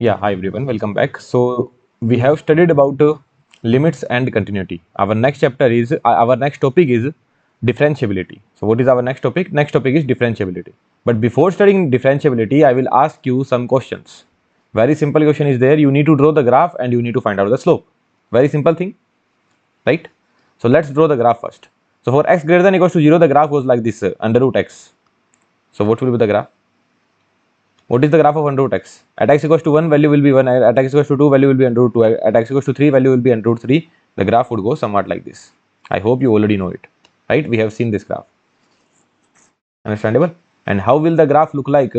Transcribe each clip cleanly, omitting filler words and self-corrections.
Yeah, hi everyone, welcome back. So we have studied about limits and continuity. Our next topic is differentiability. So what is our next topic? Next topic is differentiability. But before studying differentiability, I will ask you some questions. Very simple question is there. You need to draw the graph and you need to find out the slope. Very simple thing, right? So let's draw the graph first. So for x greater than equals to 0, the graph goes like this, under root x. So what will be the graph? What is the graph of under root x? At x equals to 1, value will be 1. At x equals to 2, value will be under root 2. At x equals to 3, value will be under root 3. The graph would go somewhat like this. I hope you already know it, right? We have seen this graph. Understandable? And how will the graph look like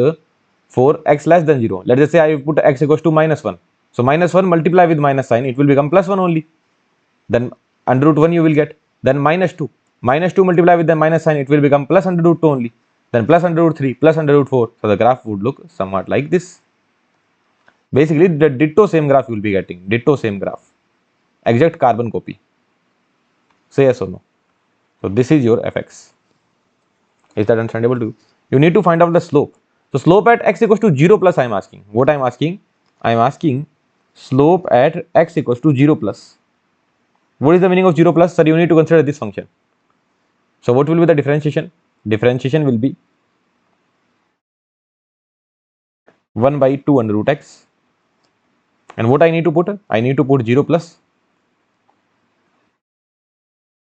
for x less than 0? Let us say I put x equals to minus 1. So minus 1 multiply with minus sign, it will become plus 1 only. Then under root 1 you will get. Then minus 2. Minus 2 multiply with the minus sign, it will become plus under root 2 only. Then plus under root 3, plus under root 4. So the graph would look somewhat like this. Basically, the ditto same graph you will be getting. Ditto same graph. Exact carbon copy. Say yes or no. So this is your fx. Is that understandable to you? You need to find out the slope. So slope at x equals to 0 plus I am asking. What I am asking? I am asking slope at x equals to 0 plus. What is the meaning of 0 plus? Sir, you need to consider this function. So what will be the differentiation? Differentiation will be 1 by 2 under root x. And what I need to put? I need to put 0 plus.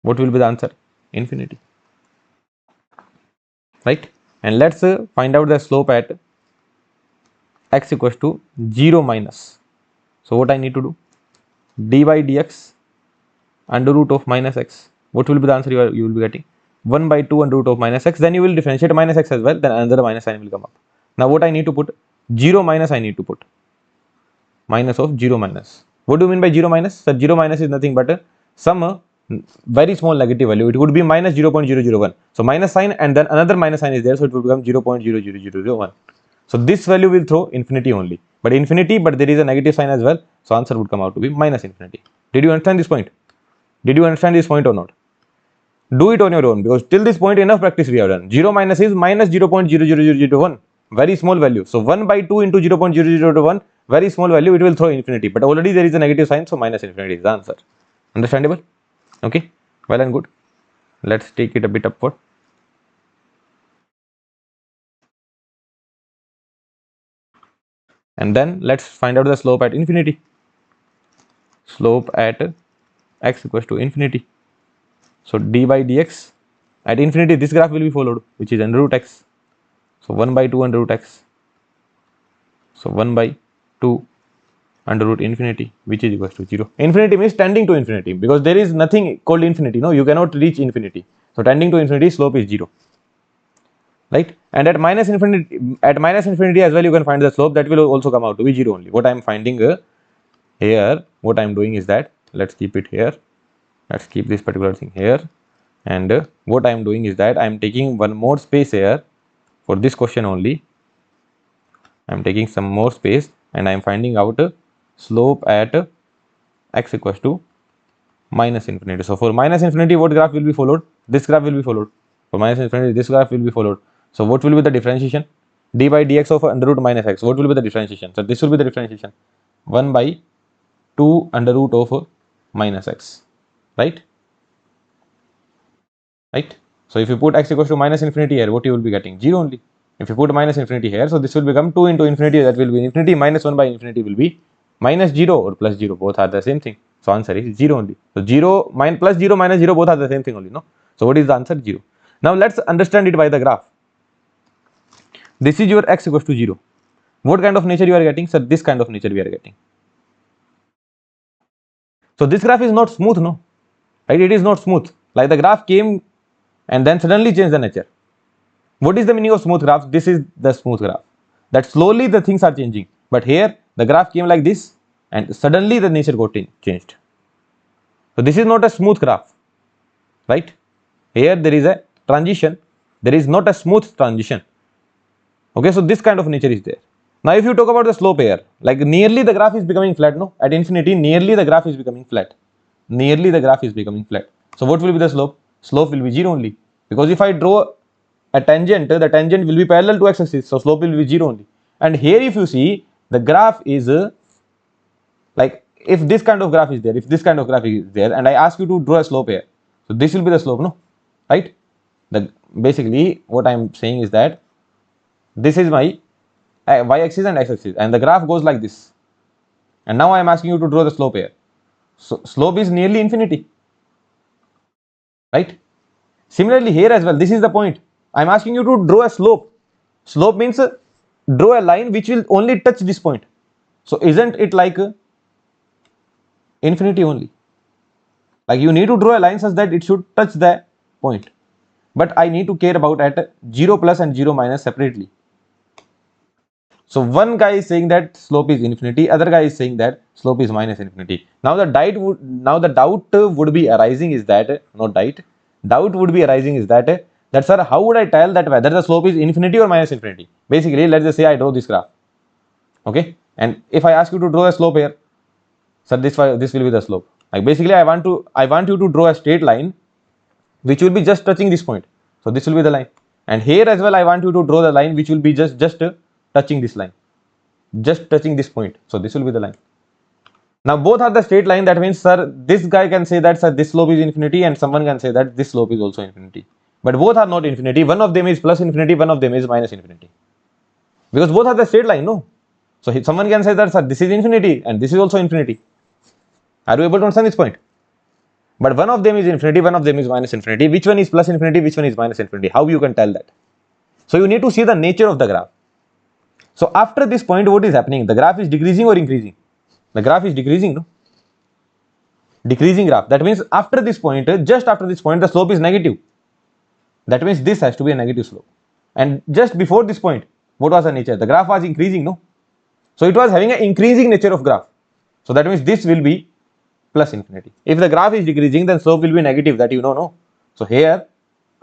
What will be the answer? Infinity. Right? And let's find out the slope at x equals to 0 minus. So what I need to do? D by dx under root of minus x. What will be the answer you will be getting? 1 by 2 under root of minus x. Then you will differentiate minus x as well. Then another minus sign will come up. Now what I need to put? 0 minus I need to put. Minus of 0 minus. What do you mean by 0 minus? So 0 minus is nothing but some very small negative value. It would be minus 0.001. So minus sign and then another minus sign is there. So it will become 0.00001. So this value will throw infinity only. But infinity, but there is a negative sign as well. So answer would come out to be minus infinity. Did you understand this point? Did you understand this point or not? Do it on your own, because till this point enough practice we have done. 0 minus is minus 0.00001. Very small value. So 1 by 2 into 0.0001, very small value, it will throw infinity. But already there is a negative sign, so minus infinity is the answer. Understandable? Okay, well and good. Let's take it a bit upward. And then let's find out the slope at infinity. Slope at x equals to infinity. So d by dx at infinity, this graph will be followed, which is under root x. So 1 by 2 under root x. So 1 by 2 under root infinity, which is equals to 0. Infinity means tending to infinity, because there is nothing called infinity. No, you cannot reach infinity. So tending to infinity, slope is 0. Right? And at minus infinity as well, you can find the slope. That will also come out to be 0 only. What I am finding here, what I am doing is that, let's keep it here. Let's keep this particular thing here. And what I am doing is that I am taking one more space here for this question only. I am taking some more space and I am finding out slope at x equals to minus infinity. So for minus infinity, what graph will be followed? This graph will be followed. For minus infinity, this graph will be followed. So what will be the differentiation? D by dx of under root minus x. What will be the differentiation? So this will be the differentiation. 1 by 2 under root of minus x. Right? Right? So if you put x equals to minus infinity here, what you will be getting? 0 only. If you put minus infinity here, so this will become 2 into infinity, that will be infinity, minus 1 by infinity will be minus 0 or plus 0, both are the same thing. So answer is 0 only. So 0 plus 0 minus 0, both are the same thing only, no? So what is the answer? 0. Now let's understand it by the graph. This is your x equals to 0. What kind of nature you are getting? Sir, this kind of nature we are getting. So this graph is not smooth, no? Right? It is not smooth. Like the graph came and then suddenly changed the nature. What is the meaning of smooth graph? This is the smooth graph. That slowly the things are changing. But here the graph came like this and suddenly the nature got changed. So this is not a smooth graph, right? Here there is a transition. There is not a smooth transition. Okay, so this kind of nature is there. Now if you talk about the slope here, like nearly the graph is becoming flat, no? At infinity, nearly the graph is becoming flat. Nearly the graph is becoming flat. So what will be the slope? Slope will be 0 only. Because if I draw a tangent, the tangent will be parallel to x-axis, so slope will be 0 only. And here if you see, the graph is like if this kind of graph is there, if this kind of graph is there, and I ask you to draw a slope here, so this will be the slope, no, right? The basically what I'm saying is that this is my y-axis and x-axis, and the graph goes like this, and now I am asking you to draw the slope here. So slope is nearly infinity, right? Similarly here as well, this is the point. I'm asking you to draw a slope. Slope means draw a line which will only touch this point. So isn't it like infinity only? Like you need to draw a line such that it should touch the point. But I need to care about at 0 plus and 0 minus separately. So one guy is saying that slope is infinity, other guy is saying that slope is minus infinity. Now the doubt would be arising is that, doubt would be arising is that sir, how would I tell that whether the slope is infinity or minus infinity? Basically, let's just say I draw this graph, okay, and if I ask you to draw a slope here, sir, this will be the slope. Like basically, I want you to draw a straight line which will be just touching this point. So this will be the line, and here as well I want you to draw the line which will be just touching this line, just touching this point. So this will be the line. Now both are the straight line. That means, sir, this guy can say that, sir, this slope is infinity, and someone can say that this slope is also infinity. But both are not infinity. One of them is plus infinity, one of them is minus infinity. Because both are the straight line, no? So someone can say that, sir, this is infinity and this is also infinity. Are you able to understand this point? But one of them is infinity, one of them is minus infinity. Which one is plus infinity, which one is minus infinity? How you can tell that? So you need to see the nature of the graph. So after this point, what is happening? The graph is decreasing or increasing? The graph is decreasing, no? Decreasing graph. That means after this point, just after this point, the slope is negative. That means this has to be a negative slope. And just before this point, what was the nature? The graph was increasing, no? So it was having an increasing nature of graph. So that means this will be plus infinity. If the graph is decreasing, then slope will be negative, that you know, no? So here,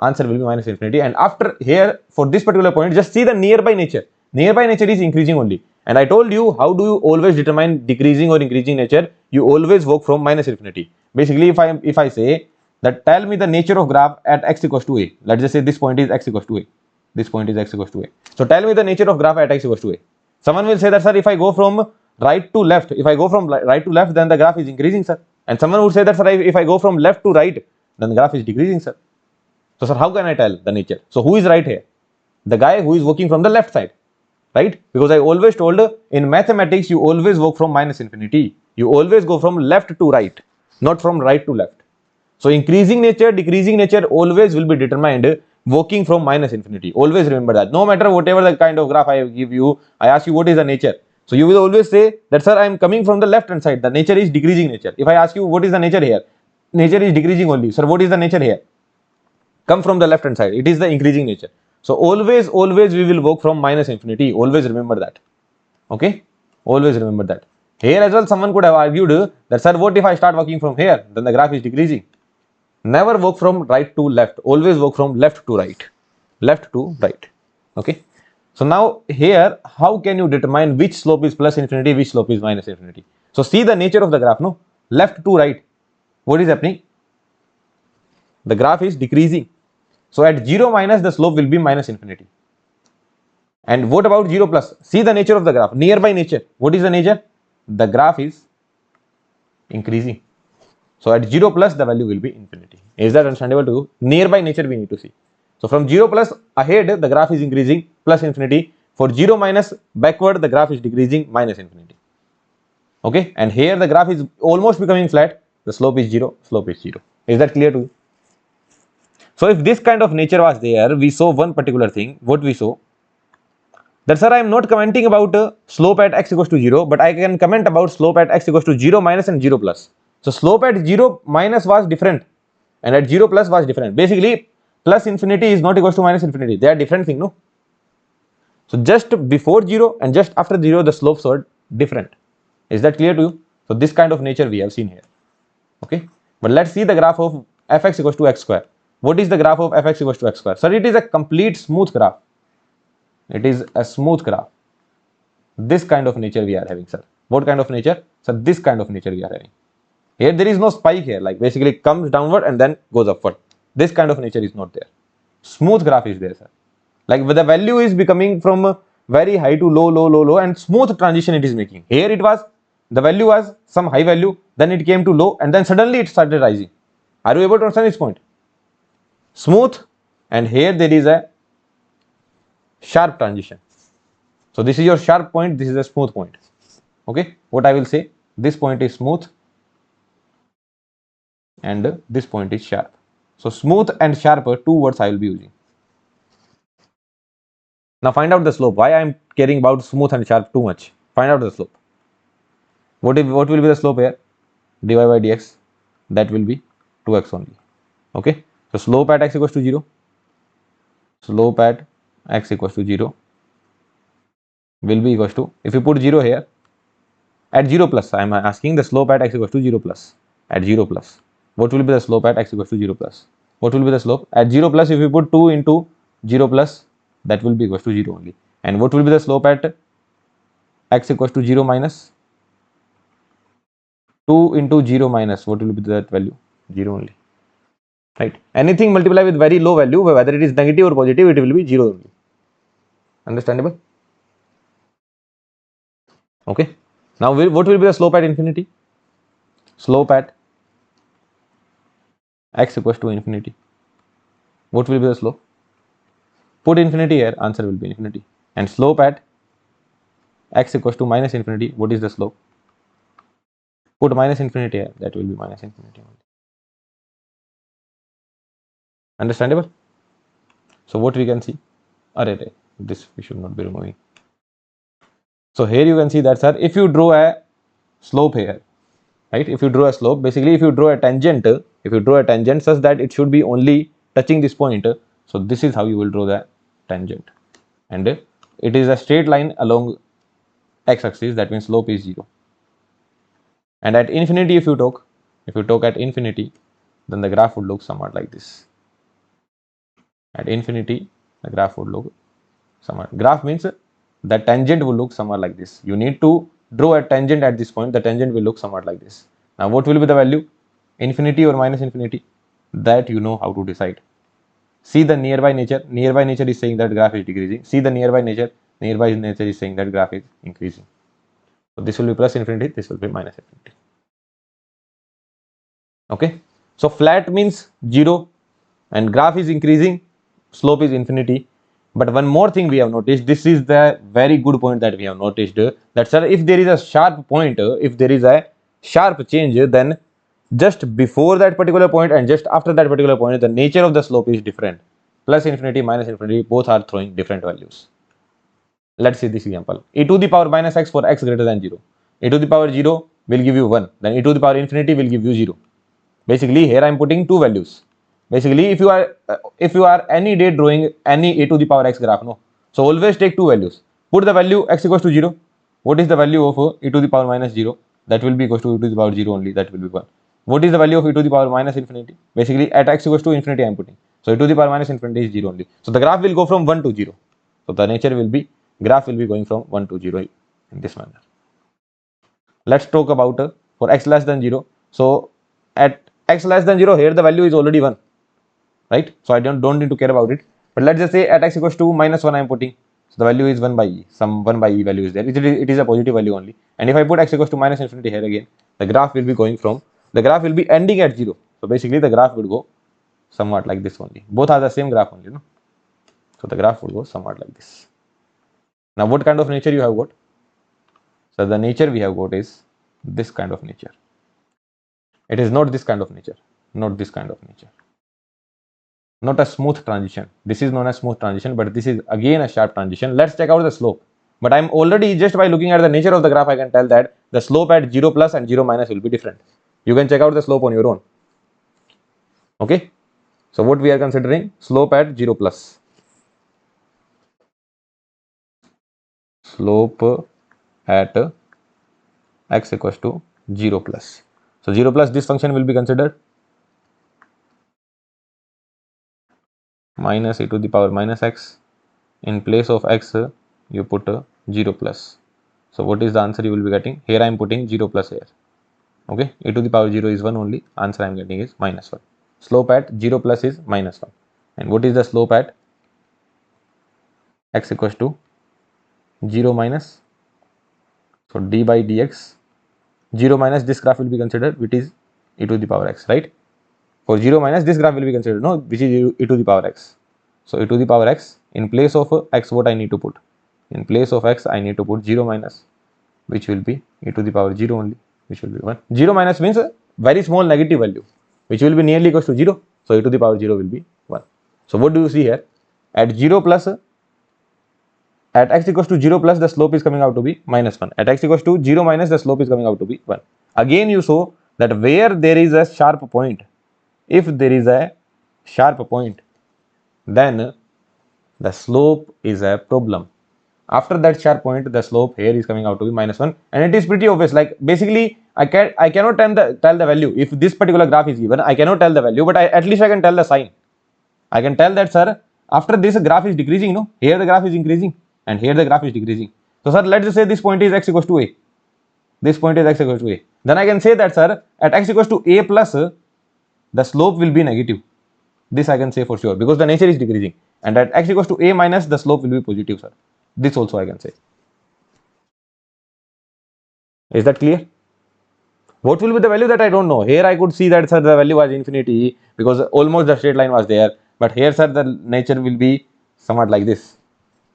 answer will be minus infinity. And after here, for this particular point, just see the nearby nature. Nearby nature is increasing only. And I told you, how do you always determine decreasing or increasing nature? You always work from minus infinity. Basically, if I say that tell me the nature of graph at x equals to a. Let's just say this point is x equals to a. This point is x equals to a. So tell me the nature of graph at x equals to a. Someone will say that, sir, if I go from right to left, then the graph is increasing, sir. And someone would say that, sir, if I go from left to right, then the graph is decreasing, sir. So, sir, how can I tell the nature? So who is right here? The guy who is working from the left side, right? Because I always told in mathematics, you always work from minus infinity. You always go from left to right, not from right to left. So increasing nature, decreasing nature always will be determined working from minus infinity. Always remember that. No matter whatever the kind of graph I give you, I ask you what is the nature. So you will always say that, sir, I am coming from the left hand side. The nature is decreasing nature. If I ask you what is the nature here, nature is decreasing only. Sir, what is the nature here? Come from the left hand side. It is the increasing nature. So always we will work from minus infinity. Always remember that. Okay? Always remember that. Here as well, someone could have argued that, sir, what if I start working from here? Then the graph is decreasing. Never work from right to left. Always work from left to right. Left to right. Okay. So now here, how can you determine which slope is plus infinity, which slope is minus infinity? So see the nature of the graph, no? Left to right. What is happening? The graph is decreasing. So at 0 minus, the slope will be minus infinity. And what about 0 plus? See the nature of the graph. Nearby nature. What is the nature? The graph is increasing. So at 0 plus, the value will be infinity. Is that understandable to you? Nearby nature we need to see. So from 0 plus ahead, the graph is increasing plus infinity. For 0 minus backward, the graph is decreasing minus infinity. Okay. And here the graph is almost becoming flat. The slope is 0. Slope is 0. Is that clear to you? So if this kind of nature was there, we saw one particular thing. What we saw? That, sir, I am not commenting about slope at x equals to 0, but I can comment about slope at x equals to 0 minus and 0 plus. So slope at 0 minus was different and at 0 plus was different. Basically, plus infinity is not equals to minus infinity. They are different things, no? So just before 0 and just after 0, the slopes are different. Is that clear to you? So this kind of nature we have seen here. Okay. But let's see the graph of fx equals to x square. What is the graph of fx equals to x square? Sir, it is a complete smooth graph. It is a smooth graph. This kind of nature we are having, sir. What kind of nature? Sir, this kind of nature we are having. Here there is no spike here, like basically it comes downward and then goes upward. This kind of nature is not there. Smooth graph is there, sir. Like the value is becoming from very high to low, low, low, low, and smooth transition it is making. Here it was, the value was some high value, then it came to low, and then suddenly it started rising. Are you able to understand this point? Smooth, and here there is a sharp transition. So this is your sharp point, this is a smooth point. Okay, what I will say, this point is smooth and this point is sharp. So smooth and sharp are two words I will be using. Now find out the slope. Why I am caring about smooth and sharp too much? Find out the slope. What will be the slope here? dy by dx, that will be 2x only. Okay, so slope at x equals to 0, slope at x equals to 0 will be equals to, if you put 0 here, at 0 plus, I am asking the slope at x equals to 0 plus, at 0 plus, what will be the slope at x equals to 0 plus? What will be the slope? At 0 plus, if you put 2 into 0 plus, that will be equals to 0 only. And what will be the slope at x equals to 0 minus? 2 into 0 minus, what will be that value? 0 only. Right? Anything multiply with very low value, whether it is negative or positive, it will be 0 only. Understandable? Okay. Now, what will be the slope at infinity? Slope at x equals to infinity. What will be the slope? Put infinity here, answer will be infinity. And slope at x equals to minus infinity, what is the slope? Put minus infinity here, that will be minus infinity only. Understandable? So what we can see? Array, this we should not be removing. So here you can see that, sir, if you draw a slope here, right? If you draw a slope, basically if you draw a tangent, such that it should be only touching this point, so this is how you will draw the tangent, and it is a straight line along x-axis, that means slope is 0. And at infinity, if you talk at infinity, then the graph would look somewhat like this. At infinity, the graph would look somewhat. Graph means the tangent will look somewhat like this. You need to draw a tangent at this point. The tangent will look somewhat like this. Now, what will be the value? Infinity or minus infinity? That you know how to decide. See the nearby nature. Nearby nature is saying that graph is decreasing. See the nearby nature. Nearby nature is saying that graph is increasing. So this will be plus infinity. This will be minus infinity. Okay. So flat means 0 and graph is increasing. Slope is infinity. But one more thing we have noticed, this is the very good point that we have noticed, that sir, if there is a sharp point, if there is a sharp change, then just before that particular point and just after that particular point, the nature of the slope is different. Plus infinity, minus infinity, both are throwing different values. Let's see this example. E to the power minus x for x greater than 0. E to the power 0 will give you 1. Then e to the power infinity will give you 0. Basically, here I am putting two values. Basically, if you are any day drawing any e to the power x graph, no, so always take two values. Put the value x equals to 0. What is the value of e to the power minus 0? That will be equals to e to the power 0 only. That will be 1. What is the value of e to the power minus infinity? Basically, at x equals to infinity I am putting. So e to the power minus infinity is 0 only. So the graph will go from 1 to 0. So the nature will be, graph will be going from 1 to 0 in this manner. Let's talk about for x less than 0. So at x less than 0, here the value is already 1. Right? So I don't need to care about it. But let's just say at x equals to minus 1 I am putting. So the value is 1 by e. Some 1 by e value is there. It is a positive value only. And if I put x equals to minus infinity here again, the graph will be going from, the graph will be ending at 0. So basically the graph will go somewhat like this only. Both are the same graph only, no? So the graph will go somewhat like this. Now what kind of nature you have got? So the nature we have got is this kind of nature. It is not this kind of nature. Not this kind of nature. Not a smooth transition. This is known as smooth transition, but this is again a sharp transition. Let's check out the slope. But I'm already, just by looking at the nature of the graph, I can tell that the slope at 0 plus and 0 minus will be different. You can check out the slope on your own. Okay. So what we are considering, slope at 0 plus. Slope at x equals to 0 plus. So 0 plus, this function will be considered minus e to the power minus x. In place of x, you put 0 plus. So what is the answer you will be getting? Here I am putting 0 plus here. Okay, e to the power 0 is 1 only. Answer I am getting is minus 1. Slope at 0 plus is minus 1. And what is the slope at x equals to 0 minus, so d by dx, 0 minus this graph will be considered, which is e to the power x, right? For 0 minus this graph will be considered, no, which is e to the power x. So e to the power x, in place of x, what I need to put? In place of x, I need to put 0 minus, which will be e to the power 0 only, which will be 1. 0 minus means a very small negative value, which will be nearly equals to 0. So e to the power 0 will be 1. So what do you see here? At 0 plus, at x equals to 0 plus, the slope is coming out to be minus 1. At x equals to 0 minus, the slope is coming out to be 1. Again, you show that where there is a sharp point, if there is a sharp point, then the slope is a problem. After that sharp point, the slope here is coming out to be minus 1, and it is pretty obvious. Like basically, I cannot tell the value. If this particular graph is given, I cannot tell the value, but at least I can tell the sign. I can tell that, sir, after this graph is decreasing, no, here the graph is increasing, and here the graph is decreasing. So, sir, let's just say this point is x equals to a. This point is x equals to a. Then I can say that, sir, at x equals to a plus, the slope will be negative. This I can say for sure, because the nature is decreasing. And at x equals to a minus, the slope will be positive, sir. This also I can say. Is that clear? What will be the value, that I don't know. Here I could see that, sir, the value was infinity, because almost the straight line was there. But here, sir, the nature will be somewhat like this,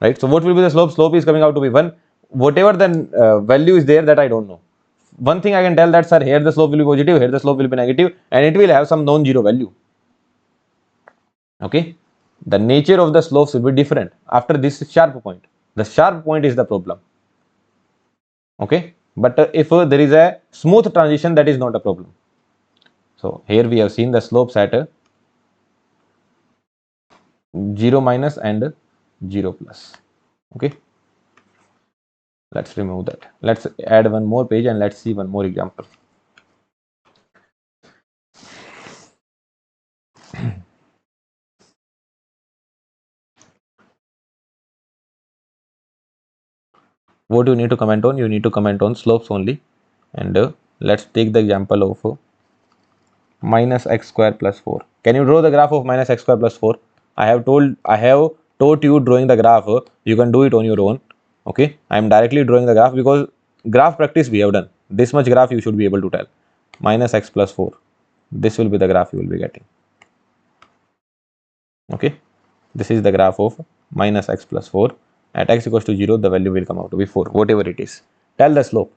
right? So what will be the slope? Slope is coming out to be 1. Whatever the value is there, that I don't know. One thing I can tell, that, sir, here the slope will be positive, here the slope will be negative, and it will have some non-zero value. Okay, the nature of the slopes will be different after this sharp point. The sharp point is the problem. Okay, but if there is a smooth transition, that is not a problem. So here we have seen the slopes at 0 minus and 0 plus. Okay, let's remove that. Let's add one more page and let's see one more example. What you need to comment on? You need to comment on slopes only. And let's take the example of minus x square plus 4. Can you draw the graph of minus x square plus 4? I have taught you drawing the graph. You can do it on your own. Okay, I am directly drawing the graph, because graph practice we have done. This much graph you should be able to tell. Minus x plus 4. This will be the graph you will be getting. Okay, this is the graph of minus x plus 4. At x equals to 0, the value will come out to be 4, whatever it is. Tell the slope.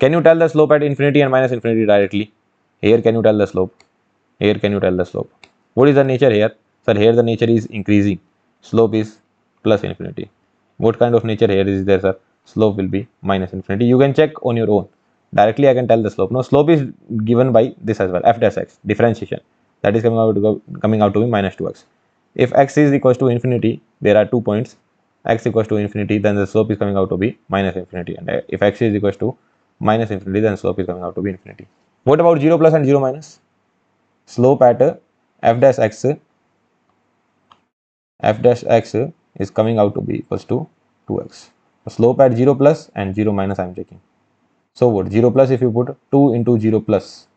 Can you tell the slope at infinity and minus infinity directly? Here, can you tell the slope? Here, can you tell the slope? What is the nature here? Sir, here the nature is increasing. Slope is plus infinity. What kind of nature here is there, sir? Slope will be minus infinity. You can check on your own. Directly, I can tell the slope. No, slope is given by this as well, f dash x, differentiation. That is coming out to be minus 2x. If x is equals to infinity, there are 2 points. X equals to infinity, then the slope is coming out to be minus infinity. And if x is equals to minus infinity, then slope is coming out to be infinity. What about 0 plus and 0 minus? Slope at f dash x is coming out to be equals to 2x. The slope at 0 plus and 0 minus I am checking. So what? 0 plus, if you put 2 into 0 plus,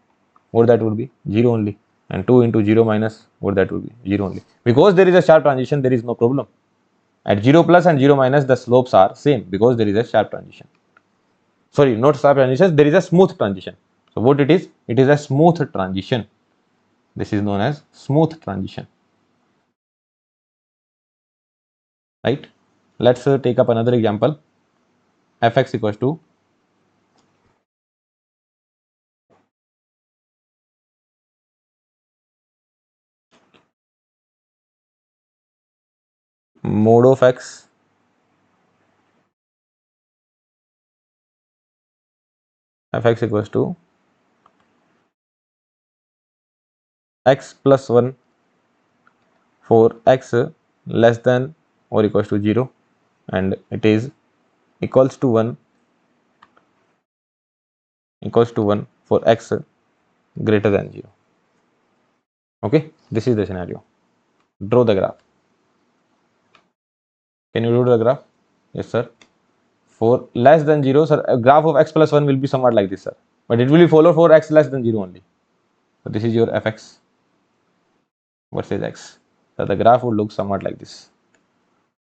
what that would be? 0 only. And 2 into 0 minus, what that would be? 0 only. Because there is a sharp transition, there is no problem. At 0 plus and 0 minus, the slopes are same, because there is a sharp transition. Sorry, not sharp transition, there is a smooth transition. So what it is? It is a smooth transition. This is known as smooth transition. Right? Let's take up another example. Fx equals to mod of x fx equals to x plus 1 for x less than or equals to 0, and it is equals to 1 for x greater than 0. Okay, this is the scenario. Draw the graph. Can you draw the graph? Yes, sir. For less than 0, sir, a graph of x plus 1 will be somewhat like this, sir. But it will be follow for x less than 0 only. So this is your fx versus x. So the graph would look somewhat like this.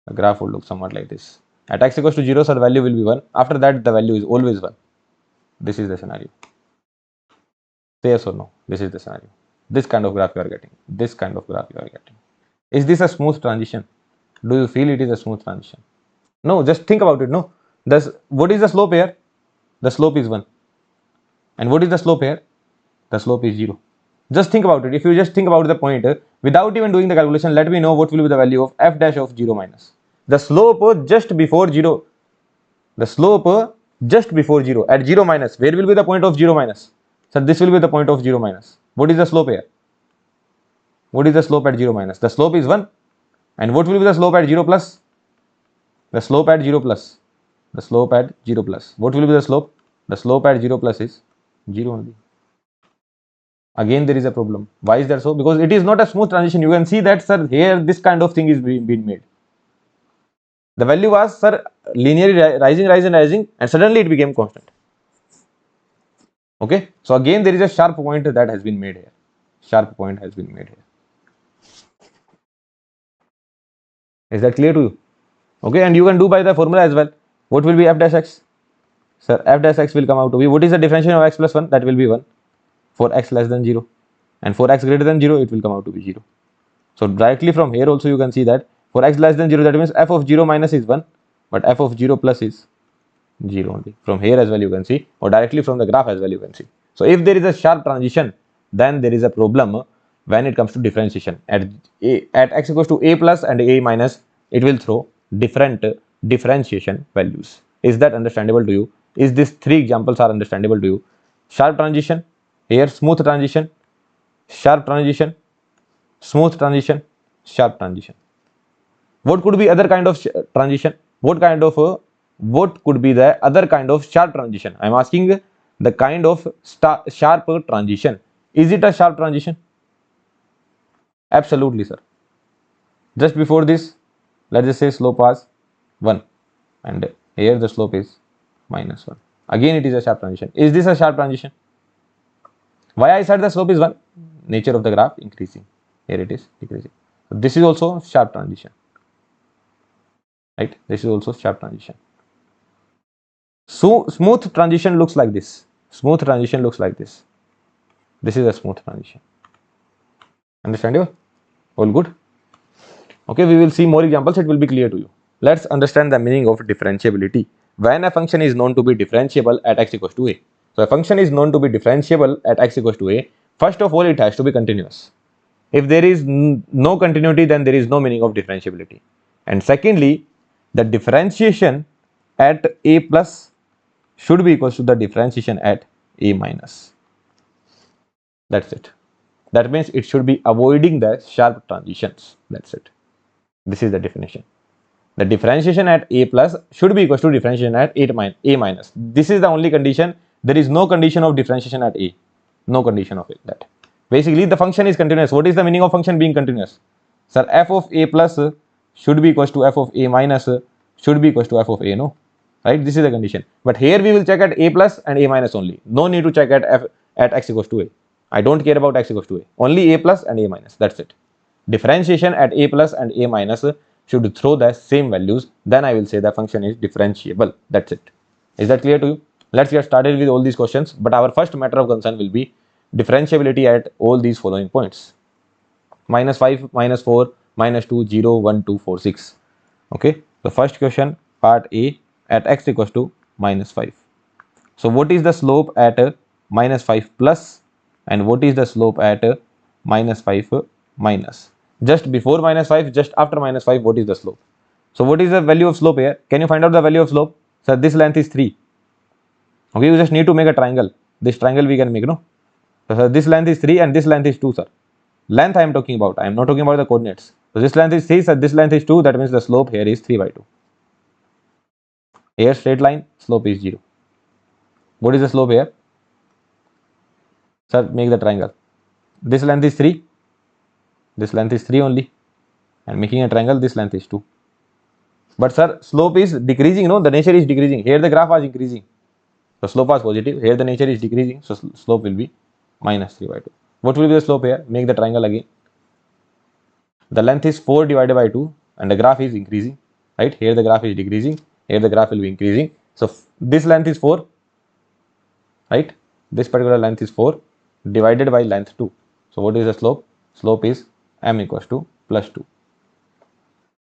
The graph would look somewhat like this. At x equals to 0, so the value will be 1. After that, the value is always 1. This is the scenario. Say yes or no. This is the scenario. This kind of graph you are getting. This kind of graph you are getting. Is this a smooth transition? Do you feel it is a smooth transition? No, just think about it. No. What is the slope here? The slope is 1. And what is the slope here? The slope is 0. Just think about it. If you just think about the point without even doing the calculation, let me know what will be the value of f dash of 0 minus. The slope just before 0. The slope just before 0 at 0 minus. Where will be the point of 0 minus? So this will be the point of 0 minus. What is the slope here? What is the slope at 0 minus? The slope is 1. And what will be the slope at 0 plus? The slope at 0 plus. The slope at 0 plus. What will be the slope? The slope at 0 plus is 0 only. Again, there is a problem. Why is that so? Because it is not a smooth transition. You can see that, sir, here this kind of thing is being made. The value was, sir, linearly rising, and suddenly it became constant. Okay. So again, there is a sharp point that has been made here. Sharp point has been made here. Is that clear to you? Okay. And you can do by the formula as well. What will be f dash x? Sir, f dash x will come out to be, what is the differentiation of x plus 1? That will be 1. For x less than 0. And for x greater than 0, it will come out to be 0. So directly from here also you can see that for x less than 0, that means f of 0 minus is 1. But f of 0 plus is 0 only. From here as well you can see, or directly from the graph as well you can see. So if there is a sharp transition, then there is a problem when it comes to differentiation. At x equals to a plus and a minus, it will throw different differentiation values. Is that understandable to you? Is these 3 examples are understandable to you? Sharp transition, here smooth transition, sharp transition, smooth transition, sharp transition. What could be other kind of transition? What could be the other kind of sharp transition? I am asking the kind of sharp transition. Is it a sharp transition? Absolutely, sir. Just before this, let's just say slope was 1 and here the slope is minus 1. Again it is a sharp transition. Is this a sharp transition? Why I said the slope is 1? Nature of the graph increasing. Here it is decreasing. So this is also sharp transition. Right? This is also sharp transition. So smooth transition looks like this. Smooth transition looks like this. This is a smooth transition. Understandable? All good? Okay, we will see more examples. It will be clear to you. Let's understand the meaning of differentiability. When a function is known to be differentiable at x equals to a. So a function is known to be differentiable at x equals to a. First of all, it has to be continuous. If there is no continuity, then there is no meaning of differentiability. And secondly, the differentiation at a plus should be equal to the differentiation at a minus. That's it. That means it should be avoiding the sharp transitions. That's it. This is the definition. The differentiation at a plus should be equal to differentiation at a minus. This is the only condition. There is no condition of differentiation at a. No condition of it. That. Basically, the function is continuous. What is the meaning of function being continuous? Sir, f of a plus should be equal to f of a minus should be equal to f of a, no? Right? This is the condition. But here we will check at a plus and a minus only. No need to check at x equals to a. I don't care about x equals to a. Only a plus and a minus. That's it. Differentiation at a plus and a minus should throw the same values. Then I will say the function is differentiable. That's it. Is that clear to you? Let's get started with all these questions. But our first matter of concern will be differentiability at all these following points. Minus 5, minus 4, minus 2, 0, 1, 2, 4, 6. Okay. The first question, part A, at x equals to minus 5. So what is the slope at minus 5 plus and what is the slope at minus 5 minus? Just before minus 5, just after minus 5, what is the slope? So what is the value of slope here? Can you find out the value of slope? So this length is 3. Okay, you just need to make a triangle. This triangle we can make, no? So this length is 3 and this length is 2, sir. Length I am talking about. I am not talking about the coordinates. So this length is 3, sir. This length is 2. That means the slope here is 3 by 2. Here straight line, slope is 0. What is the slope here? Sir, make the triangle. This length is 3. This length is 3 only. And making a triangle, this length is 2. But sir, slope is decreasing, no? The nature is decreasing. Here the graph was increasing. So slope was positive. Here the nature is decreasing. So slope will be minus 3 by 2. What will be the slope here? Make the triangle again. The length is 4 divided by 2 and the graph is increasing. Right? Here the graph is decreasing. Here the graph will be increasing. So this length is 4, right? This particular length is 4 divided by length 2. So what is the slope? Slope is m equals to plus 2.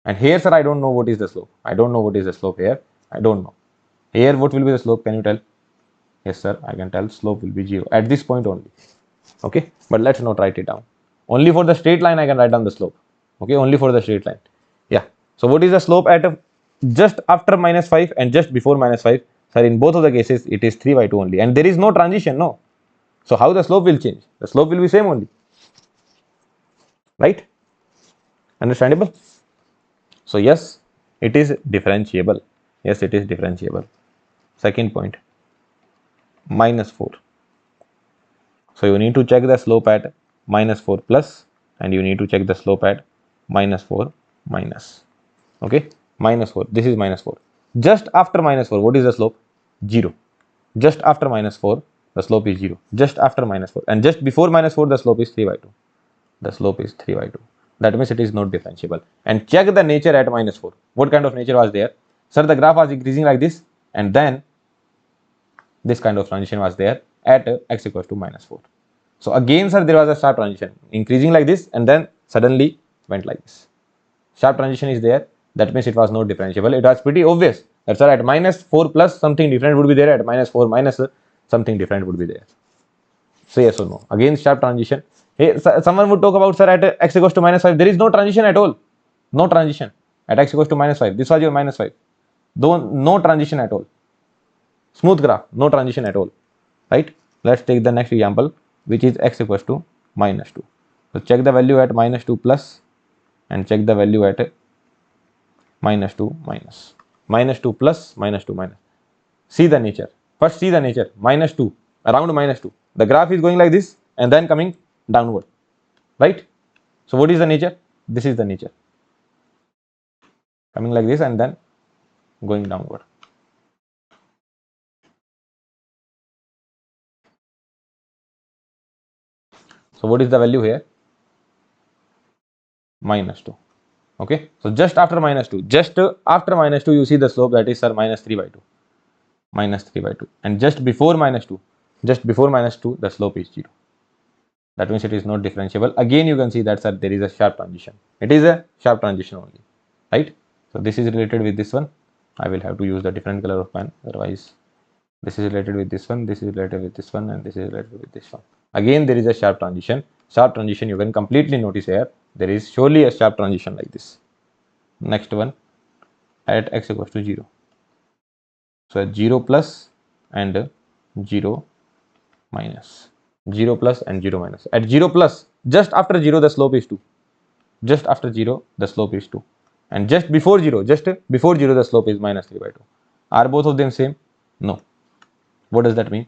And here, sir, I don't know what is the slope. I don't know what is the slope here. I don't know. Here, what will be the slope? Can you tell? Yes, sir, I can tell slope will be 0 at this point only. Okay, but let's not write it down. Only for the straight line I can write down the slope. Okay, only for the straight line. Yeah. So what is the slope at just after minus 5 and just before minus 5? Sir, in both of the cases, it is 3 by 2 only. And there is no transition, no. So how the slope will change? The slope will be same only. Right? Understandable? So yes, it is differentiable. Yes, it is differentiable. Second point, minus 4. So you need to check the slope at minus 4 plus, and you need to check the slope at minus 4 minus. Okay, minus 4. This is minus 4. Just after minus 4, what is the slope? 0. Just after minus 4, the slope is 0. Just after minus 4. And just before minus 4, the slope is 3 by 2. The slope is 3 by 2. That means it is not differentiable. And check the nature at minus 4. What kind of nature was there? Sir, the graph was increasing like this, and then this kind of transition was there at x equals to minus 4. So again, sir, there was a sharp transition, increasing like this, and then suddenly went like this. Sharp transition is there. That means it was not differentiable. It was pretty obvious that, sir, at minus 4 plus something different would be there, at minus 4 minus something different would be there. Say yes or no. Again, sharp transition. Hey, someone would talk about, sir, at x equals to minus 5, there is no transition at all. No transition at x equals to minus 5. This was your minus 5. No transition at all. Smooth graph, no transition at all. Right? Let's take the next example, which is x equals to minus 2. So check the value at minus 2 plus and check the value at minus 2 minus. Minus 2 plus, minus 2 minus. See the nature. First see the nature. Minus 2, around minus 2. The graph is going like this and then coming downward. Right? So what is the nature? This is the nature. Coming like this and then going downward. So what is the value here? Minus 2. Okay. So just after minus 2, you see the slope, that is, sir, minus 3 by 2. Minus 3 by 2. And just before minus 2, the slope is 0. That means it is not differentiable. Again, you can see that, sir, there is a sharp transition. It is a sharp transition only. Right? So this is related with this one. I will have to use the different color of pen. Otherwise, this is related with this one, this is related with this one, and this is related with this one. Again, there is a sharp transition. Sharp transition, you can completely notice here. There is surely a sharp transition like this. Next one, at x equals to 0. So at 0 plus and 0 minus. 0 plus and 0 minus. At 0 plus, just after 0, the slope is 2. Just after 0, the slope is 2. And just before 0, the slope is minus 3 by 2. Are both of them same? No. What does that mean?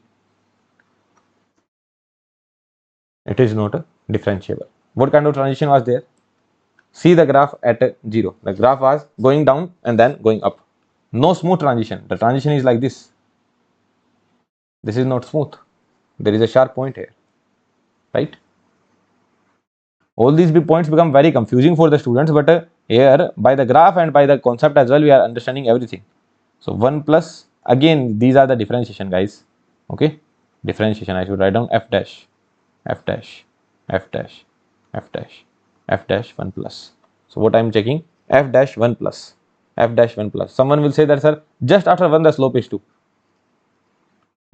It is not differentiable. What kind of transition was there? See the graph at 0. The graph was going down and then going up. No smooth transition. The transition is like this. This is not smooth. There is a sharp point here. Right? All these points become very confusing for the students, but here by the graph and by the concept as well, we are understanding everything. So 1 plus, again, these are the differentiation, guys. Okay? Differentiation. I should write down f dash, f dash, f dash, f dash, f dash 1 plus. So what I am checking? F dash 1 plus, f dash 1 plus. Someone will say that, sir, just after 1 the slope is 2.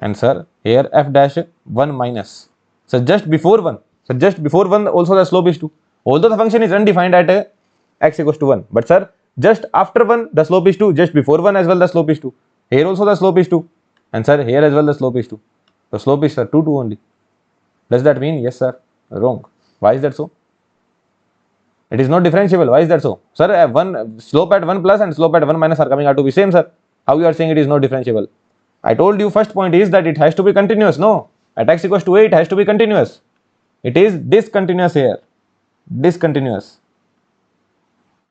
And sir, here f dash 1 minus. So just before 1. So just before 1 also the slope is 2. Although the function is undefined at x equals to 1. But sir, just after 1 the slope is 2. Just before 1 as well the slope is 2. Here also the slope is 2. And sir, here as well the slope is 2. The slope is, sir, 2 only. Does that mean? Yes, sir. Wrong. Why is that so? It is not differentiable. Why is that so? Sir, one slope at 1 plus and slope at 1 minus are coming out to be same, sir. How you are saying it is not differentiable? I told you first point is that it has to be continuous. No. At x equals to a, it has to be continuous. It is discontinuous here. Discontinuous.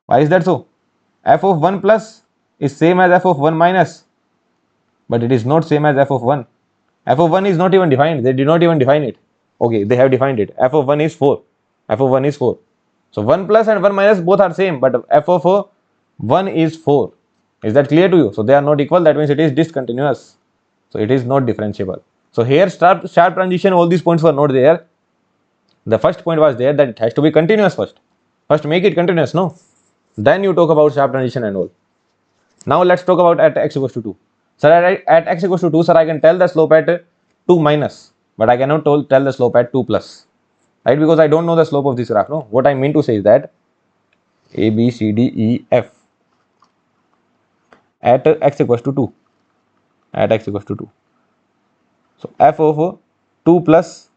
Why is that so? F of 1 plus is same as f of 1 minus. But it is not same as f of 1. F of 1 is not even defined. They did not even define it. Okay, they have defined it. F of 1 is 4. F of 1 is 4. So 1 plus and 1 minus both are same, but f of 1 is 4. Is that clear to you? So they are not equal, that means it is discontinuous. So it is not differentiable. So here sharp transition, all these points were not there. The first point was there that it has to be continuous first. First make it continuous, no? Then you talk about sharp transition and all. Now let's talk about at x equals to 2. Sir, at x equals to 2, sir, I can tell the slope at 2 minus, but I cannot tell the slope at 2 plus. Right? Because I don't know the slope of this graph, no? What I mean to say is that A, B, C, D, E, F at x equals to 2. At x equals to 2. So f of 2 plus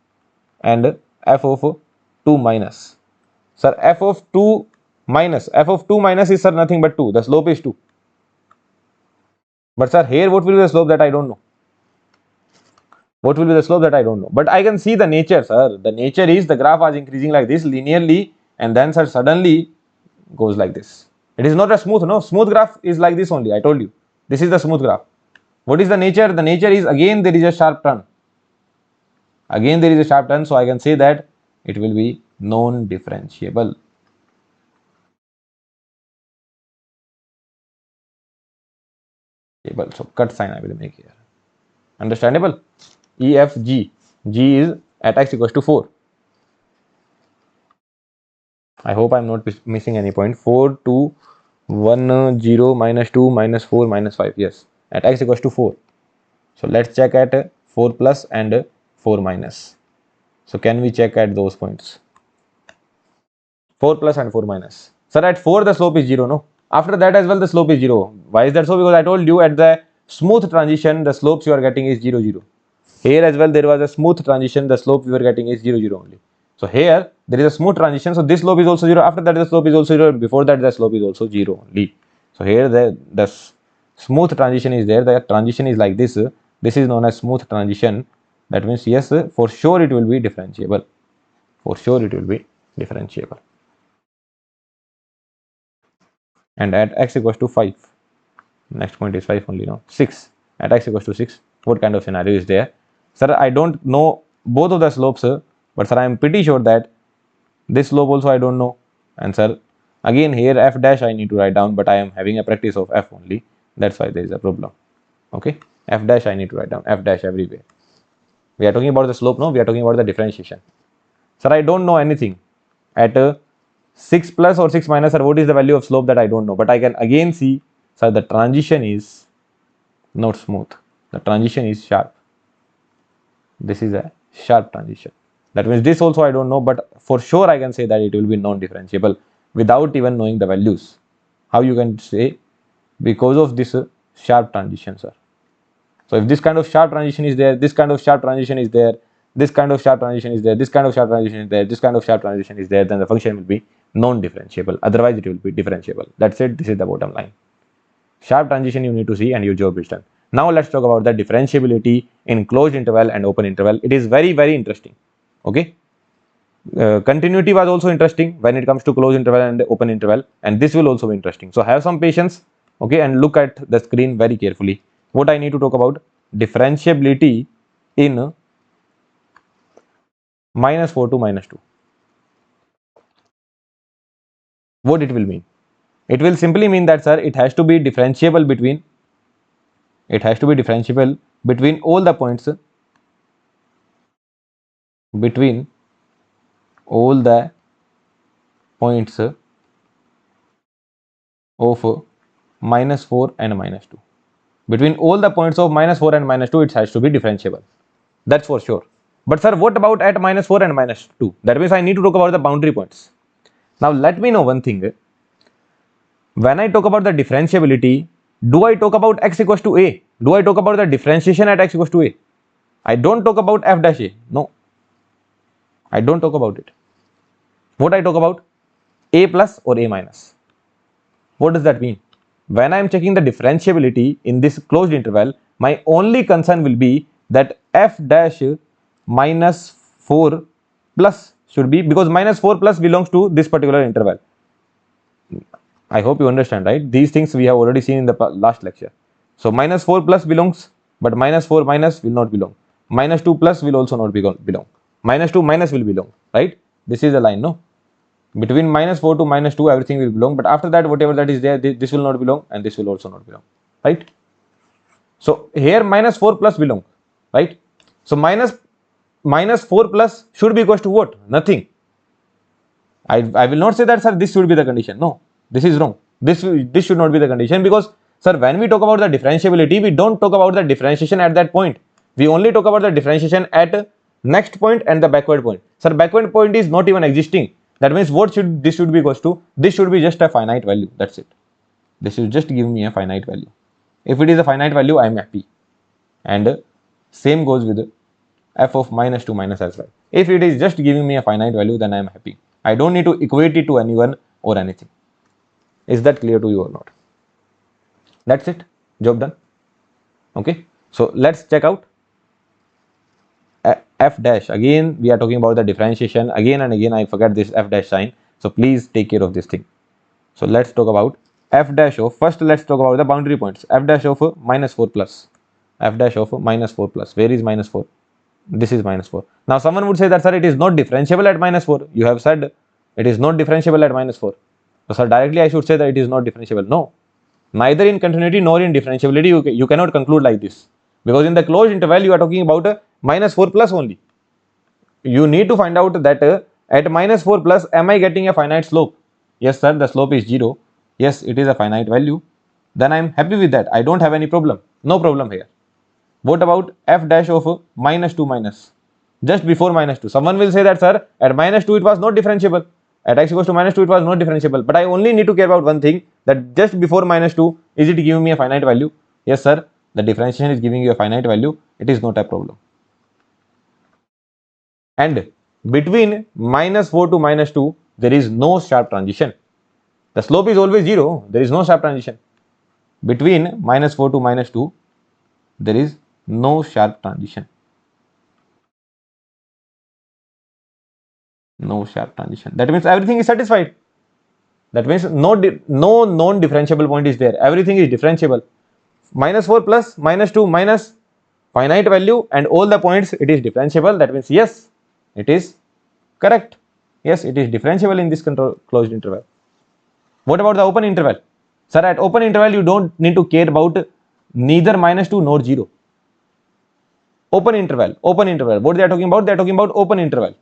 and f of 2 minus. Sir, f of 2 minus, f of 2 minus is, sir, nothing but 2. The slope is 2. But sir, here what will be the slope that I don't know? What will be the slope that I don't know? But I can see the nature, sir. The nature is the graph was increasing like this linearly, and then, sir, suddenly goes like this. It is not a smooth, no? Smooth graph is like this only. I told you. This is the smooth graph. What is the nature? The nature is, again there is a sharp turn. Again there is a sharp turn, so I can say that it will be non-differentiable. So cut sign I will make here. Understandable? E, F, G. G is at x equals to 4. I hope I am not missing any point. 4, 2, 1, 0, minus 2, minus 4, minus 5. Yes, at x equals to 4. So let's check at 4 plus and 4 minus. So can we check at those points? 4 plus and 4 minus. Sir, at 4 the slope is 0, no? After that as well the slope is 0. Why is that so? Because I told you at the smooth transition the slopes you are getting is 0, 0. Here as well there was a smooth transition, the slope we were getting is 0, 0 only. So here there is a smooth transition, so this slope is also 0. After that the slope is also 0. Before that the slope is also 0 only. So here the smooth transition is there. The transition is like this. This is known as smooth transition. That means yes, for sure it will be differentiable. For sure it will be differentiable. And at x equals to 5, next point is 5 only, no? 6. At x equals to 6, what kind of scenario is there? Sir, I don't know both of the slopes, but sir, I am pretty sure that this slope also I don't know. And sir, again here f dash I need to write down, but I am having a practice of f only. That's why there is a problem. Okay, f dash I need to write down, f dash everywhere. We are talking about the slope, no? We are talking about the differentiation. Sir, I don't know anything. At 6 plus or 6 minus, sir, what is the value of slope that I don't know? But I can again see, sir, the transition is not smooth. The transition is sharp. This is a sharp transition. That means this also I don't know, but for sure I can say that it will be non-differentiable without even knowing the values. How you can say? Because of this sharp transition, sir. So if this kind of sharp transition is there, this kind of sharp transition is there, this kind of sharp transition is there, this kind of sharp transition is there, this kind of sharp transition is there, then the function will be non-differentiable. Otherwise it will be differentiable. That's it. This is the bottom line. Sharp transition you need to see and your job is done. Now let's talk about the differentiability in closed interval and open interval. It is very, very interesting. Okay. Continuity was also interesting when it comes to closed interval and open interval, and this will also be interesting. So have some patience, okay, and look at the screen very carefully. What I need to talk about? Differentiability in -4 to -2. What it will mean? It will simply mean that, sir, it has to be differentiable between all the points of -4 and -2. Between all the points of -4 and -2, it has to be differentiable. That's for sure. But sir, what about at -4 and -2? That means I need to talk about the boundary points. Now let me know one thing. When I talk about the differentiability, do I talk about x equals to a? Do I talk about the differentiation at x equals to a? I don't talk about f dash a. No. I don't talk about it. What I talk about? A plus or a minus. What does that mean? When I am checking the differentiability in this closed interval, my only concern will be that f dash -4 plus should be, because -4 plus belongs to this particular interval. I hope you understand, right? These things we have already seen in the last lecture. So -4 plus belongs, but -4 minus will not belong. -2 plus will also not belong. -2 minus will belong, right? This is the line, no? Between -4 to -2 everything will belong, but after that whatever that is there, this will not belong and this will also not belong, right? So here -4 plus belong, right? So minus 4 plus should be equals to what? Nothing. I will not say that, sir, this should be the condition. No, this is wrong. This should not be the condition, because, sir, when we talk about the differentiability, we don't talk about the differentiation at that point. We only talk about the differentiation at next point and the backward point. Sir, backward point is not even existing. That means what should this should be equals to? This should be just a finite value. That's it. This is just give me a finite value. If it is a finite value, I am happy. And same goes with f of -2 minus as well. If it is just giving me a finite value, then I am happy. I don't need to equate it to anyone or anything. Is that clear to you or not? That's it. Job done. Okay. So let's check out f dash. Again, we are talking about the differentiation. Again and again, I forget this f dash sign. So please take care of this thing. So let's talk about f dash of, first let's talk about the boundary points. F dash of -4 plus. F dash of -4 plus. Where is -4? This is -4. Now someone would say that, sir, it is not differentiable at -4. You have said it is not differentiable at -4. So, sir, directly I should say that it is not differentiable. No, neither in continuity nor in differentiability you cannot conclude like this, because in the closed interval you are talking about -4 plus only. You need to find out that at -4 plus am I getting a finite slope? Yes, sir, the slope is 0. Yes, it is a finite value. Then I am happy with that. I don't have any problem. No problem here. What about f dash of -2 minus? Just before -2. Someone will say that, sir, at -2 it was not differentiable. At x equals to -2 it was not differentiable. But I only need to care about one thing, that just before -2, is it giving me a finite value? Yes, sir, the differentiation is giving you a finite value. It is not a problem. And between -4 to -2, there is no sharp transition. The slope is always 0. There is no sharp transition. Between -4 to -2, there is no sharp transition. No sharp transition. That means everything is satisfied. That means no non-differentiable point is there. Everything is differentiable. -4 plus -2 minus finite value and all the points, it is differentiable. That means yes, it is correct. Yes, it is differentiable in this closed interval. What about the open interval? Sir, at open interval you don't need to care about neither -2 nor 0. Open interval. What they are talking about? They are talking about open interval.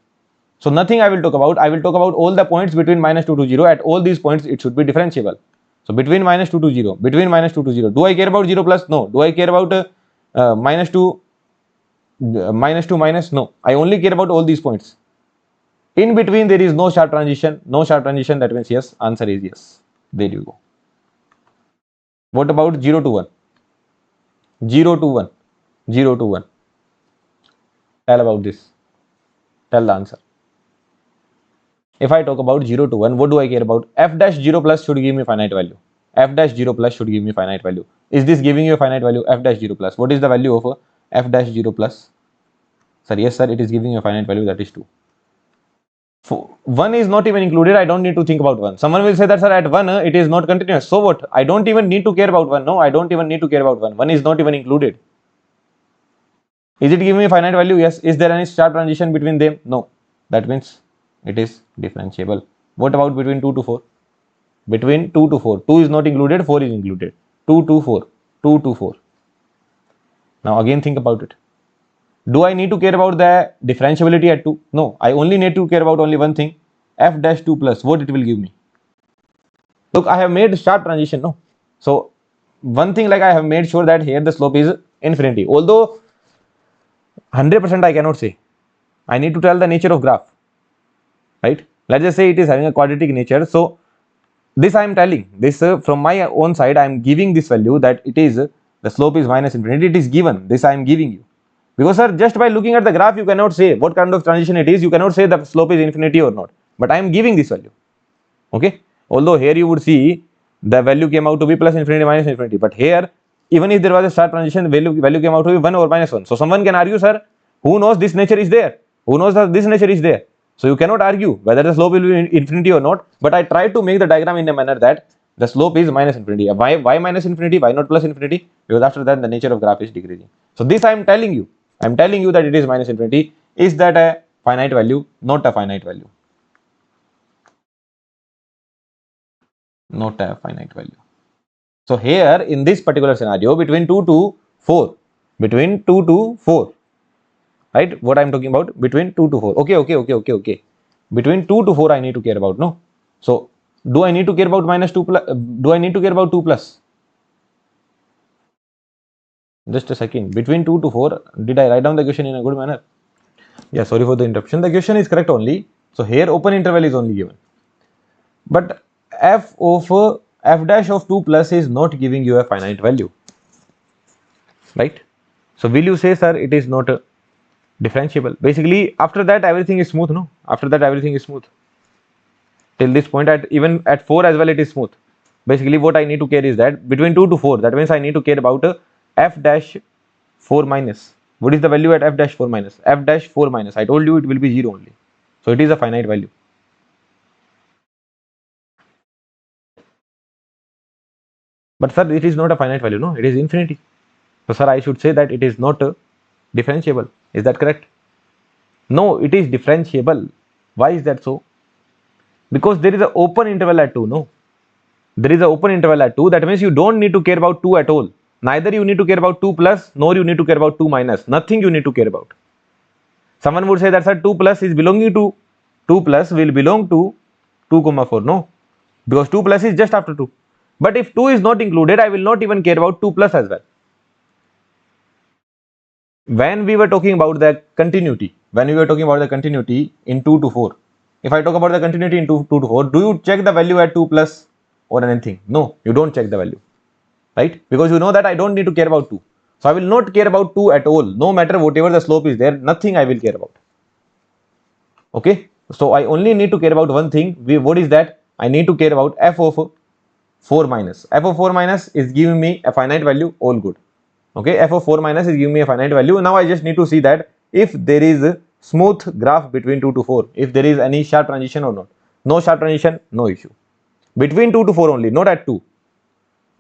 So nothing I will talk about. I will talk about all the points between -2 to 0. At all these points, it should be differentiable. So between -2 to 0, between -2 to 0. Do I care about 0 plus? No. Do I care about -2 minus? No. I only care about all these points. In between, there is no sharp transition. No sharp transition. That means yes. Answer is yes. There you go. What about 0 to 1? 0 to 1. 0 to 1. Tell about this. Tell the answer. If I talk about 0 to 1, what do I care about? F dash 0 plus should give me finite value. F dash 0 plus should give me finite value. Is this giving you a finite value? F dash 0 plus. What is the value of F dash 0 plus? Sir, yes, sir, it is giving you a finite value, that is 2. 1 is not even included. I don't need to think about 1. Someone will say that, sir, at 1 it is not continuous. So what? I don't even need to care about 1. No, I don't even need to care about 1. 1 is not even included. Is it giving me a finite value? Yes. Is there any sharp transition between them? No. That means it is differentiable. What about between 2 to 4? Between 2 to 4. 2 is not included, 4 is included. 2 to 4. 2 to 4. Now again think about it. Do I need to care about the differentiability at 2? No. I only need to care about only one thing. F dash 2 plus. What it will give me? Look, I have made sharp transition. No. So one thing, like I have made sure that here the slope is infinity. Although 100% I cannot say. I need to tell the nature of graph. Right? Let's just say it is having a quadratic nature. So this I am telling. This from my own side I am giving this value that it is the slope is minus infinity. It is given. This I am giving you. Because, sir, just by looking at the graph you cannot say what kind of transition it is. You cannot say the slope is infinity or not. But I am giving this value. Okay. Although here you would see the value came out to be plus infinity minus infinity. But here, even if there was a sharp transition, the value came out to be 1 or minus 1. So someone can argue, sir, who knows this nature is there? Who knows that this nature is there? So you cannot argue whether the slope will be infinity or not. But I try to make the diagram in a manner that the slope is minus infinity. Why minus infinity? Why not plus infinity? Because after that the nature of graph is decreasing. So this I am telling you. I am telling you that it is minus infinity. Is that a finite value? Not a finite value. not a finite value. So here in this particular scenario, between 2 to 4, between 2 to 4, right? What I'm talking about, between 2 to 4. Okay. Between 2 to 4, I need to care about, no? So do I need to care about minus 2 plus? Do I need to care about 2 plus? Just a second. Between 2 to 4, did I write down the question in a good manner? Yeah, sorry for the interruption. The question is correct only. So here open interval is only given. But f of f dash of 2 plus is not giving you a finite value, right? So will you say, sir, it is not differentiable? Basically, after that everything is smooth, no? After that everything is smooth. Till this point, at even at 4 as well, it is smooth. Basically, what I need to care is that between 2 to 4, that means I need to care about f dash 4 minus. What is the value at f dash 4 minus? F dash 4 minus. I told you it will be 0 only. So it is a finite value. But sir, it is not a finite value, no? It is infinity. So sir, I should say that it is not differentiable. Is that correct? No, it is differentiable. Why is that so? Because there is an open interval at 2, no? There is an open interval at 2. That means you don't need to care about 2 at all. Neither you need to care about 2 plus, nor you need to care about 2 minus. Nothing you need to care about. Someone would say that sir, 2 plus is belonging to 2 plus will belong to 2 comma 4. No, because 2 plus is just after 2. But if 2 is not included, I will not even care about 2 plus as well. When we were talking about the continuity, in 2 to 4, if I talk about the continuity in 2 to 4, do you check the value at 2 plus or anything? No, you don't check the value, right? Because you know that I don't need to care about 2. So I will not care about 2 at all, no matter whatever the slope is there, nothing I will care about. Okay, so I only need to care about one thing. What is that? I need to care about f of 4 minus. F of 4 minus is giving me a finite value, all good. Okay, f of 4 minus is giving me a finite value. Now I just need to see that if there is a smooth graph between 2 to 4, if there is any sharp transition or not. No sharp transition, no issue. Between 2 to 4 only, not at 2.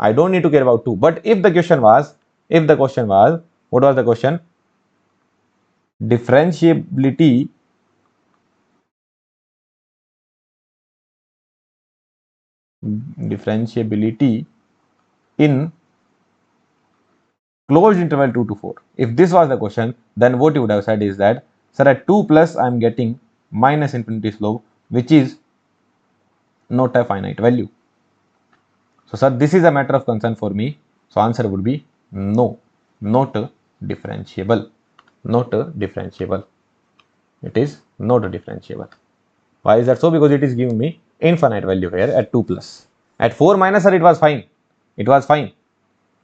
I don't need to care about 2. But if the question was, what was the question? Differentiability in closed interval 2 to 4. If this was the question, then what you would have said is that, sir, at 2 plus I am getting minus infinity slope, which is not a finite value. So sir, this is a matter of concern for me. So answer would be no, not differentiable. Not differentiable. It is not differentiable. Why is that so? Because it is giving me infinite value here at 2 plus. At 4 minus, sir, it was fine. It was fine.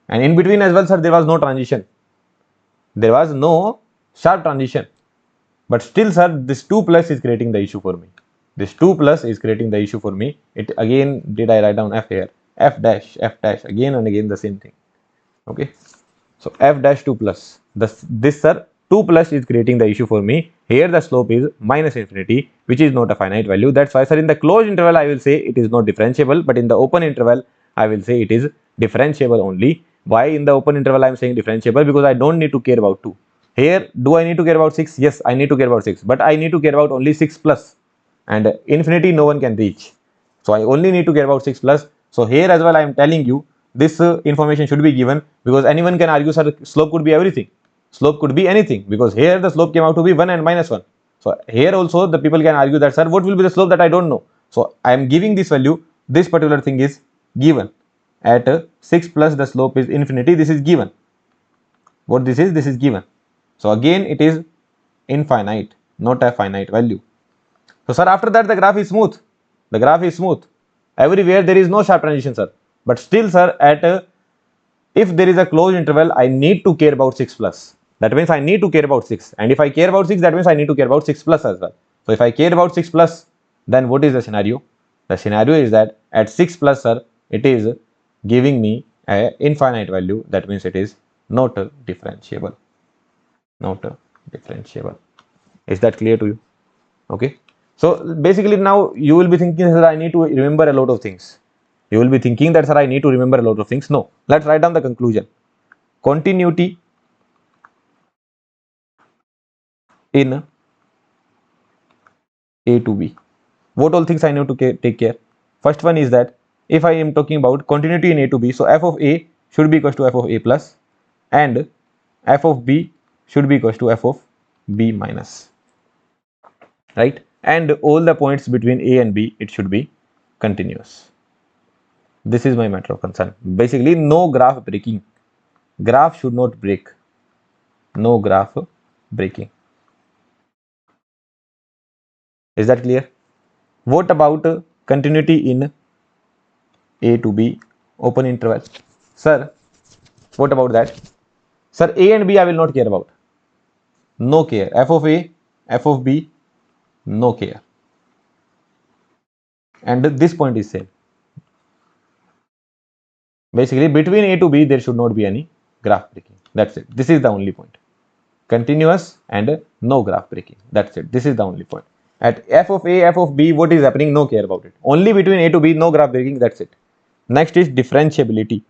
And in between as well, sir, there was no transition. There was no sharp transition. But still, sir, this 2 plus is creating the issue for me. This 2 plus is creating the issue for me. It again, did I write down f here? F dash, again and again the same thing. Okay. So f dash 2 plus. This sir, 2 plus is creating the issue for me. Here the slope is minus infinity, which is not a finite value. That's why, sir, in the closed interval, I will say it is not differentiable. But in the open interval, I will say it is differentiable only. Why in the open interval I am saying differentiable? Because I don't need to care about 2. Here, do I need to care about 6? Yes, I need to care about 6. But I need to care about only 6 plus. And infinity no one can reach. So I only need to care about 6 plus. So here as well I am telling you this information should be given, because anyone can argue, sir, slope could be everything. Slope could be anything, because here the slope came out to be 1 and minus 1. So here also the people can argue that, sir, what will be the slope that I don't know. So I am giving this value. This particular thing is given. At 6 plus the slope is infinity. This is given. What this is given. So again it is infinite, not a finite value. So sir, after that the graph is smooth. The graph is smooth. Everywhere there is no sharp transition, sir. But still, sir, at if there is a closed interval, I need to care about 6 plus. That means I need to care about 6. And if I care about 6, that means I need to care about 6 plus as well. So if I care about 6 plus, then what is the scenario? The scenario is that at 6 plus, sir, it is giving me an infinite value. That means it is not differentiable. Not differentiable. Is that clear to you? Okay. So basically now you will be thinking that I need to remember a lot of things. You will be thinking that, sir, I need to remember a lot of things. No. Let's write down the conclusion. Continuity in A to B. What all things I need to take care? First one is that if I am talking about continuity in A to B, so f of A should be equals to f of A plus, and f of B should be equals to f of B minus, right? And all the points between A and B, it should be continuous. This is my matter of concern. Basically, no graph breaking. Graph should not break. No graph breaking. Is that clear? What about continuity in A to B open interval? Sir, what about that? Sir, A and B I will not care about. No care. F of A, f of B, no care. And this point is same. Basically, between A to B, there should not be any graph breaking. That's it. This is the only point. Continuous and no graph breaking. That's it. This is the only point. At f of A, f of B, what is happening? No care about it. Only between A to B, no graph breaking. That's it. Next is differentiability.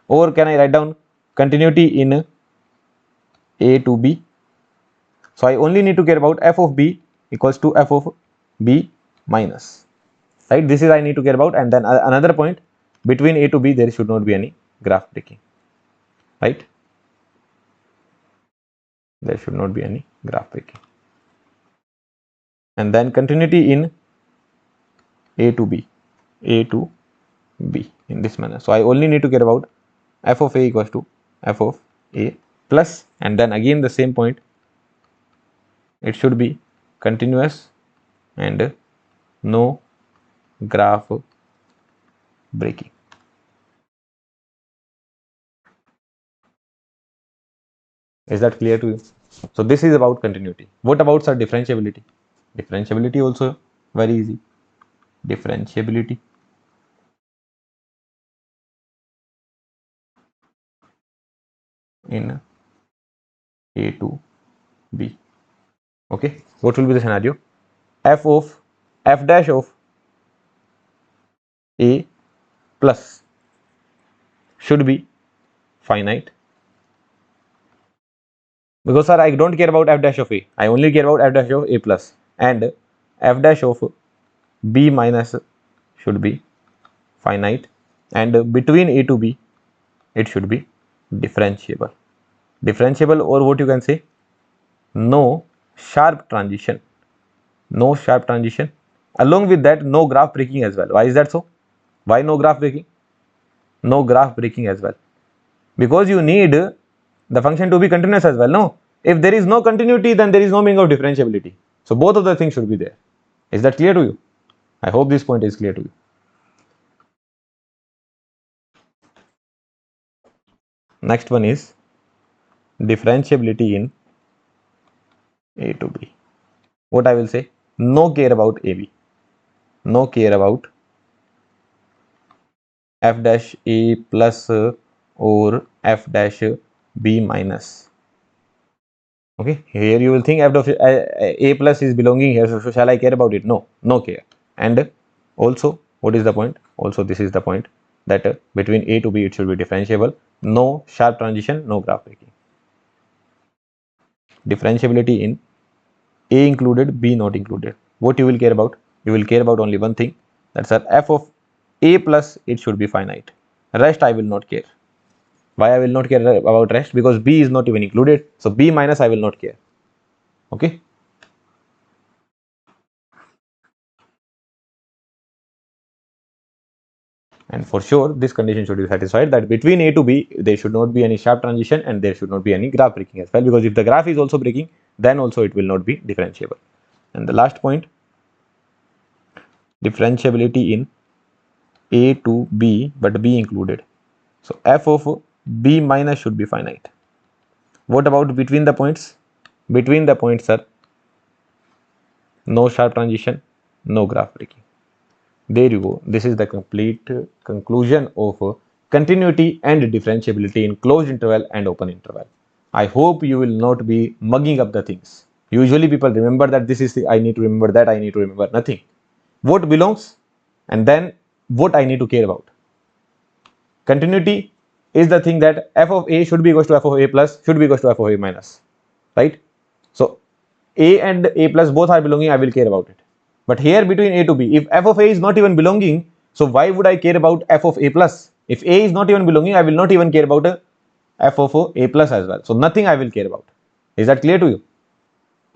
Or can I write down continuity in A to B? So I only need to care about f of B equals to f of B minus. Right? This is I need to care about. And then another point, between A to B, there should not be any graph breaking. Right? There should not be any graph breaking. And then continuity in A to B. A to B in this manner. So I only need to care about f of A equals to f of A plus, and then again the same point, it should be continuous and no graph breaking. Is that clear to you? So this is about continuity. What about sir differentiability? Differentiability also very easy. Differentiability in A to B. Okay, what will be the scenario? F dash of A plus should be finite, because sir I don't care about f dash of A, I only care about f dash of A plus, and f dash of B minus should be finite, and between A to B it should be differentiable. Differentiable, or what you can say, no sharp transition. No sharp transition. Along with that, no graph breaking as well. Why is that so? Why no graph breaking? No graph breaking as well, because you need the function to be continuous as well. No, if there is no continuity, then there is no meaning of differentiability. So both of the things should be there. Is that clear to you? I hope this point is clear to you. Next one is differentiability in A to B. What I will say, no care about AB, no care about f dash A plus or f dash B minus. Okay, here you will think f dash A plus is belonging here, so shall I care about it? No, no care. And also, what is the point? Also, this is the point, that between A to B it should be differentiable, no sharp transition, no graph breaking. Differentiability in A included, B not included. What you will care about? You will care about only one thing, that's f of A plus, it should be finite. Rest I will not care. Why I will not care about rest? Because B is not even included. So B minus I will not care. Okay. And for sure, this condition should be satisfied, that between A to B, there should not be any sharp transition and there should not be any graph breaking as well. Because if the graph is also breaking, then also it will not be differentiable. And the last point, differentiability in A to B, but B included. So f of B minus should be finite. What about between the points? Between the points are no sharp transition, no graph breaking. There you go. This is the complete conclusion of continuity and differentiability in closed interval and open interval. I hope you will not be mugging up the things. Usually people remember that this is the, I need to remember that, I need to remember nothing. What belongs, and then what I need to care about. Continuity is the thing that f of A should be equals to f of A plus, should be equals to f of A minus, right? So A and A plus both are belonging, I will care about it. But here between A to B, if f of A is not even belonging, So why would I care about f of a plus? If a is not even belonging, I will not even care about f of a plus as well. So nothing I will care about. Is that clear to you?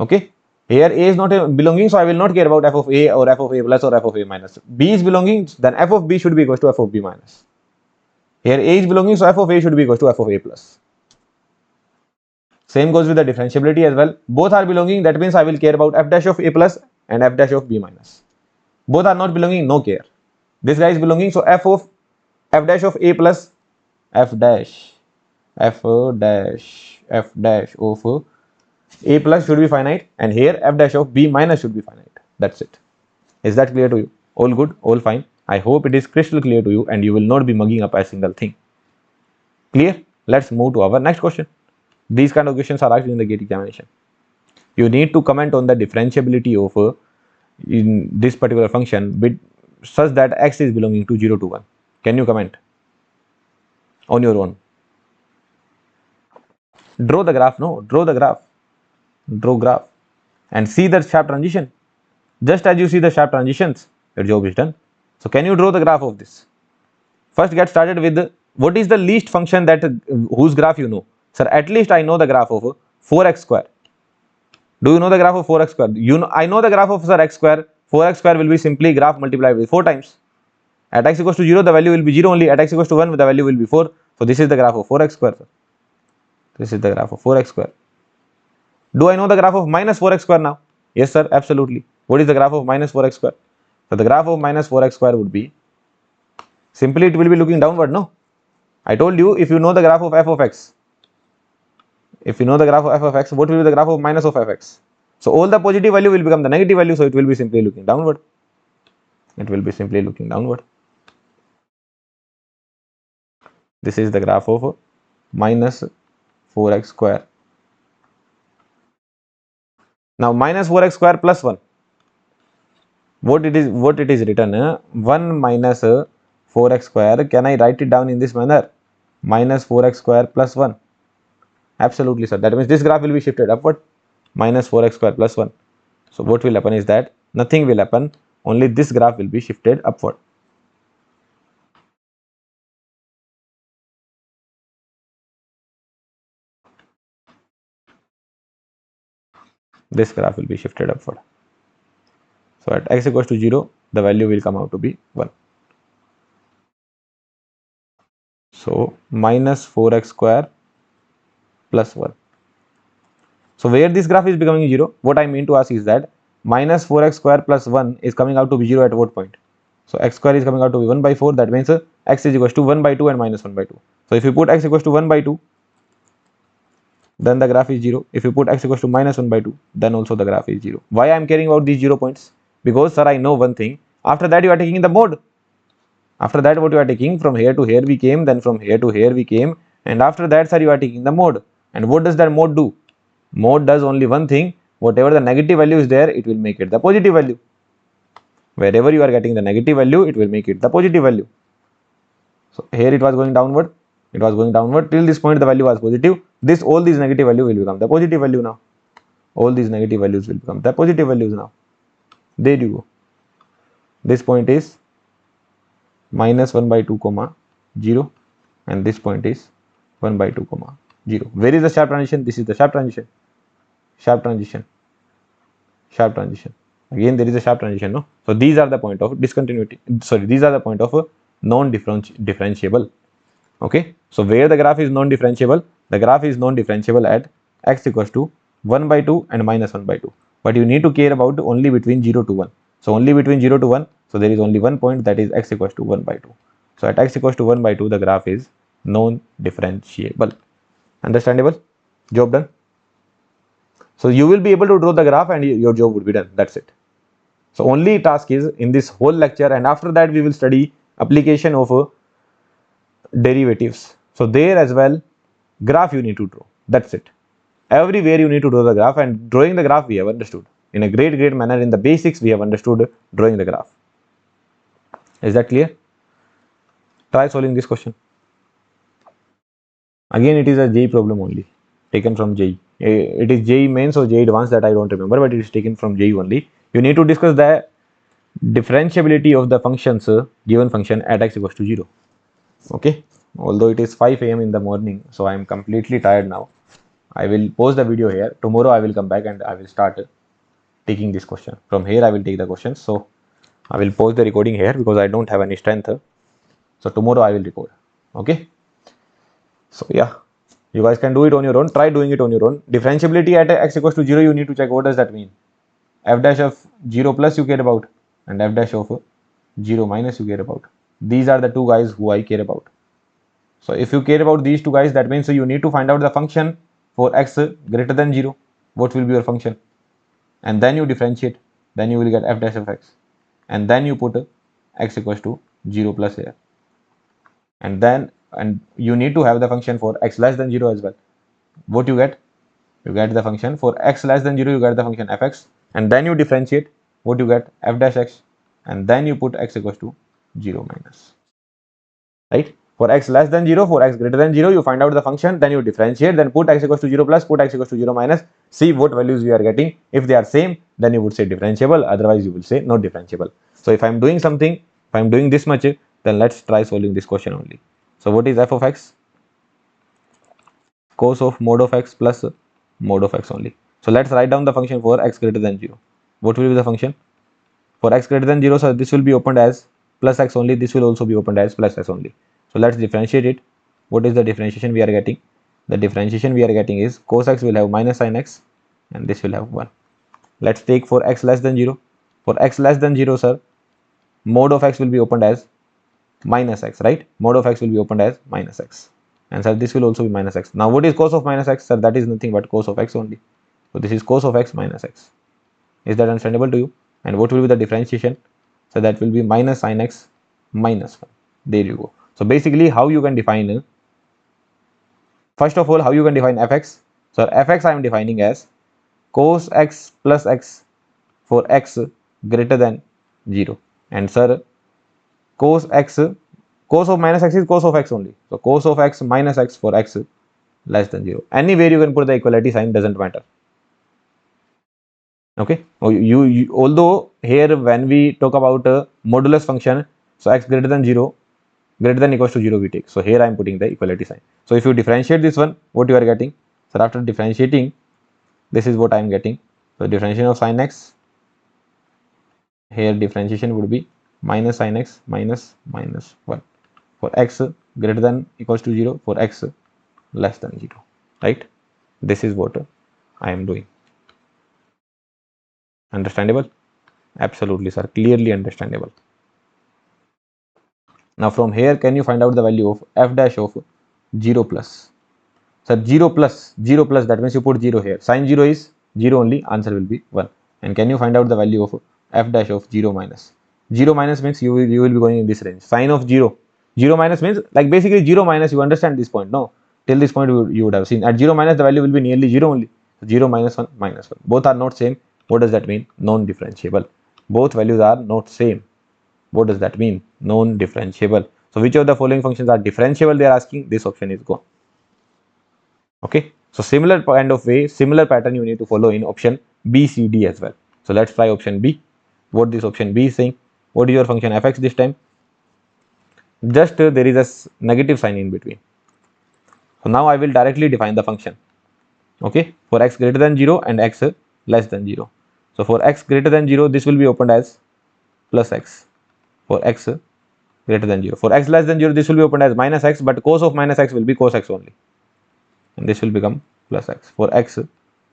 Okay. Here a is not belonging, so I will not care about f of a or f of a plus or f of a minus. B is belonging, then f of b should be equal to f of b minus. Here a is belonging, so f of a should be equal to f of a plus. Same goes with the differentiability as well. Both are belonging, that means I will care about f dash of a plus and f dash of b minus. Both are not belonging, no care. This guy is belonging, so f dash of a plus f dash of a plus should be finite, and here f dash of b minus should be finite. That's it. Is that clear to you? All good, all fine. I hope it is crystal clear to you and you will not be mugging up a single thing. Clear? Let's move to our next question. These kind of questions are asked in the GATE examination. You need to comment on the differentiability of in this particular function such that x is belonging to 0 to 1. Can you comment on your own? Draw the graph, no? Draw the graph. Draw graph and see the sharp transition. Just as you see the sharp transitions, your job is done. So can you draw the graph of this? First get started with what is the least function that whose graph you know? Sir, at least I know the graph of 4x square. Do you know the graph of 4x square? I know the graph of sir x square. 4x square will be simply graph multiplied with 4 times. At x equals to 0, the value will be 0 only. At x equals to 1, the value will be 4. So this is the graph of 4x square. Sir. This is the graph of 4x square. Do I know the graph of minus 4x square now? Yes, sir, absolutely. What is the graph of minus 4x square? So the graph of minus 4x square would be, simply it will be looking downward, no? I told you, if you know the graph of f of x, if you know the graph of f of x, what will be the graph of minus of fx? So all the positive value will become the negative value, so it will be simply looking downward. It will be simply looking downward. This is the graph of minus 4x square. Now minus 4x square plus 1. What it is written 1 minus 4x square. Can I write it down in this manner? Minus 4x square plus 1. Absolutely, sir. That means this graph will be shifted upward. Minus 4x square plus 1. So what will happen is that nothing will happen. Only this graph will be shifted upward. This graph will be shifted upward. So at x equals to 0, the value will come out to be 1. So minus 4x square plus 1. So where this graph is becoming 0, what I mean to ask is that minus 4x square plus 1 is coming out to be 0 at what point? So x square is coming out to be 1 by 4. That means x is equals to 1 by 2 and minus 1 by 2. So if you put x equals to 1 by 2, then the graph is 0. If you put x equals to minus 1 by 2, then also the graph is 0. Why I am caring about these 0 points? Because sir, I know one thing. After that you are taking the mode. After that what you are taking, from here to here we came, then from here to here we came, and after that sir you are taking the mode. And what does that mode do? Mode does only one thing. Whatever the negative value is there, it will make it the positive value. Wherever you are getting the negative value, it will make it the positive value. So here it was going downward. It was going downward till this point the value was positive. All these negative value will become the positive value now. All these negative values will become the positive values now. There you go. This point is minus 1 by 2 comma 0, and this point is 1 by 2 comma 0. Where is the sharp transition? This is the sharp transition. Sharp transition. Sharp transition. Again there is a sharp transition, no? So these are the point of discontinuity. Sorry, these are the point of non-differentiable. Okay. So where the graph is non-differentiable, the graph is non-differentiable at x equals to 1 by 2 and minus 1 by 2. But you need to care about only between 0 to 1. So only between 0 to 1. So there is only one point, that is x equals to 1 by 2. So at x equals to 1 by 2, the graph is non-differentiable. Understandable? Job done? So you will be able to draw the graph and your job would be done. That's it. So only task is in this whole lecture, and after that we will study application of derivatives. So there as well, graph you need to draw. That's it. Everywhere you need to draw the graph, and drawing the graph we have understood. In a great manner, in the basics we have understood drawing the graph. Is that clear? Try solving this question. Again, it is a JEE problem only, taken from JEE. It is JEE mains or JEE advanced, that I don't remember, but it is taken from JEE only. You need to discuss differentiability of the functions given function at x equals to 0. Okay, although it is 5 a.m. in the morning, so I am completely tired now. I will pause the video here. Tomorrow I will come back and I will start taking this question. From here I will take the questions. So I will pause the recording here because I don't have any strength. So tomorrow I will record. Okay. So yeah, you guys can do it on your own. Try doing it on your own. Differentiability at x equals to 0, you need to check what does that mean. F dash of 0 plus you care about and f dash of 0 minus you care about. These are the two guys who I care about. So if you care about these two guys, that means you need to find out the function for x greater than 0. What will be your function? And then you differentiate. Then you will get f dash of x. And then you put x equals to 0 plus here. And you need to have the function for x less than 0 as well. What you get? You get the function for x less than 0, you get the function fx, and then you differentiate. What you get? F dash x, and then you put x equals to 0 minus. Right? For x less than 0, for x greater than 0, you find out the function, then you differentiate, then put x equals to 0 plus, put x equals to 0 minus, see what values we are getting. If they are same, then you would say differentiable, otherwise you will say not differentiable. So if I am doing something, if I am doing this much, then let's try solving this question only. So what is f of x? Cos of mod of x plus mod of x only. So let's write down the function for x greater than 0. What will be the function? For x greater than 0, so this will be opened as plus x only. This will also be opened as plus x only. So let's differentiate it. What is the differentiation we are getting? The differentiation we are getting is cos x will have minus sin x and this will have 1. Let's take for x less than 0. For x less than 0, sir, mod of x will be opened as minus x, right? Mod of x will be opened as minus x. And sir, this will also be minus x. Now what is cos of minus x? Sir, that is nothing but cos of x only. So this is cos of x minus x. Is that understandable to you? And what will be the differentiation? So that will be minus sin x minus 1. There you go. So basically how you can define, first of all, how you can define fx? So fx I am defining as cos x plus x for x greater than 0. And sir, cos of minus x is cos of x only. So cos of x minus x for x less than 0. Anywhere you can put the equality sign, doesn't matter. Okay. Although here when we talk about modulus function, so x greater than 0, greater than equals to 0 we take. So here I am putting the equality sign. So if you differentiate this one, what you are getting? So after differentiating, this is what I am getting. So differentiation of sin x, here differentiation would be minus sin x minus 1 for x greater than equals to 0, for x less than 0, right? This is what I am doing. Understandable? Absolutely, sir. Clearly understandable. Now from here, can you find out the value of f dash of 0 plus? Sir, 0 plus, that means you put 0 here. Sin 0 is 0 only, answer will be 1. And can you find out the value of f dash of 0 minus? 0 minus means you will be going in this range. Sin of 0. 0 minus means like basically 0 minus, you understand this point, no? Till this point you would have seen. At 0 minus the value will be nearly 0 only. 0 minus 1 minus 1. Both are not same. What does that mean? Non-differentiable. Both values are not same. What does that mean? Non-differentiable. So which of the following functions are differentiable? They are asking. This option is gone. Okay. So similar kind of way, similar pattern you need to follow in option B, C, D as well. So let's try option B. What this option B is saying? What is your function fx this time? Just there is a negative sign in between. So now I will directly define the function. Okay. For x greater than 0 and x less than 0. So for x greater than 0, this will be opened as plus x. For x greater than 0. For x less than 0, this will be opened as minus x, but cos of minus x will be cos x only. And this will become plus x. For x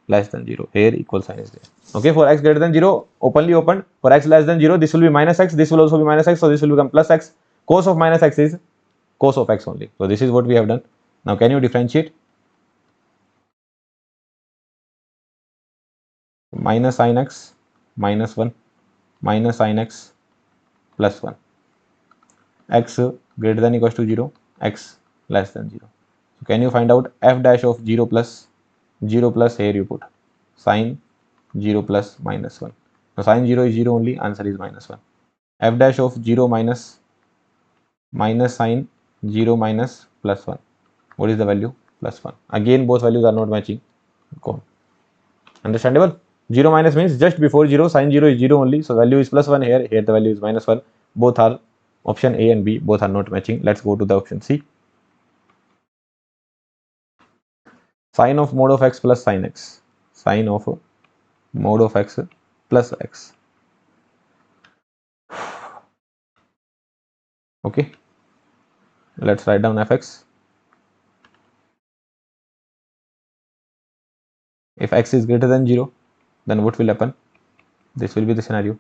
less than 0, here equal sign is there. Okay, for x greater than 0, openly opened. For x less than 0, this will be minus x, this will also be minus x, so this will become plus x. Cos of minus x is cos of x only. So this is what we have done. Now can you differentiate? Minus sin x minus 1 minus sin x plus 1. X greater than equals to 0, x less than 0. So can you find out f dash of 0 plus? 0 plus, here you put sin 0 plus minus 1. Now sin 0 is 0 only, answer is minus 1. F dash of 0 minus sin 0 minus plus 1. What is the value? Plus 1. Again both values are not matching. Gone. Understandable? 0 minus means just before 0, sin 0 is 0 only, so value is plus 1 here, here the value is minus 1. Both are, option A and B, both are not matching. Let's go to the option C. Sine of mod of x plus sin x. Sine of mod of x plus x. Okay, let's write down fx. If x is greater than 0, then what will happen? This will be the scenario.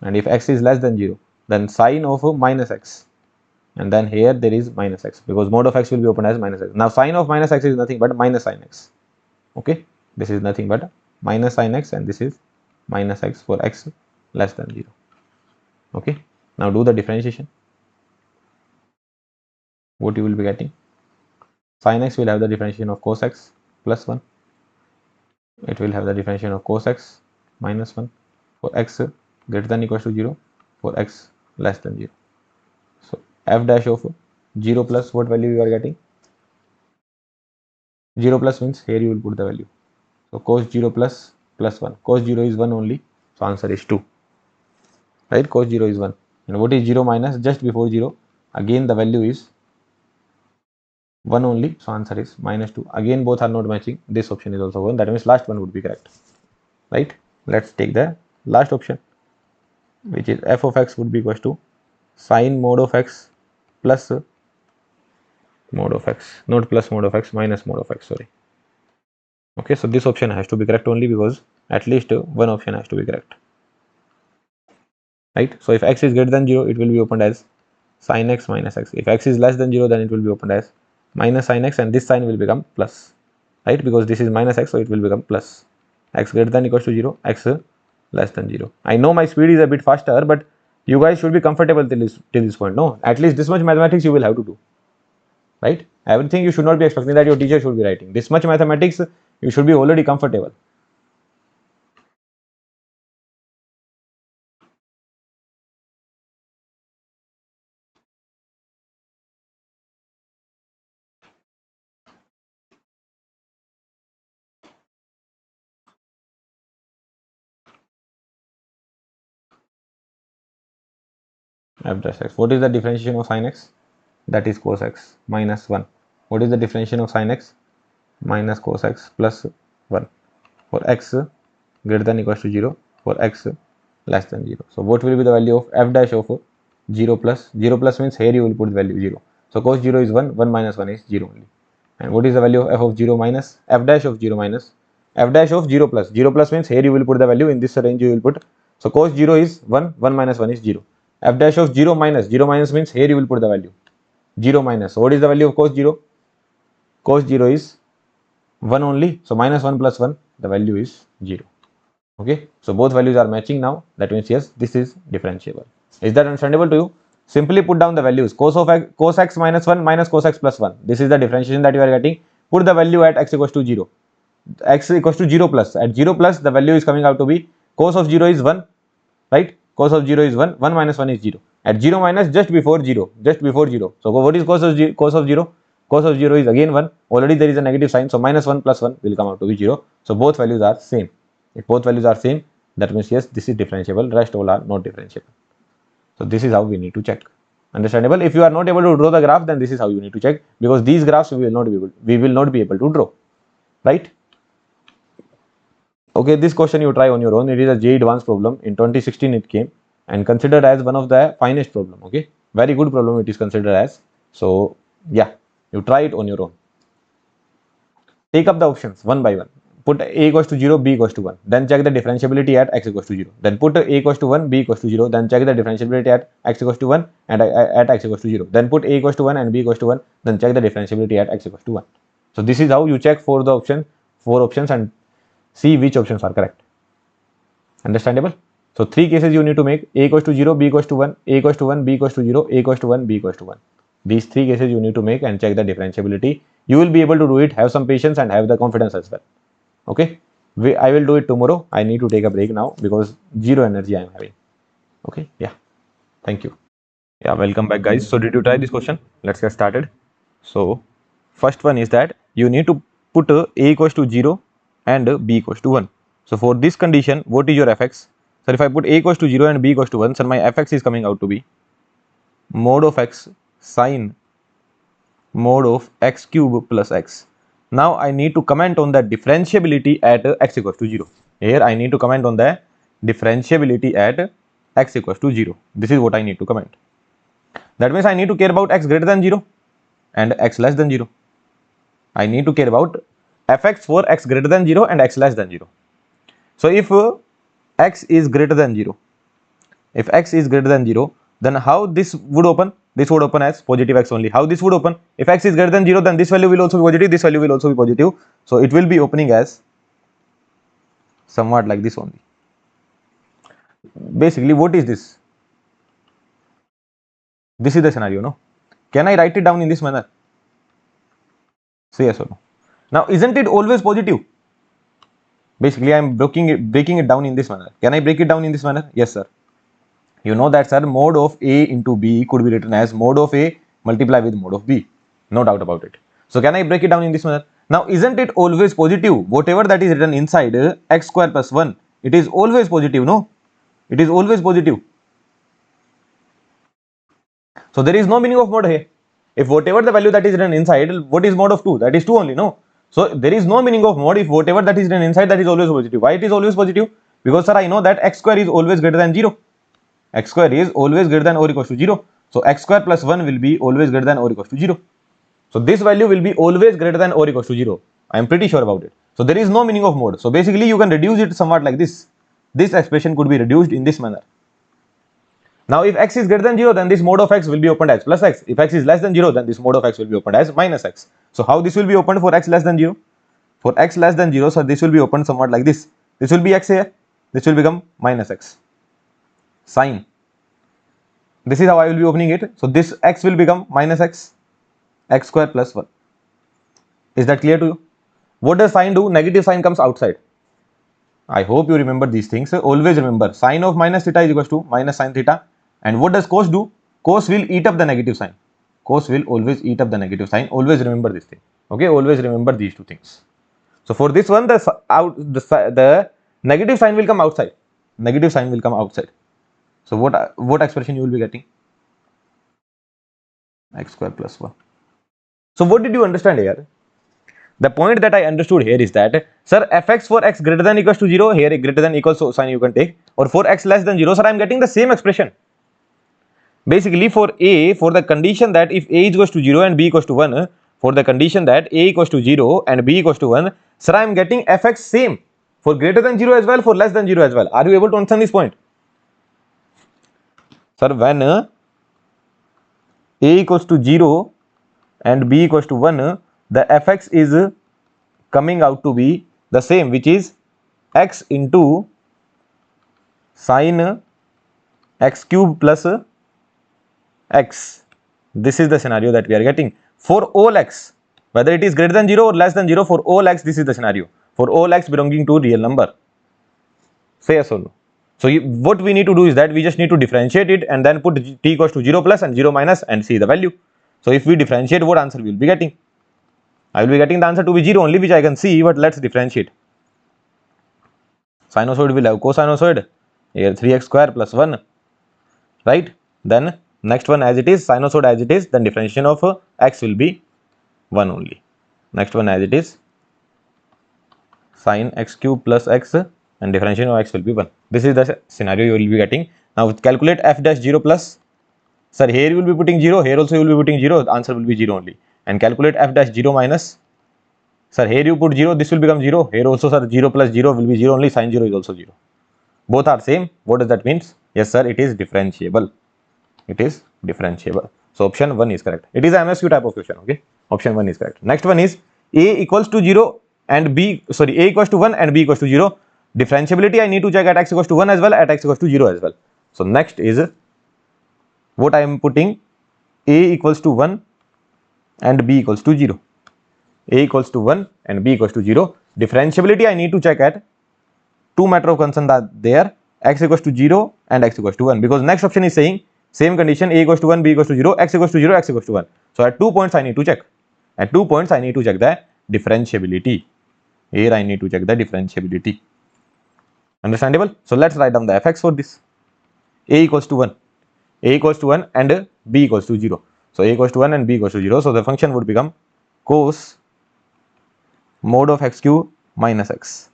And if x is less than 0, then sine of minus x. And then here there is minus x, because mod of x will be opened as minus x. Now sine of minus x is nothing but minus sin x. Okay, this is nothing but minus sin x, and this is minus x for x less than 0. Okay, now do the differentiation. What you will be getting? Sin x will have the differentiation of cos x plus 1. It will have the differentiation of cos x minus 1 for x greater than equals to 0, for x less than 0. So f dash of 0 plus what value you are getting? 0 plus means here you will put the value. So cos 0 plus 1. Cos 0 is 1 only, so answer is 2. Right, cos 0 is 1. And what is 0 minus? Just before 0, again the value is 1 only, so answer is minus 2. Again both are not matching. This option is also 1. That means last one would be correct. Right, let's take the last option, which is f of x would be equals to sine mod of x plus mod of x, not plus mod of x, minus mod of x, sorry. Okay, so this option has to be correct only, because at least one option has to be correct. Right, so if x is greater than 0, it will be opened as sin x minus x. If x is less than 0, then it will be opened as minus sin x, and this sign will become plus. Right, because this is minus x, so it will become plus. X greater than equals to 0, x less than 0. I know my speed is a bit faster, but you guys should be comfortable till this point. No, at least this much mathematics you will have to do. Right, everything you should not be expecting that your teacher should be writing. This much mathematics you should be already comfortable. F dash x. What is the differentiation of sin x? That is cos x minus 1. What is the differentiation of sin x? Minus cos x plus 1 for x greater than equals to 0, for x less than 0. So what will be the value of f dash of 0 plus? 0 plus means here you will put the value 0. So cos 0 is 1, 1 minus 1 is 0 only. And what is the value of f of 0 minus? F dash of 0 minus f dash of 0 plus. 0 plus means here you will put the value, in this range you will put. So cos 0 is 1, 1 minus 1 is 0. F dash of 0 minus means here you will put the value 0 minus. So what is the value of cos 0? Cos 0 is 1 only, so minus 1 plus 1, the value is 0. Okay, so both values are matching now. That means yes, this is differentiable. Is that understandable to you? Simply put down the values. Cos x minus 1 minus cos x plus 1. This is the differentiation that you are getting. Put the value at x equals to 0. X equals to 0 plus. At 0 plus, the value is coming out to be cos of 0 is 1. Right? Cos of 0 is 1. 1 minus 1 is 0. At 0 minus, just before 0. Just before 0. So what is cos of 0? Cos of 0 is again 1. Already there is a negative sign. So minus 1 plus 1 will come out to be 0. So both values are same. If both values are same, that means yes, this is differentiable. Rest all are not differentiable. So this is how we need to check. Understandable? If you are not able to draw the graph, then this is how you need to check, because these graphs we will not be able to draw. Right? Okay, this question you try on your own. It is a JEE advanced problem. In 2016 it came and considered as one of the finest problem. Okay, very good problem it is considered as. So yeah, you try it on your own. Take up the options one by one. Put a equals to 0, b equals to 1. Then check the differentiability at x equals to 0. Then put a equals to 1, b equals to 0. Then check the differentiability at x equals to 1 and at x equals to 0. Then put a equals to 1 and b equals to 1. Then check the differentiability at x equals to 1. So this is how you check for the four options and see which options are correct. Understandable? So 3 cases you need to make: a equals to 0, b equals to 1, a equals to 1, b equals to 0, a equals to 1, b equals to 1. These 3 cases you need to make and check the differentiability. You will be able to do it. Have some patience and have the confidence as well. Okay, I will do it tomorrow. I need to take a break now because zero energy I am having. Okay, yeah, thank you. Yeah, welcome back guys. So did you try this question? Let's get started. So first one is that you need to put a equals to 0 and b equals to 1. So for this condition, what is your fx? So if I put a equals to 0 and b equals to 1, so my fx is coming out to be mod of x sine mod of x cube plus x. Now I need to comment on the differentiability at x equals to 0. Here I need to comment on the differentiability at x equals to 0. This is what I need to comment. That means I need to care about x greater than 0 and x less than 0. I need to care about fx for x greater than 0 and x less than 0. So if x is greater than 0, if x is greater than 0, then how this would open? This would open as positive x only. How this would open? If x is greater than 0, then this value will also be positive, this value will also be positive. So it will be opening as somewhat like this only. Basically, what is this? This is the scenario, no? Can I write it down in this manner? Say yes or no. Now, isn't it always positive? Basically, I am breaking it down in this manner. Can I break it down in this manner? Yes, sir. You know that, sir, mod of a into b could be written as mod of a multiply with mod of b. No doubt about it. So can I break it down in this manner? Now, isn't it always positive? Whatever that is written inside x square plus 1, it is always positive, no? It is always positive. So there is no meaning of mod here. If whatever the value that is written inside, what is mod of 2? That is 2 only, no? So there is no meaning of mod if whatever that is written inside, that is always positive. Why it is always positive? Because, sir, I know that x square is always greater than 0. X square is always greater than or equals to 0. So x square plus 1 will be always greater than or equals to 0. So this value will be always greater than or equals to 0. I am pretty sure about it. So there is no meaning of mod. So basically you can reduce it somewhat like this. This expression could be reduced in this manner. Now if x is greater than 0, then this mod of x will be opened as plus x. If x is less than 0, then this mod of x will be opened as minus x. So how this will be opened for x less than 0? For x less than 0, so this will be opened somewhat like this. This will be x here. This will become minus x. Sine. This is how I will be opening it. So this x will become minus x square plus 1. Is that clear to you? What does sine do? Negative sign comes outside. I hope you remember these things. Always remember, sine of minus theta is equals to minus sine theta. And what does cos do? Cos will eat up the negative sign. Cos will always eat up the negative sign. Always remember this thing. Okay, always remember these two things. So for this one, the negative sign will come outside. Negative sign will come outside. So what expression you will be getting? X square plus 1. So what did you understand here? The point that I understood here is that, sir, fx for x greater than equals to 0, here greater than equals to sign you can take, or for x less than 0, sir, I am getting the same expression. Basically for a, for the condition that if a is equals to 0 and b equals to 1, for the condition that a equals to 0 and b equals to 1, sir, I am getting fx same for greater than 0 as well, for less than 0 as well. Are you able to understand this point? Sir, when a equals to 0 and b equals to 1, the fx is coming out to be the same, which is x into sine x cube plus x. This is the scenario that we are getting for all x, whether it is greater than 0 or less than 0. For all x, this is the scenario for all x belonging to real number. Say yes or no. So what we need to do is that we just need to differentiate it and then put t equals to 0 plus and 0 minus and see the value. So if we differentiate, what answer we will be getting? I will be getting the answer to be 0 only, which I can see, but let's differentiate. Sinusoid will have cosinusoid, here 3x square plus 1, right? Then next one as it is, sinusoid as it is, then differentiation of x will be 1 only. Next one as it is, sin x cube plus x and differentiation of x will be 1. This is the scenario you will be getting. Now calculate f dash 0 plus, sir, here you will be putting 0, here also you will be putting 0, the answer will be 0 only. And calculate f dash 0 minus, sir, here you put 0, this will become 0, here also, sir, 0 plus 0 will be 0 only, sin 0 is also 0. Both are same. What does that mean? Yes, sir, it is differentiable. It is differentiable. So option 1 is correct. It is a MSQ type of question, okay? Option 1 is correct. Next one is a equals to 0 and b, sorry, a equals to 1 and b equals to 0. Differentiability I need to check at x equals to 1 as well, at x equals to 0 as well. So next is what I am putting, a equals to 1 and b equals to 0. A equals to 1 and b equals to 0. Differentiability I need to check at two matter of concern that there, x equals to 0 and x equals to 1, because next option is saying same condition, a equals to 1, b equals to 0, x equals to 0, x equals to 1. So at 2 points I need to check. At 2 points I need to check the differentiability. Here I need to check the differentiability. Understandable? So let's write down the fx for this. A equals to 1, a equals to 1 and b equals to 0. So a equals to 1 and b equals to 0. So the function would become cos mod of x cube minus x,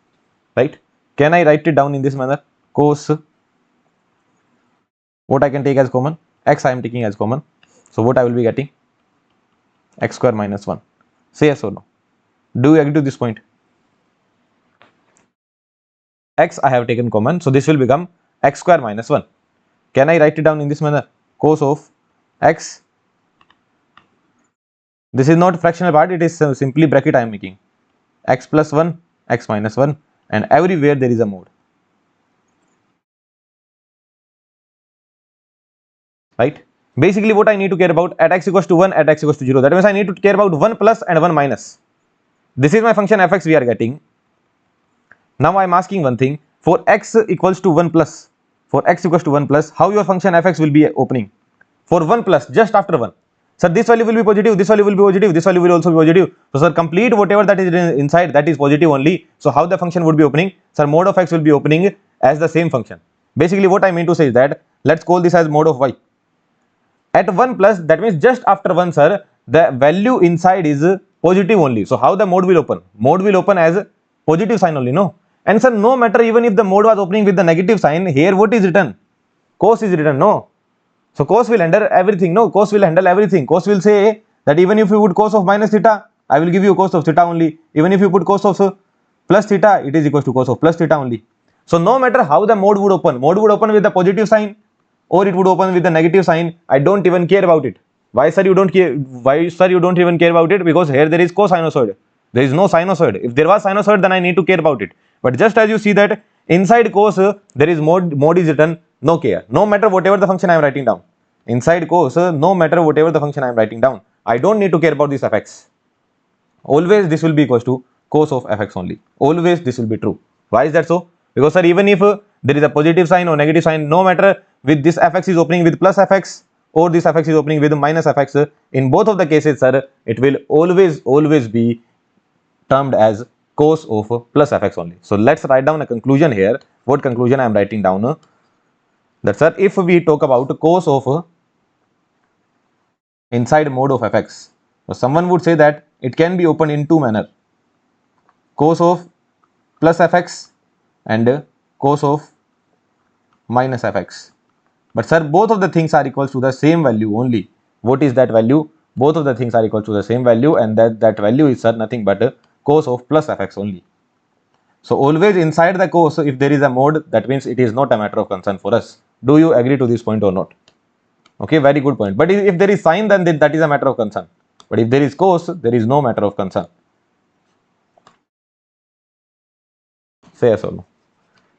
right? Can I write it down in this manner? Cos, what I can take as common? X I am taking as common. So what I will be getting? X square minus 1. Say yes or no. Do you agree to this point? X I have taken common, so this will become x square minus 1. Can I write it down in this manner? Cos of x, this is not fractional part, it is simply bracket I am making, x plus 1, x minus 1, and everywhere there is a mode, right? Basically what I need to care about at x equals to 1, at x equals to 0, that means I need to care about 1 plus and 1 minus. This is my function fx we are getting. Now I am asking one thing, for x equals to 1 plus, for x equals to 1 plus, how your function fx will be opening? For 1 plus, just after 1. Sir, this value will be positive, this value will be positive, this value will also be positive. So, sir, complete whatever that is inside, that is positive only. So, how the function would be opening? Sir, mod of x will be opening as the same function. Basically, what I mean to say is that, let's call this as mod of y. At 1 plus, that means just after 1, sir, the value inside is positive only. So, how the mode will open? Mode will open as positive sign only, no? And sir, no matter even if the mode was opening with the negative sign, here what is written? Cos is written, no? So cos will handle everything, no? Cos will handle everything. Cos will say that even if you put cos of minus theta, I will give you cos of theta only. Even if you put cos of plus theta, it is equals to cos of plus theta only. So no matter how the mode would open with the positive sign or it would open with the negative sign, I don't even care about it. Why sir you don't care? Why sir you don't even care about it? Because here there is cosinusoid. There is no sinusoid. If there was sinusoid, then I need to care about it. But just as you see that inside cos there is mode is written, no care. No matter whatever the function I am writing down. Inside cos, no matter whatever the function I am writing down, I don't need to care about this fx. Always this will be equals to cos of fx only. Always this will be true. Why is that so? Because sir, even if there is a positive sign or negative sign, no matter with this fx is opening with plus fx or this fx is opening with minus fx, in both of the cases, sir, it will always be termed as cos of plus fx only. So let's write down a conclusion here. What conclusion I am writing down? That sir, if we talk about cos of inside mode of fx, so someone would say that it can be opened in two manner, cos of plus fx and cos of minus fx. But sir, both of the things are equal to the same value only. What is that value? Both of the things are equal to the same value, and that value is, sir, nothing but cos of plus fx only. So always inside the cos, if there is a mode, that means it is not a matter of concern for us. Do you agree to this point or not? Okay, very good point. But if there is sine, then that is a matter of concern. But if there is cos, there is no matter of concern. Say yes or no.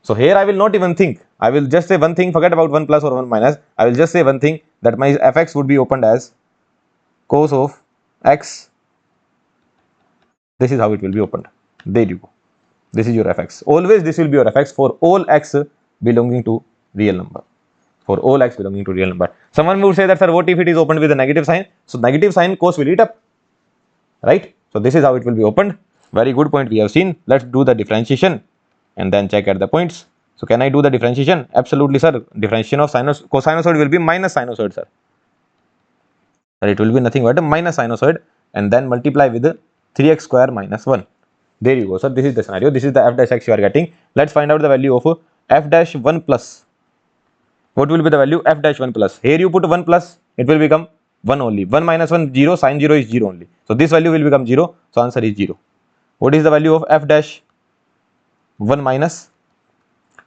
So here I will not even think. I will just say one thing, forget about 1 plus or 1 minus. I will just say one thing, that my fx would be opened as cos of x. This is how it will be opened. There you go. This is your fx. Always this will be your fx for all x belonging to real number. For all x belonging to real number. Someone would say that, sir, what if it is opened with a negative sign? So negative sign, cos will eat up, right? So this is how it will be opened. Very good point we have seen. Let's do the differentiation and then check at the points. So can I do the differentiation? Absolutely, sir. Differentiation of cosinusoid will be minus sinusoid, sir. Sir, it will be nothing but a minus sinusoid and then multiply with 3x square minus 1. There you go, sir. This is the scenario. This is the f dash x you are getting. Let's find out the value of f dash 1 plus. What will be the value? F dash 1 plus. Here you put 1 plus, it will become 1 only. 1 minus 1, 0. Sin 0 is 0 only. So this value will become 0. So answer is 0. What is the value of f dash 1 minus?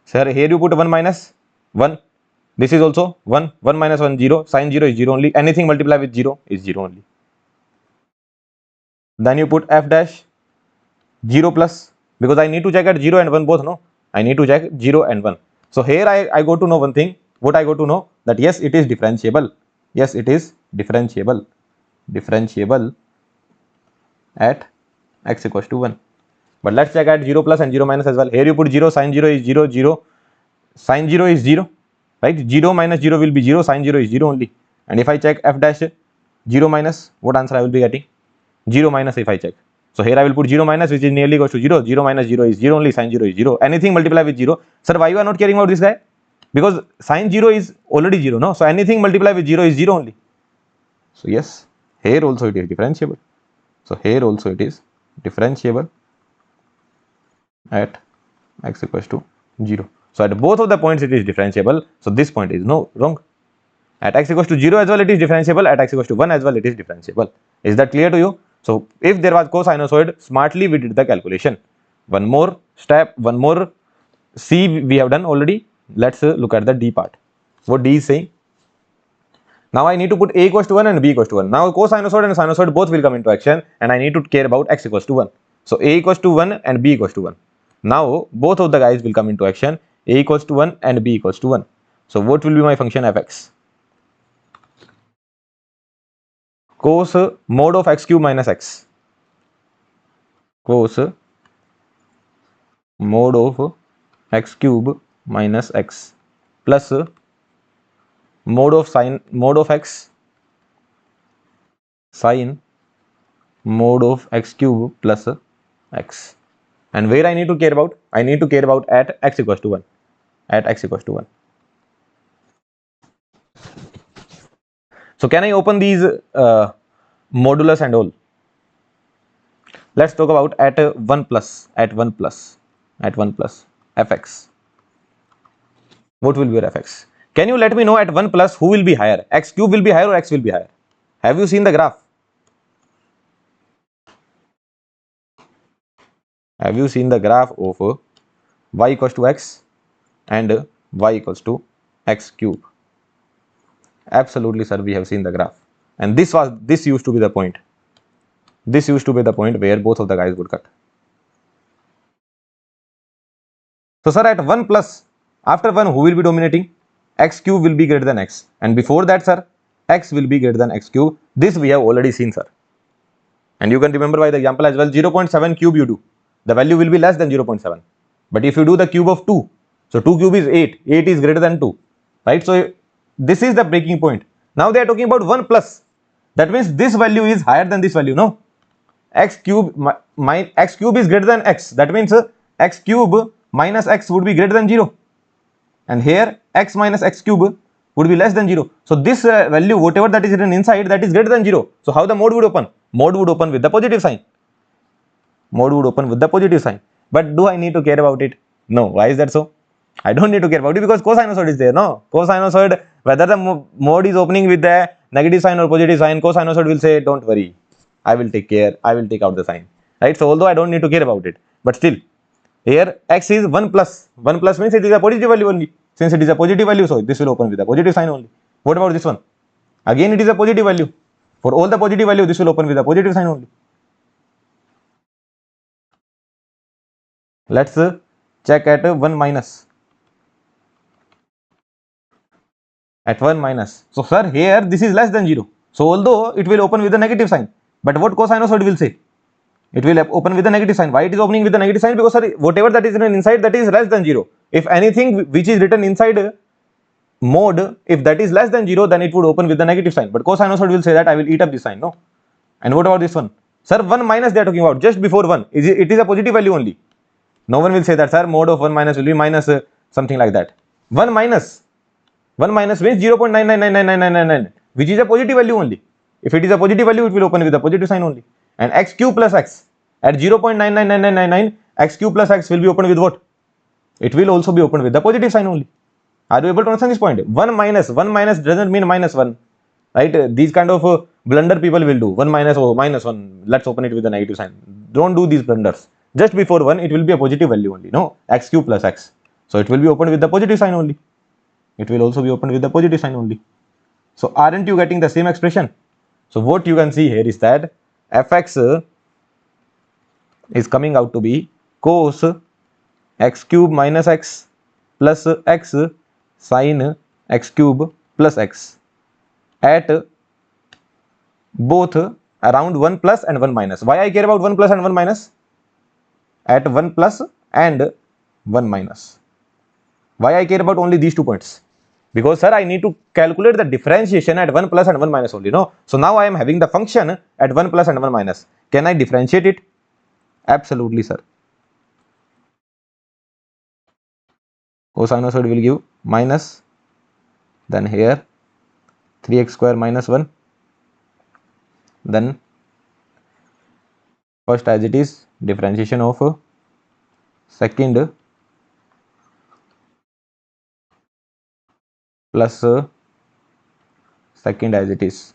Sir, here you put 1 minus 1. This is also 1. 1 minus 1, 0. Sin 0 is 0 only. Anything multiplied with 0 is 0 only. Then you put f dash 0 plus, because I need to check at 0 and 1 both, no? I need to check 0 and 1. So here I go to know one thing. What I go to know? That yes, it is differentiable. Yes, it is differentiable. Differentiable at x equals to 1. But let's check at 0 plus and 0 minus as well. Here you put 0, sin 0 is 0, 0. Sin 0 is 0, right? 0 minus 0 will be 0, sin 0 is 0 only. And if I check f dash 0 minus, what answer I will be getting? 0 minus if I check. So here I will put 0 minus, which is nearly equals to 0. 0 minus 0 is 0 only, sin 0 is 0. Anything multiply with 0. Sir, why you are not caring about this guy? Because sin 0 is already 0, no? So anything multiply with 0 is 0 only. So yes, here also it is differentiable. So here also it is differentiable at x equals to 0. So at both of the points it is differentiable. So this point is no wrong. At x equals to 0 as well it is differentiable. At x equals to 1 as well it is differentiable. Is that clear to you? So if there was cosinusoid, smartly we did the calculation. One more step, one more C we have done already. Let's look at the D part. What D is saying? Now I need to put a equals to 1 and b equals to 1. Now cosinusoid and sinusoid both will come into action, and I need to care about x equals to 1. So a equals to 1 and b equals to 1. Now both of the guys will come into action, a equals to 1 and b equals to 1. So what will be my function fx? Cos mod of x cube minus x. Cos mod of x cube minus x plus mod of x sin mod of x cube plus x. And where I need to care about? I need to care about at x equals to 1. At x equals to 1. So can I open these modulus and all? Let's talk about at 1 plus fx. What will be your fx? Can you let me know at 1 plus who will be higher? X cube will be higher or x will be higher? Have you seen the graph? Have you seen the graph of y equals to x and y equals to x cube? Absolutely, sir, we have seen the graph. And this used to be the point. This used to be the point where both of the guys would cut. So, sir, at 1 plus, after 1, who will be dominating? X cube will be greater than x. And before that, sir, x will be greater than x cube. This we have already seen, sir. And you can remember by the example as well, 0.7 cube you do. The value will be less than 0.7. But if you do the cube of 2, so 2 cube is 8. 8 is greater than 2. Right? So, this is the breaking point. Now they are talking about 1 plus. That means this value is higher than this value, no? X cube is greater than x. That means x cube minus x would be greater than 0. And here x minus x cube would be less than 0. So this value, whatever that is written inside, that is greater than 0. So how the mode would open? Mode would open with the positive sign. Mode would open with the positive sign. But do I need to care about it? No. Why is that so? I don't need to care about it because cosinusoid is there, no? Cosinusoid, whether the mode is opening with the negative sign or positive sign, cosinusoid will say, don't worry, I will take care, I will take out the sign, right? So although I don't need to care about it, but still, here x is 1 plus. 1 plus means it is a positive value only. Since it is a positive value, so this will open with a positive sign only. What about this one? Again, it is a positive value. For all the positive value, this will open with a positive sign only. Let's check at 1 minus. At 1 minus. So, sir, here this is less than 0. So, although it will open with a negative sign, but what cosinusoid will say? It will open with a negative sign. Why it is opening with a negative sign? Because, sir, whatever that is written inside, that is less than 0. If anything which is written inside mode, if that is less than 0, then it would open with the negative sign. But cosinusoid will say that I will eat up this sign, no? And what about this one? Sir, 1 minus they are talking about, just before 1. It is a positive value only. No one will say that, sir, mode of 1 minus will be minus something like that. 1 minus means 0.9999999, which is a positive value only. If it is a positive value, it will open with a positive sign only. And x cube plus x at 0.99999, x cube plus x will be opened with what? It will also be opened with the positive sign only. Are you able to understand this point? 1 minus doesn't mean minus 1, right? These kind of blunder people will do. 1 minus, oh, minus 1, let's open it with a negative sign. Don't do these blunders. Just before 1, it will be a positive value only, no? X cube plus x. So it will be opened with the positive sign only. It will also be opened with the positive sign only. So aren't you getting the same expression? So what you can see here is that fx is coming out to be cos x cube minus x plus x sin x cube plus x at both around 1 plus and 1 minus. Why I care about 1 plus and 1 minus? At 1 plus and 1 minus. Why I care about only these 2 points? Because, sir, I need to calculate the differentiation at 1 plus and 1 minus only, no? So now I am having the function at 1 plus and 1 minus. Can I differentiate it? Absolutely, sir. Cosinusoid will give minus, then here 3x square minus 1, then first as it is differentiation of second plus second as it is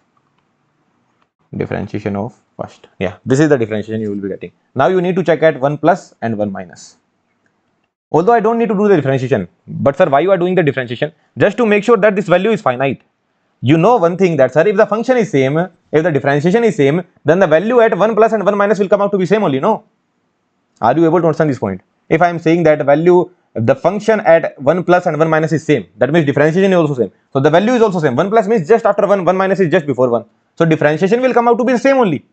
differentiation of first. Yeah, this is the differentiation you will be getting. Now you need to check at 1 plus and 1 minus. Although I don't need to do the differentiation, but sir, why you are doing the differentiation? Just to make sure that this value is finite. You know one thing, that sir, if the function is same, if the differentiation is same, then the value at 1 plus and 1 minus will come out to be same only, no? Are you able to understand this point? If I am saying that value, the function at 1 plus and 1 minus is same, that means differentiation is also same. So the value is also same. 1 plus means just after 1, 1 minus is just before 1. So differentiation will come out to be the same only.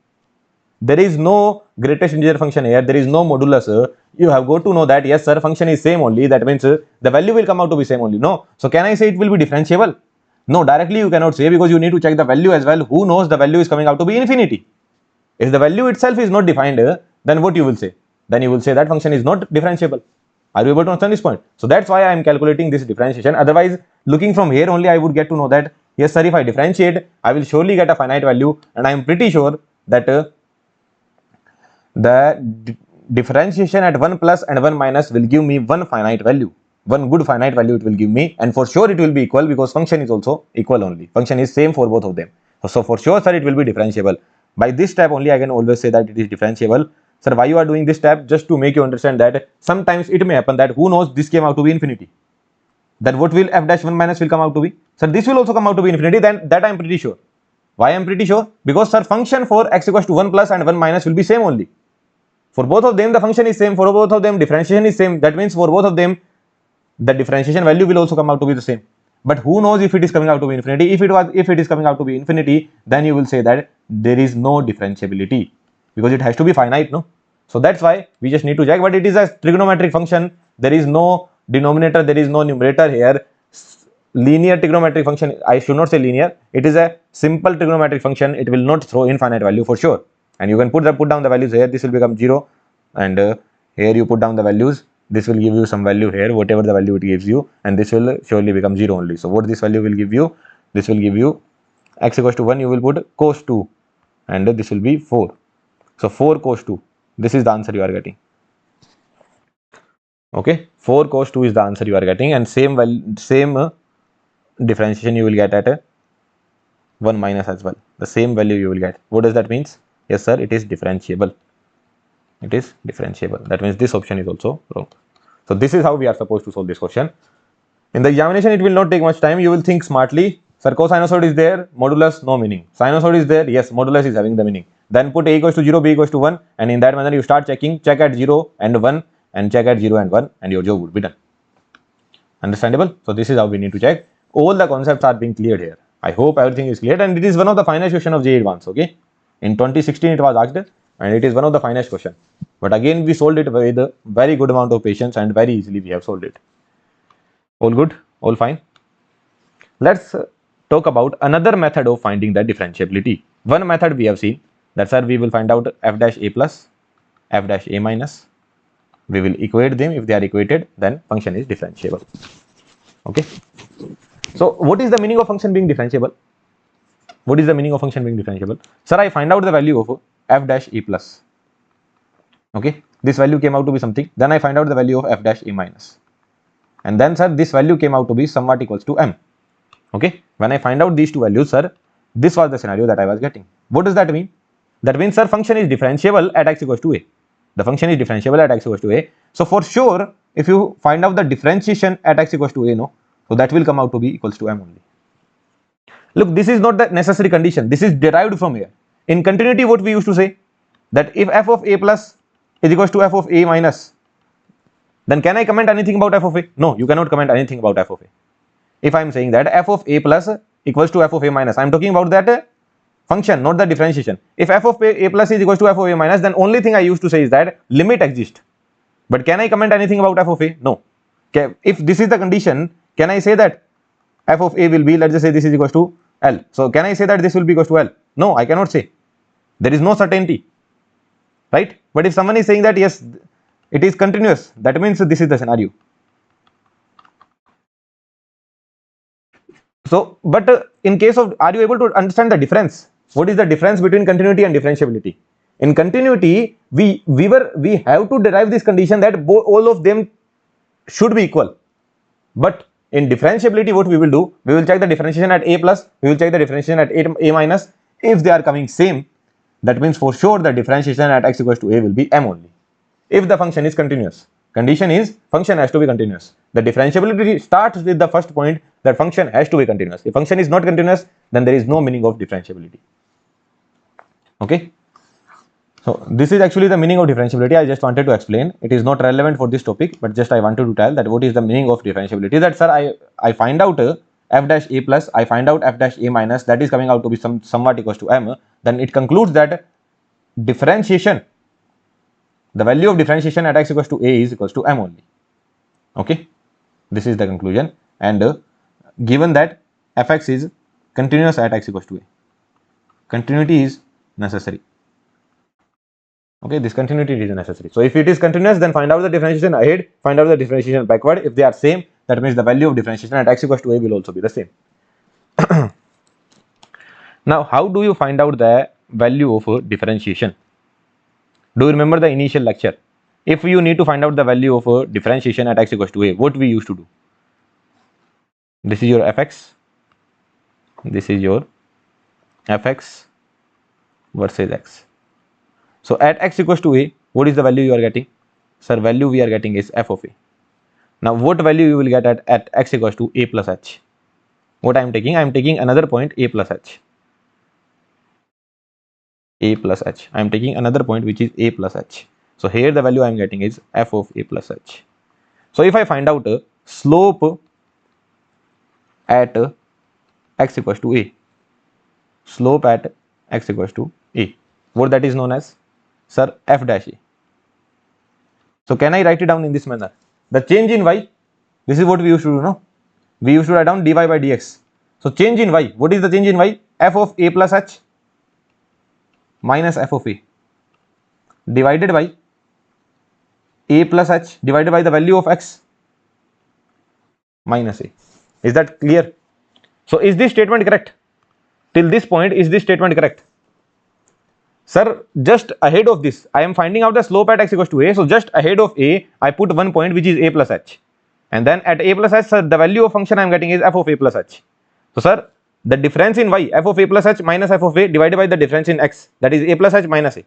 There is no greatest integer function here, there is no modulus. You have got to know that yes sir, function is same only, that means the value will come out to be same only. No, so can I say it will be differentiable? No, directly you cannot say, because you need to check the value as well. Who knows the value is coming out to be infinity? If the value itself is not defined, then what you will say? Then you will say that function is not differentiable. Are you able to understand this point? So that's why I am calculating this differentiation. Otherwise, looking from here only, I would get to know that yes sir, if I differentiate, I will surely get a finite value, and I am pretty sure that the differentiation at 1 plus and 1 minus will give me one finite value. One good finite value it will give me, and for sure it will be equal, because function is also equal only. Function is same for both of them. So for sure sir, it will be differentiable. By this step only I can always say that it is differentiable. Sir, why you are doing this step? Just to make you understand that sometimes it may happen that who knows this came out to be infinity. Then what will f dash 1 minus will come out to be? Sir, this will also come out to be infinity. Then that I am pretty sure. Why I am pretty sure? Because sir, function for x equals to 1 plus and 1 minus will be same only. For both of them the function is same, for both of them differentiation is same. That means for both of them the differentiation value will also come out to be the same. But who knows if it is coming out to be infinity? If it is coming out to be infinity, then you will say that there is no differentiability, because it has to be finite, no? So that's why we just need to check. But it is a trigonometric function. There is no denominator, there is no numerator here. Linear trigonometric function, I should not say linear, it is a simple trigonometric function. It will not throw infinite value for sure. And you can put down the values here. This will become 0, and here you put down the values. This will give you some value here, whatever the value it gives you, and this will surely become 0 only. So what this value will give you? This will give you x equals to 1, you will put cos 2, and this will be 4. So 4 cos 2, this is the answer you are getting. Okay, 4 cos 2 is the answer you are getting, and same differentiation you will get at 1 minus as well. The same value you will get. What does that mean? Yes sir, it is differentiable. It is differentiable. That means this option is also wrong. So this is how we are supposed to solve this question. In the examination, it will not take much time. You will think smartly. Sir, cosinusoid is there, modulus no meaning. Sinusoid is there, yes, modulus is having the meaning. Then put a equals to 0, b equals to 1, and in that manner you start checking. Check at 0 and 1, and check at 0 and 1, and your job would be done. Understandable? So this is how we need to check. All the concepts are being cleared here. I hope everything is clear, and it is one of the finest question of JEE Advanced. Okay, in 2016 it was asked, and it is one of the finest question. But again, we solved it with a very good amount of patience, and very easily we have solved it. All good, all fine. Let's talk about another method of finding the differentiability. One method we have seen, that's how we will find out f dash a plus, f dash a minus. We will equate them. If they are equated, then function is differentiable. Okay. So what is the meaning of function being differentiable? What is the meaning of function being differentiable? Sir, I find out the value of f dash a plus. Okay, this value came out to be something. Then I find out the value of f dash a minus, and then sir, this value came out to be somewhat equals to m. Okay, when I find out these two values, sir, this was the scenario that I was getting. What does that mean? That means sir, function is differentiable at x equals to a. The function is differentiable at x equals to a. So for sure, if you find out the differentiation at x equals to a, no, so that will come out to be equals to m only. Look, this is not the necessary condition. This is derived from here. In continuity, what we used to say, that if f of a plus is equals to f of a minus, then can I comment anything about f of a? No, you cannot comment anything about f of a. If I am saying that f of a plus equals to f of a minus, I am talking about that function, not the differentiation. If f of a plus is equals to f of a minus, then only thing I used to say is that limit exists. But can I comment anything about f of a? No. Okay. If this is the condition, can I say that f of a will be, let's just say this is equals to L. So can I say that this will be equals to L? No, I cannot say. There is no certainty. right? But if someone is saying that yes, it is continuous, that means this is the scenario. So, but in case of, are you able to understand the difference? What is the difference between continuity and differentiability? In continuity, we have to derive this condition that all of them should be equal. But in differentiability, what we will do, we will check the differentiation at a plus, we will check the differentiation at a minus. If they are coming same, that means for sure the differentiation at x equals to a will be m only. If the function is continuous, condition is function has to be continuous. The differentiability starts with the first point that function has to be continuous. If function is not continuous, then there is no meaning of differentiability. Okay. So this is actually the meaning of differentiability. I just wanted to explain. It is not relevant for this topic, but just I wanted to tell that what is the meaning of differentiability. That sir, I find out f dash a plus, I find out f dash a minus, that is coming out to be somewhat equals to m. Then it concludes that differentiation, the value of differentiation at x equals to a is equals to m only. Okay, this is the conclusion. And given that fx is continuous at x equals to a, continuity is necessary. Okay, this continuity is necessary. So if it is continuous, then find out the differentiation ahead, find out the differentiation backward. If they are same, that means the value of differentiation at x equals to a will also be the same. Now, how do you find out the value of differentiation? Do you remember the initial lecture? If you need to find out the value of differentiation at x equals to a, what we used to do? This is your fx, this is your fx versus x. So at x equals to a, what is the value you are getting? Sir, value we are getting is f of a. Now what value you will get at x equals to a plus h? What I am taking? I am taking another point a plus h. A plus h. I am taking another point which is a plus h. So here the value I am getting is f of a plus h. So if I find out a slope at x equals to a, slope at x equals to a, what that is known as? Sir, f dash a. So can I write it down in this manner? The change in y, this is what we used to do, no? We used to write down dy by dx. So change in y, what is the change in y? F of a plus h minus f of a divided by a plus h divided by the value of x minus a. Is that clear? So is this statement correct? Till this point, is this statement correct? Sir, just ahead of this, I am finding out the slope at x equals to a. So just ahead of a, I put one point which is a plus h. And then at a plus h, sir, the value of function I am getting is f of a plus h. So sir, the difference in y, f of a plus h minus f of a divided by the difference in x, that is a plus h minus a.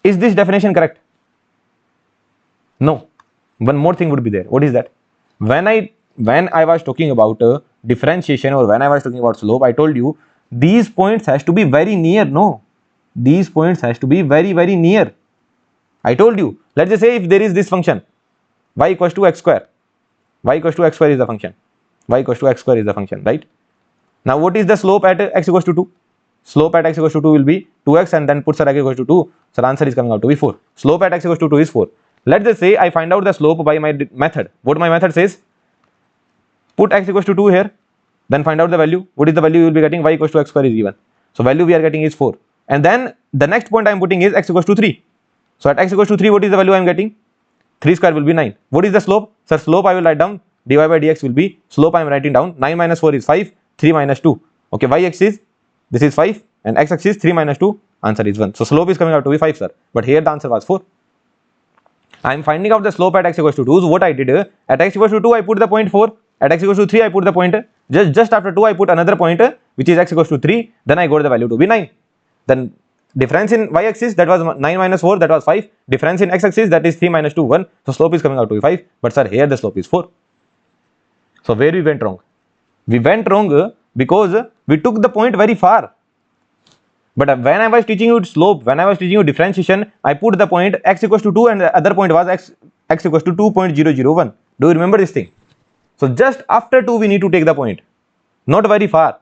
Is this definition correct? No. One more thing would be there. What is that? When I was talking about differentiation, or when I was talking about slope, I told you these points has to be very near. No, these points has to be very, very near. I told you, let's just say if there is this function y equals to x square, y equals to x square is the function, y equals to x square is the function, right? Now what is the slope at x equals to 2? Slope at x equals to 2 will be 2x, and then put sir x equals to 2, so answer is coming out to be 4. Slope at x equals to 2 is 4. Let's just say I find out the slope by my method. What my method says, put x equals to 2 here, then find out the value. What is the value you will be getting? Y equals to x square is given. So value we are getting is 4. And then the next point I am putting is x equals to 3. So at x equals to 3, what is the value I am getting? 3 square will be 9. What is the slope? Sir, slope I will write down, dy by dx will be, slope I am writing down, 9 minus 4 is 5, 3 minus 2. Okay, y axis, this is 5, and x axis 3 minus 2, answer is 1. So slope is coming out to be 5, sir. But here the answer was 4. I am finding out the slope at x equals to 2. So what I did, at x equals to 2, I put the point 4. At x equals to 3, I put the point, just after 2, I put another point, which is x equals to 3. Then I got the value to be 9. Then difference in y axis, that was 9 minus 4, that was 5. Difference in x axis, that is 3 minus 2, 1. So slope is coming out to be 5. But sir, here the slope is 4. So where we went wrong? We went wrong because we took the point very far. But when I was teaching you slope, when I was teaching you differentiation, I put the point x equals to 2 and the other point was x equals to 2.001. Do you remember this thing? So just after 2 we need to take the point, not very far.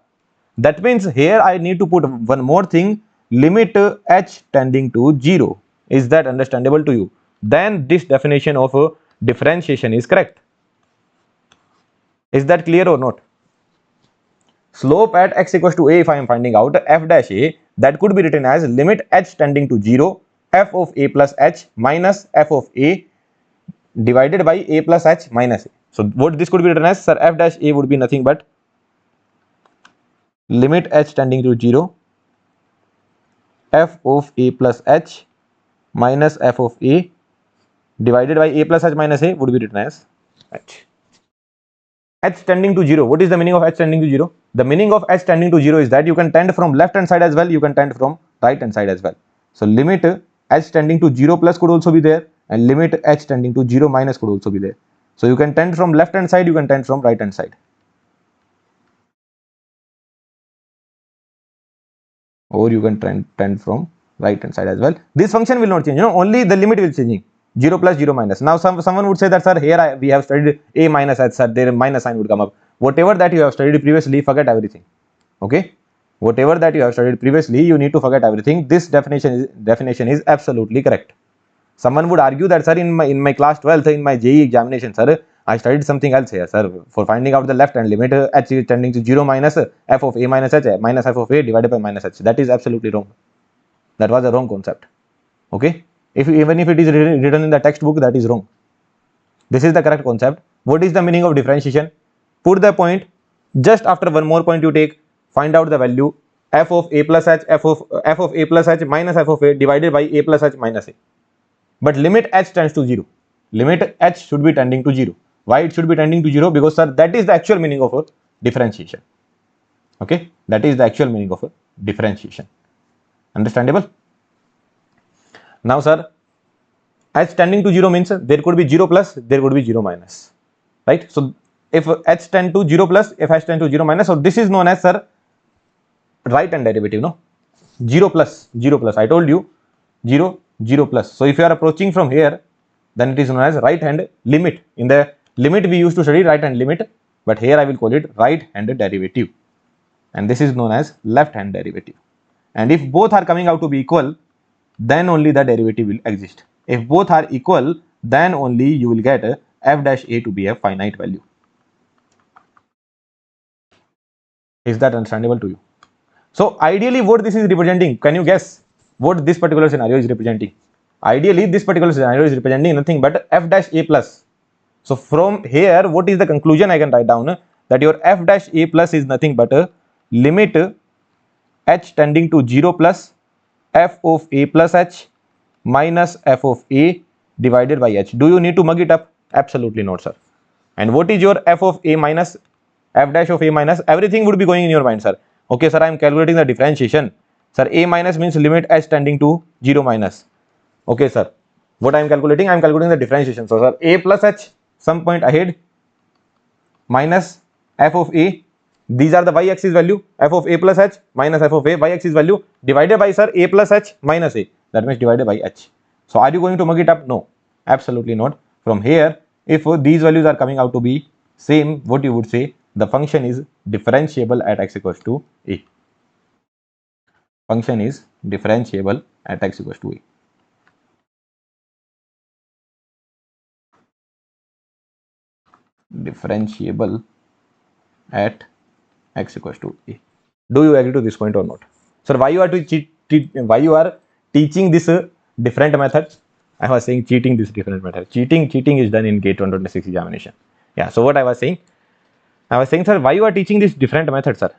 That means here I need to put one more thing, limit h tending to 0. Is that understandable to you? Then this definition of differentiation is correct. Is that clear or not? Slope at x equals to a, if I am finding out f dash a, that could be written as limit h tending to 0 f of a plus h minus f of a divided by a plus h minus a. So what this could be written as, sir, f dash a would be nothing but limit h tending to 0 f of a plus h minus f of a divided by a plus h minus a would be written as h. H tending to 0. What is the meaning of h tending to 0? The meaning of h tending to 0 is that you can tend from left hand side as well, you can tend from right hand side as well. So limit h tending to 0 plus could also be there, and limit h tending to 0 minus could also be there. So you can tend from left hand side, you can tend from right hand side, or you can tend from right hand side as well. This function will not change, only the limit will changing. 0 plus 0 minus. Now someone would say that, sir, here we have studied a minus h, sir, there minus sign would come up. Whatever that you have studied previously, forget everything. Okay, whatever that you have studied previously, you need to forget everything. This definition is absolutely correct. Someone would argue that, sir, in my class 12th, in my JEE examination, sir, I studied something else here, sir, for finding out the left hand limit h is tending to 0 minus f of a minus h minus f of a divided by minus h. That is absolutely wrong. That was a wrong concept. Okay, even if it is written in the textbook, that is wrong. This is the correct concept. What is the meaning of differentiation? Put the point, just after one more point you take, find out the value f of a plus h, f of a plus h minus f of a divided by a plus h minus a. But limit h tends to 0. Limit h should be tending to 0. Why it should be tending to 0? Because, sir, that is the actual meaning of a differentiation. Okay, that is the actual meaning of a differentiation. Understandable? Now, sir, h tending to 0 means there could be 0 plus, there could be 0 minus, right? So if h tend to 0 plus, if h tend to 0 minus, so this is known as, sir, right hand derivative, no? 0 plus, 0 plus. I told you 0, 0 plus. So if you are approaching from here, then it is known as right hand limit. In the limit we used to study right hand limit, but here I will call it right hand derivative, and this is known as left hand derivative. And if both are coming out to be equal, then only the derivative will exist. If both are equal, then only you will get f dash a to be a finite value. Is that understandable to you? So ideally, what this is representing, can you guess what this particular scenario is representing? Ideally, this particular scenario is representing nothing but f dash a plus. So from here, what is the conclusion I can write down? That your f dash a plus is nothing but a limit h tending to 0 plus f of a plus h minus f of a divided by h. Do you need to mug it up? Absolutely not, sir. And what is your f of a minus, f dash of a minus? Everything would be going in your mind, sir. Okay, sir, I am calculating the differentiation. Sir, a minus means limit h tending to 0 minus. Okay, sir. What I am calculating? I am calculating the differentiation. So, sir, a plus h some point ahead minus f of a. These are the y-axis value, f of a plus h minus f of a, y-axis value, divided by, sir, a plus h minus a. That means divided by h. So are you going to mug it up? No, absolutely not. From here, if these values are coming out to be same, what you would say, the function is differentiable at x equals to a. Function is differentiable at x equals to a. Differentiable at x equals to a. Do you agree to this point or not? Sir, why you are teaching this different method? I was saying cheating this different method. Cheating is done in GATE 2026 examination. Yeah. So what I was saying, sir, why you are teaching this different method, sir?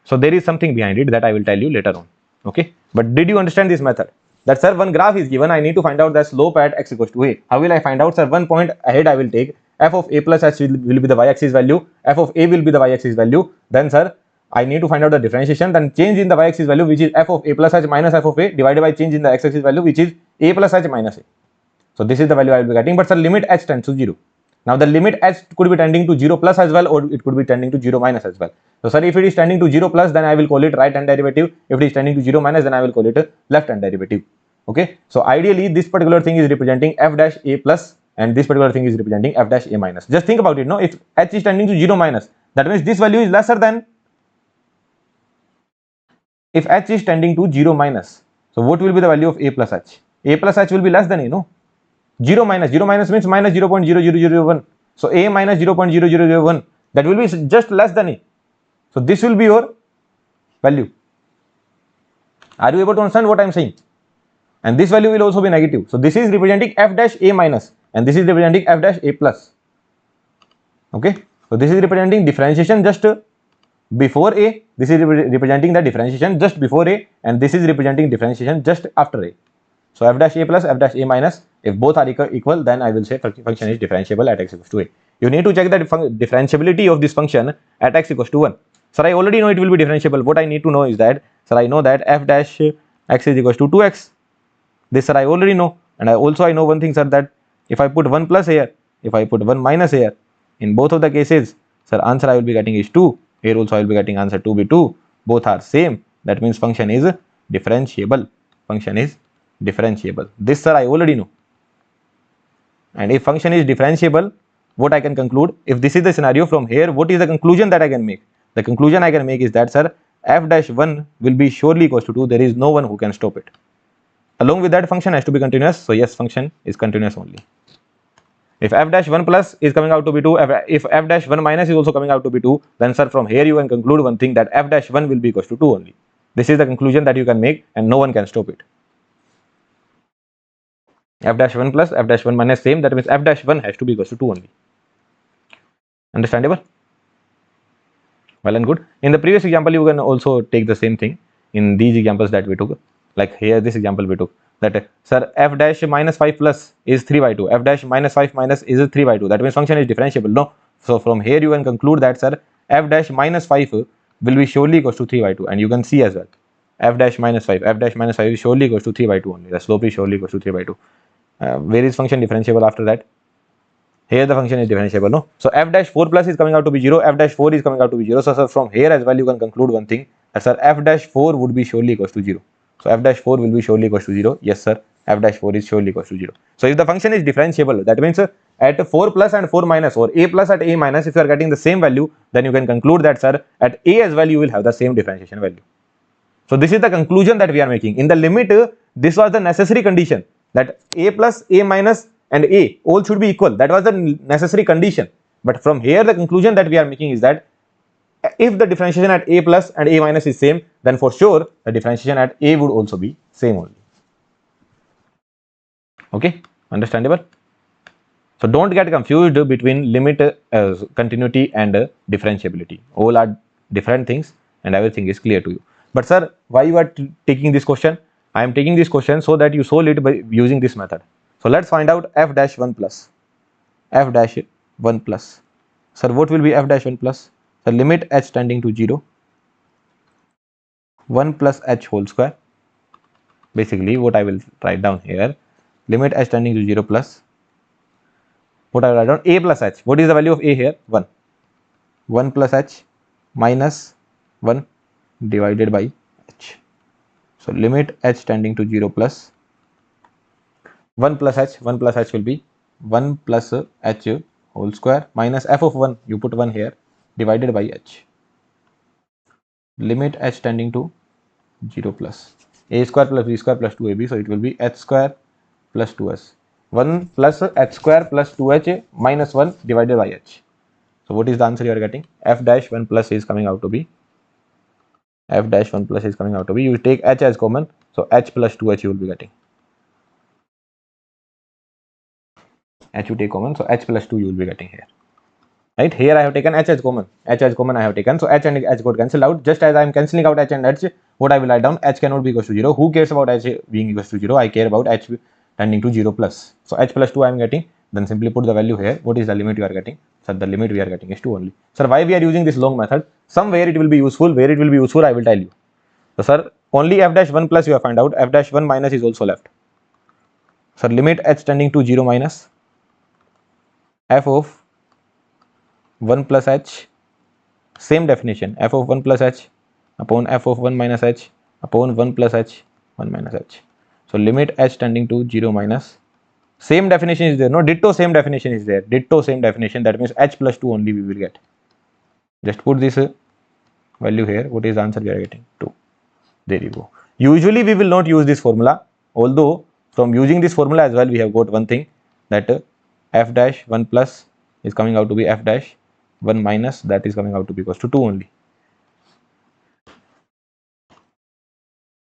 So there is something behind it that I will tell you later on. Okay. But did you understand this method? That, sir, one graph is given. I need to find out the slope at x equals to a. How will I find out, sir? One point ahead I will take f of a plus h will be the y-axis value. F of a will be the y-axis value. Then, sir, I need to find out the differentiation, then change in the y-axis value, which is f of a plus h minus f of a, divided by change in the x-axis value, which is a plus h minus a. So this is the value I will be getting. But, sir, limit h tends to 0. Now the limit h could be tending to 0 plus as well, or it could be tending to 0 minus as well. So, sir, if it is tending to 0 plus, then I will call it right hand derivative. If it is tending to 0 minus, then I will call it left hand derivative. Okay. So ideally, this particular thing is representing f dash a plus, and this particular thing is representing f dash a minus. Just think about it. No, if h is tending to 0 minus, that means this value is lesser than. If h is tending to 0 minus, so what will be the value of a plus h? A plus h will be less than a, no? 0 minus means minus 0.00001. So a minus 0.0001, that will be just less than a. So this will be your value. Are you able to understand what I am saying? and this value will also be negative. So this is representing f dash a minus and this is representing f dash a plus. Okay, so this is representing differentiation just before a, this is representing the differentiation just before a, and this is representing differentiation just after a. So f dash a plus, f dash a minus, if both are equal, then I will say function is differentiable at x equals to a. You need to check the differentiability of this function at x equals to 1. Sir, I already know it will be differentiable. What I need to know is that, sir, I know that f dash x is equals to 2x. This, sir, I already know. And I know one thing, sir, that if I put 1 plus here, if I put 1 minus here, in both of the cases, sir, answer I will be getting is 2. Here also I will be getting answer 2 be 2. Both are same. That means function is differentiable. Function is differentiable. This, sir, I already know. And if function is differentiable, what I can conclude, if this is the scenario from here, what is the conclusion that I can make? The conclusion I can make is that, sir, f dash 1 will be surely equals to 2. There is no one who can stop it. Along with that, function has to be continuous. So yes, function is continuous only. If f dash 1 plus is coming out to be 2, if f dash 1 minus is also coming out to be 2, then, sir, from here you can conclude one thing, that f dash 1 will be equals to 2 only. This is the conclusion that you can make and no one can stop it. F dash 1 plus, f dash 1 minus same, that means f dash 1 has to be equals to 2 only. Understandable? Well and good. In the previous example, you can also take the same thing in these examples that we took. Like here, this example we took, that, sir, f dash minus 5 plus is 3 by 2, f dash minus 5 minus is 3 by 2. That means function is differentiable. No. So from here you can conclude that, sir, f dash minus 5 will be surely equals to 3 by 2. And you can see as well, f dash minus 5 is surely equals to 3 by 2 only. The slope is surely equals to 3 by 2. Where is function differentiable after that? Here the function is differentiable, no? So f dash 4 plus is coming out to be 0, f dash 4 is coming out to be 0. So, sir, from here as well you can conclude one thing, that, sir, f dash 4 would be surely equals to 0. So f dash 4 will be surely equals to 0. Yes, sir, f dash 4 is surely equals to 0. So if the function is differentiable, that means at 4 plus and 4 minus, or a plus at a minus, if you are getting the same value, then you can conclude that, sir, at a as well you will have the same differentiation value. So this is the conclusion that we are making. In the limit, this was the necessary condition, that a plus, a minus and a all should be equal. That was the necessary condition. But from here the conclusion that we are making is that if the differentiation at a plus and a minus is same, then for sure the differentiation at a would also be same only. Okay, understandable? So don't get confused between limit, continuity and differentiability. All are different things and everything is clear to you. But, sir, why you are taking this question? I am taking this question so that you solve it by using this method. So let's find out f dash 1 plus. F dash 1 plus. Sir, what will be f dash 1 plus? The limit h tending to 0, 1 plus h whole square. Basically, what I will write down here, limit h tending to 0 plus, what I will write down, a plus h. What is the value of a here? 1. 1 plus h minus 1 divided by h. So limit h tending to 0 plus 1 plus h will be 1 plus h whole square minus f of 1, you put 1 here, divided by h. Limit h tending to 0 plus a square plus b square plus 2ab, so it will be h square plus 2s. 1 plus h square plus 2h minus 1 divided by h. So what is the answer you are getting? F dash 1 plus is coming out to be, you take h as common, so h plus 2h you will be getting. H you take common, so h plus 2 you will be getting here. Right, here I have taken h as common, I have taken, so h and h got cancelled out. Just as I am cancelling out h and h, what I will write down, h cannot be equals to 0. Who cares about h being equals to 0? I care about h tending to 0 plus. So h plus 2 I am getting, then simply put the value here. What is the limit you are getting? So the limit we are getting is 2 only. Sir, why we are using this long method? Somewhere it will be useful. Where it will be useful, I will tell you. So, sir, only f dash 1 plus you have found out, f dash 1 minus is also left. So limit h tending to 0 minus f of 1 plus h, same definition, f of 1 plus h upon f of 1 minus h upon 1 plus h 1 minus h. So limit h tending to 0 minus, same definition is there, no, ditto same definition is there, ditto same definition, that means h plus 2 only we will get. Just put this value here. What is the answer we are getting? 2. There you go. Usually we will not use this formula, although from using this formula as well we have got one thing, that f dash 1 plus is coming out to be f dash 1 minus, that is coming out to be equals to 2 only.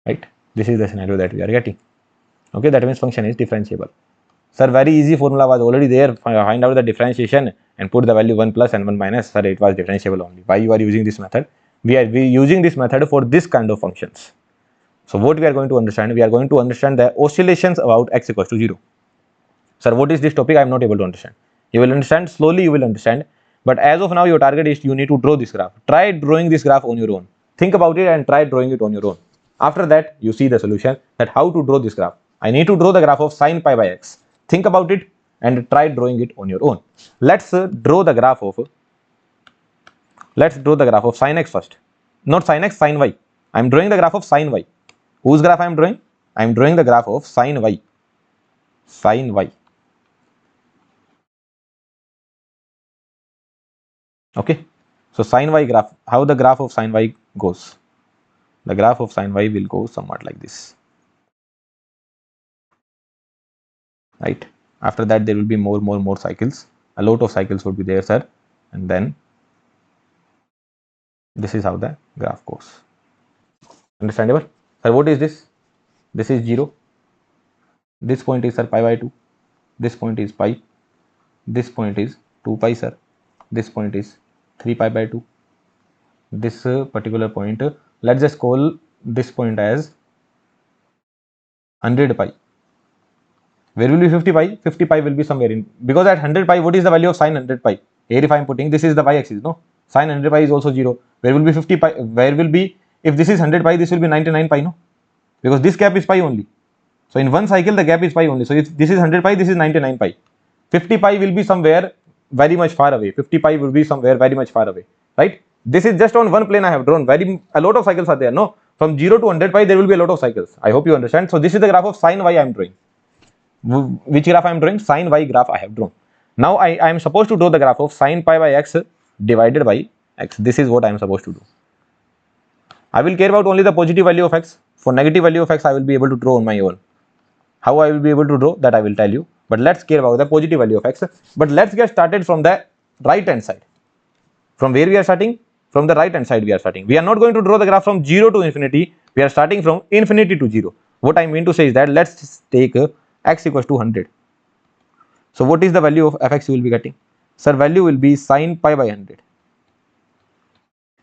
Right, this is the scenario that we are getting. Okay, that means function is differentiable. Sir, very easy formula was already there. Find out the differentiation and put the value 1 plus and 1 minus. Sir, it was differentiable only. Why you are using this method? We are using this method for this kind of functions. So what we are going to understand? We are going to understand the oscillations about x equals to 0. Sir, what is this topic? I am not able to understand. You will understand slowly, you will understand. But as of now, your target is you need to draw this graph. Try drawing this graph on your own. Think about it and try drawing it on your own. After that, you see the solution that how to draw this graph. I need to draw the graph of sin pi by x. Think about it and try drawing it on your own. Let's draw the graph of sin x first. Not sin x, sin y. I am drawing the graph of sin y. Whose graph I am drawing? I am drawing the graph of sin y. Sin y. Okay. So sin y graph, how the graph of sin y goes? The graph of sin y will go somewhat like this. Right. After that, there will be more cycles. A lot of cycles would be there, sir. And then this is how the graph goes. Understandable? Sir, what is this? This is 0. This point is, sir, pi by 2. This point is pi. This point is 2 pi, sir. This point is 3 pi by 2. This particular point, let's just call this point as 100 pi. Where will be 50 pi? 50 pi will be somewhere in, because at 100 pi, what is the value of sin 100 pi? Here if I am putting, this is the y-axis, no? Sin 100 pi is also 0. Where will be 50 pi? Where will be, if this is 100 pi, this will be 99 pi, no? Because this gap is pi only. So in one cycle, the gap is pi only. So if this is 100 pi, this is 99 pi. 50 pi will be somewhere very much far away. 50 pi will be somewhere very much far away, right? This is just on one plane I have drawn. A lot of cycles are there, no? From 0 to 100 pi, there will be a lot of cycles. I hope you understand. So this is the graph of sin y I am drawing. Which graph I am drawing? Sin y graph I have drawn. Now I am supposed to draw the graph of sin pi by x divided by x. This is what I am supposed to do. I will care about only the positive value of x. For negative value of x, I will be able to draw on my own. How I will be able to draw, that I will tell you. But let's care about the positive value of x. But let's get started from the right hand side. From where we are starting? From the right hand side we are starting. We are not going to draw the graph from 0 to infinity. We are starting from infinity to 0. What I mean to say is that let's take x equals to 100. So what is the value of fx you will be getting? Sir, value will be sin pi by 100.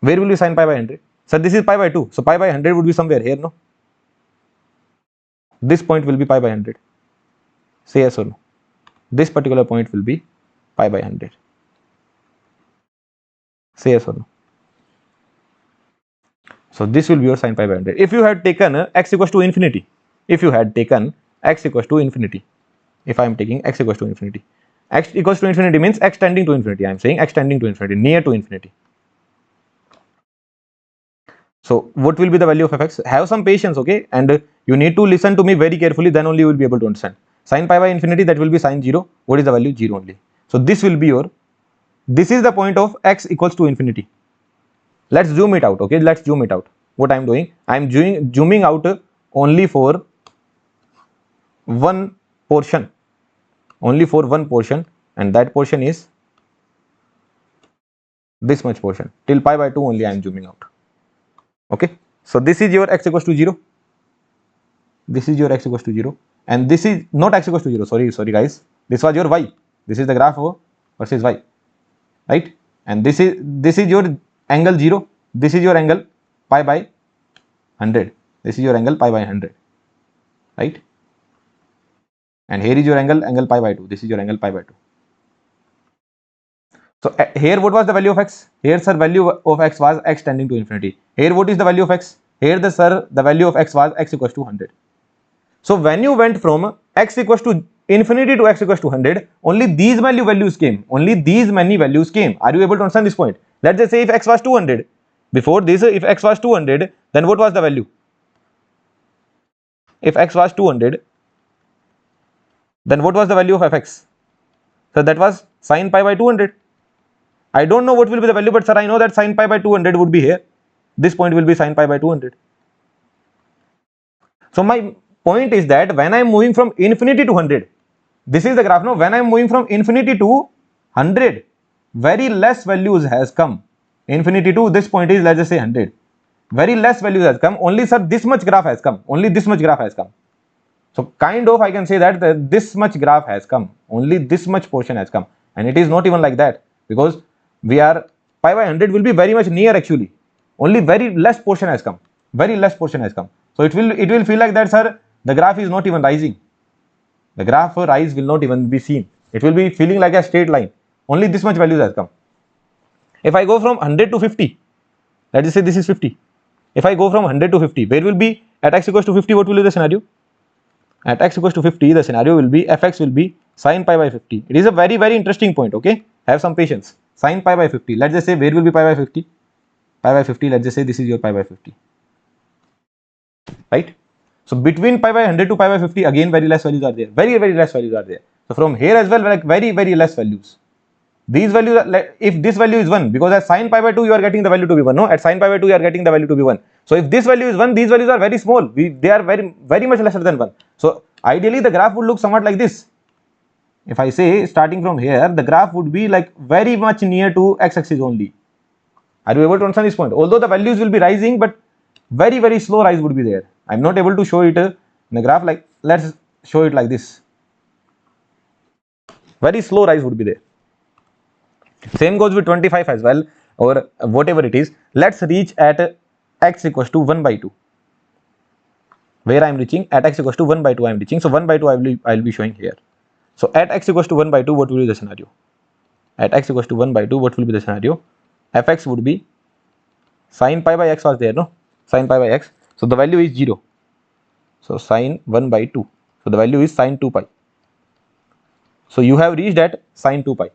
Where will be sin pi by 100? Sir, this is pi by 2. So pi by 100 would be somewhere here, no? This point will be pi by 100. Say yes or no. This particular point will be pi by 100. Say yes or no. So this will be your sin pi by 100. If you had taken x equals to infinity, if I am taking x equals to infinity, x equals to infinity means x tending to infinity. I am saying x tending to infinity, near to infinity. So what will be the value of fx? Have some patience, okay? And you need to listen to me very carefully, then only you will be able to understand. Sin pi by infinity, that will be sin 0. What is the value? 0 only. So this will be your, this is the point of x equals to infinity. Let's zoom it out, okay? Let's zoom it out. What I am doing? I am zooming out only for one portion. Only for one portion, and that portion is this much portion. Till pi by 2 only I am zooming out. Okay, so this is your x equals to 0. This is your x equals to 0, and this is not x equals to 0. Sorry guys. This was your y. This is the graph of versus y, right? And this is your angle 0. This is your angle pi by 100. This is your angle pi by 100, right? And here is your angle pi by 2. This is your angle pi by 2. So here what was the value of x? Here sir, value of x was x tending to infinity. Here what is the value of x? Here the value of x was x equals to 100. So when you went from x equals to infinity to x equals to 100, only these values came. Only these many values came. Are you able to understand this point? Let's just say if x was 200. Before this, if x was 200, then what was the value? If x was 200, then what was the value of fx? So that was sin pi by 200. I don't know what will be the value, but sir, I know that sin pi by 200 would be here. This point will be sin pi by 200. So my point is that when I am moving from infinity to 100, this is the graph now. When I am moving from infinity to 100, very less values has come. Infinity to this point is, let's just say 100. Very less values has come. Only sir, this much graph has come. Only this much graph has come. So kind of I can say that this much graph has come, only this much portion has come, and it is not even like that, because we are pi by 100 will be very much near actually, only very less portion has come, very less portion has come. So it will feel like that, sir, the graph is not even rising, the graph rise will not even be seen, it will be feeling like a straight line, only this much values has come. If I go from 100 to 50, let us say this is 50, if I go from 100 to 50, where will be at x equals to 50, what will be the scenario? At x equals to 50, the scenario will be fx will be sin pi by 50. It is a very interesting point, okay, have some patience. Sin pi by 50, let's just say where will be pi by 50, pi by 50, let's just say this is your pi by 50, right? So between pi by 100 to pi by 50, again very less values are there, very less values are there. So from here as well, like very less values. These values are, if this value is 1, because at sin pi by 2 you are getting the value to be 1, no, at sin pi by 2 you are getting the value to be 1. So if this value is 1, these values are very small, they are very much lesser than 1. So ideally the graph would look somewhat like this. If I say starting from here, the graph would be like very much near to x-axis only. Are you able to understand this point? Although the values will be rising, but very slow rise would be there. I am not able to show it in the graph, like let's show it like this. Very slow rise would be there. Same goes with 25 as well, or whatever it is. Let's reach at x equals to 1 by 2. Where I am reaching? At x equals to 1 by 2 I am reaching. So 1 by 2 I will be showing here. So at x equals to 1 by 2, what will be the scenario? At x equals to 1 by 2, what will be the scenario? Fx would be sin pi by x was there, no? Sin pi by x. So the value is 0. So sin 1 by 2. So the value is sin 2 pi. So you have reached at sin 2 pi.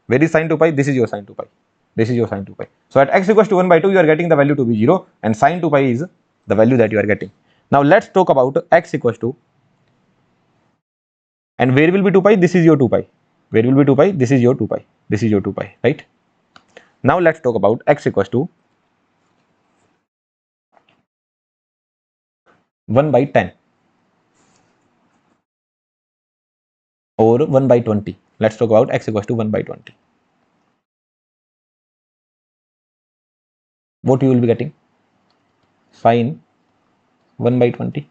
Where is sin 2 pi? This is your sin 2 pi. This is your sin 2 pi. So at x equals to 1 by 2, you are getting the value to be 0, and sin 2 pi is the value that you are getting. Now let's talk about x equals to, and where will be 2 pi? This is your 2 pi. Where will be 2 pi? This is your 2 pi. This is your 2 pi, right? Now let's talk about x equals to 1 by 10 or 1 by 20. Let's talk about x equals to 1 by 20. What you will be getting? Sin 1 by 20.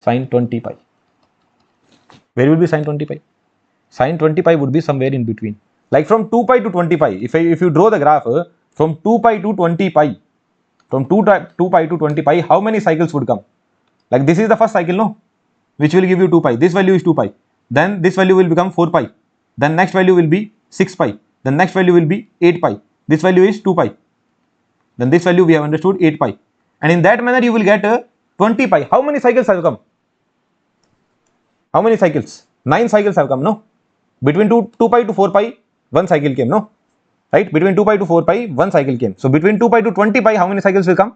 Sin 20 pi. Where will be sin 20 pi? Sin 20 pi would be somewhere in between. Like from 2 pi to 20 pi. If you draw the graph from 2 pi to 20 pi, from 2 pi to 20 pi, how many cycles would come? Like this is the first cycle, no? Which will give you 2 pi. This value is 2 pi. Then this value will become 4 pi. Then next value will be 6 pi. Then next value will be 8 pi. This value is 2 pi. Then this value we have understood 8 pi. And in that manner you will get 20 pi. How many cycles have come? How many cycles? 9 cycles have come, no? Between 2 pi to 4 pi, 1 cycle came, no? Right? Between 2 pi to 4 pi, 1 cycle came. So between 2 pi to 20 pi, how many cycles will come?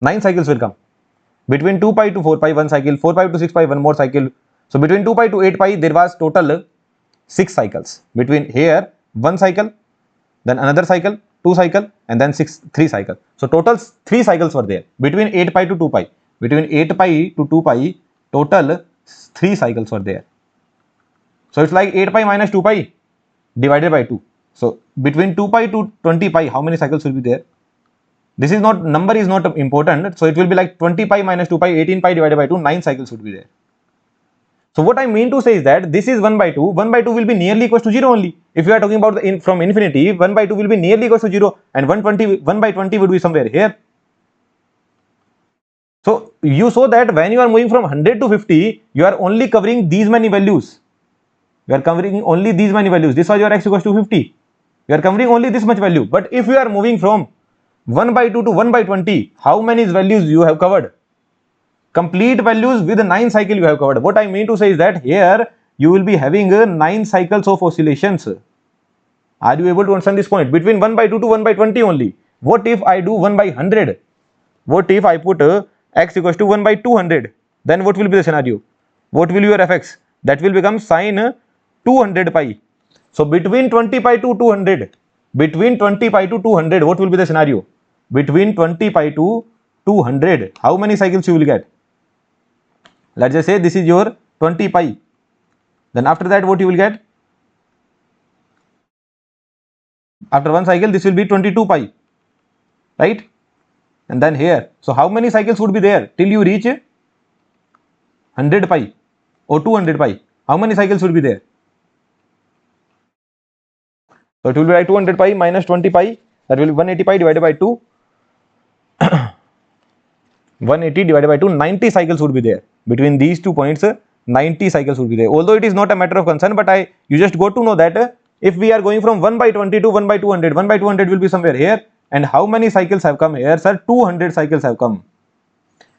9 cycles will come. Between 2 pi to 4 pi, 1 cycle. 4 pi to 6 pi, 1 more cycle. So between 2 pi to 8 pi, there was total 6 cycles. Between here, 1 cycle, then another cycle, 2 cycle, and then 3 cycle. So total 3 cycles were there. Between 8 pi to 2 pi. Between 8 pi to 2 pi, total 3 cycles were there. So it's like 8 pi minus 2 pi divided by 2. So between 2 pi to 20 pi, how many cycles will be there? This is not, number is not important. So it will be like 20 pi minus 2 pi, 18 pi divided by 2, 9 cycles would be there. So what I mean to say is that this is 1 by 2. 1 by 2 will be nearly equals to 0 only. If you are talking about from infinity, 1 by 2 will be nearly equals to 0, and 1 by 20 would be somewhere here. So you saw that when you are moving from 100 to 50, you are only covering these many values. You are covering only these many values. This was your x equals to 50. You are covering only this much value. But if you are moving from 1 by 2 to 1 by 20, how many values you have covered? Complete values with 9 cycle you have covered. What I mean to say is that here you will be having 9 cycles of oscillations. Are you able to understand this point? Between 1 by 2 to 1 by 20 only. What if I do 1 by 100? What if I put x equals to 1 by 200? Then what will be the scenario? What will be your fx? That will become sine 200 pi. So between 20 pi to 200, between 20 pi to 200, what will be the scenario? Between 20 pi to 200, how many cycles you will get? Let's just say this is your 20 pi. Then after that, what you will get? After one cycle, this will be 22 pi, right? and then here. So how many cycles would be there till you reach 100 pi or 200 pi? How many cycles would be there? So it will be like 200 pi minus 20 pi, that will be 180 pi divided by 2. 180 divided by 2, 90 cycles would be there. Between these 2 points, 90 cycles would be there. Although it is not a matter of concern, but you just got to know that if we are going from 1 by 20 to 1 by 200, 1 by 200 will be somewhere here. And how many cycles have come here? Sir, 200 cycles have come.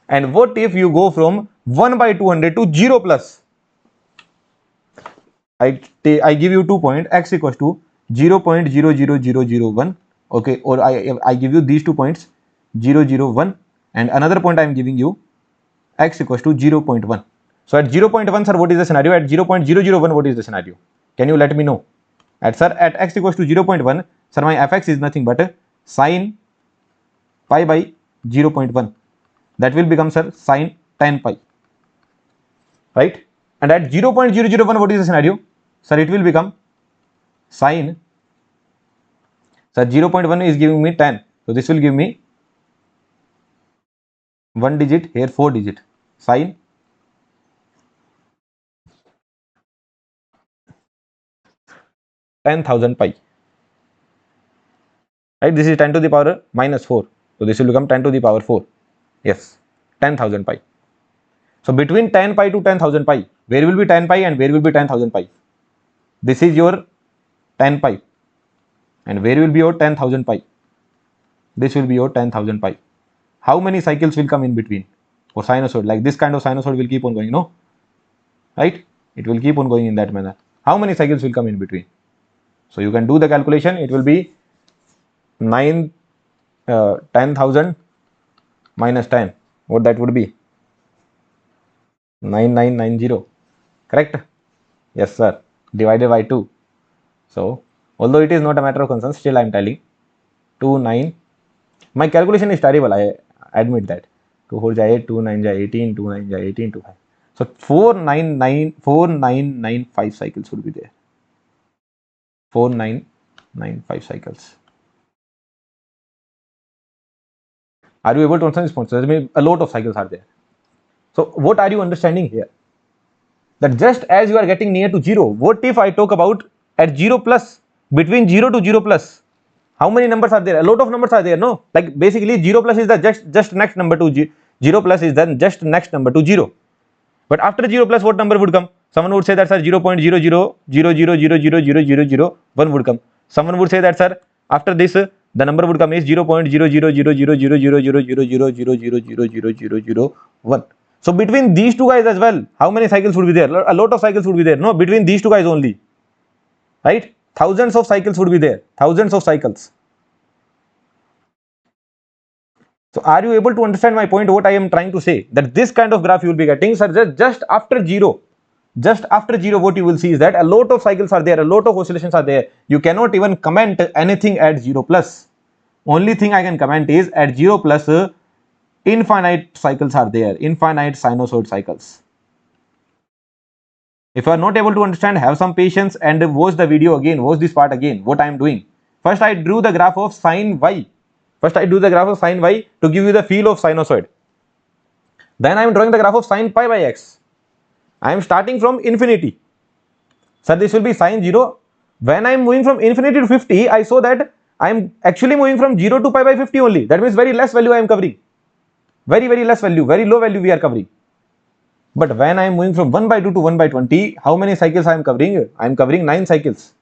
And what if you go from 1 by 200 to 0 plus? I give you 2 point, x equals to 0.00001. Okay, or I give you these 2 points, 001, and another point I am giving you, x equals to 0.1. So at 0.1, sir, what is the scenario? At 0.001, what is the scenario? Can you let me know? At x equals to 0.1, sir, my fx is nothing but sine pi by 0.1. That will become, sir, sine 10 pi, right? And at 0.001, what is the scenario? Sir, it will become sine, sir, 0.1 is giving me 10. So this will give me 1 digit, here 4 digit, sine 10,000 pi, right? This is 10 to the power minus 4. So this will become 10 to the power 4. Yes, 10,000 pi. So between 10 pi to 10,000 pi, where will be 10 pi and where will be 10,000 pi? This is your 10 pi. And where will be your 10,000 pi? This will be your 10,000 pi. How many cycles will come in between? For sinusoid, like this kind of sinusoid will keep on going, no? Right? It will keep on going in that manner. How many cycles will come in between? So you can do the calculation. It will be 10,000 minus 10. What that would be? 9990. Correct? Yes, sir. Divided by 2. So, although it is not a matter of concern, still I am telling 29. My calculation is terrible, I admit that. 2 4 8, 2 9 18, 2 9 18, 2 5. So 4995 cycles would be there. 4995 cycles. Are you able to understand this point? So that means a lot of cycles are there. So what are you understanding here? That just as you are getting near to 0, what if I talk about at 0 plus, between 0 to 0 plus? How many numbers are there? A lot of numbers are there, no? Like basically 0 plus is the just next number to 0 plus is then just next number to 0. But after 0 plus, what number would come? Someone would say that, sir, 0.0000000001 would come. Someone would say that, sir, after this the number would come is 0.00000000000001. So between these two guys as well, how many cycles would be there? A lot of cycles would be there. No, between these two guys only, right? Thousands of cycles would be there. Thousands of cycles. So are you able to understand my point? What I am trying to say, that this kind of graph you will be getting, sir, just after 0. Just after 0, what you will see is that a lot of cycles are there, a lot of oscillations are there. You cannot even comment anything at 0 plus. Only thing I can comment is at 0 plus, infinite cycles are there, infinite sinusoid cycles. If you are not able to understand, have some patience and watch the video again, watch this part again, what I am doing. First, I drew the graph of sine y. First, I do the graph of sine y to give you the feel of sinusoid. Then I am drawing the graph of sine pi by x. I am starting from infinity. Sir, this will be sine 0. When I am moving from infinity to 50, I saw that I am actually moving from 0 to pi by 50 only. That means very less value I am covering. Very, very less value, very low value we are covering. But when I am moving from 1 by 2 to 1 by 20, how many cycles I am covering? I am covering 9 cycles.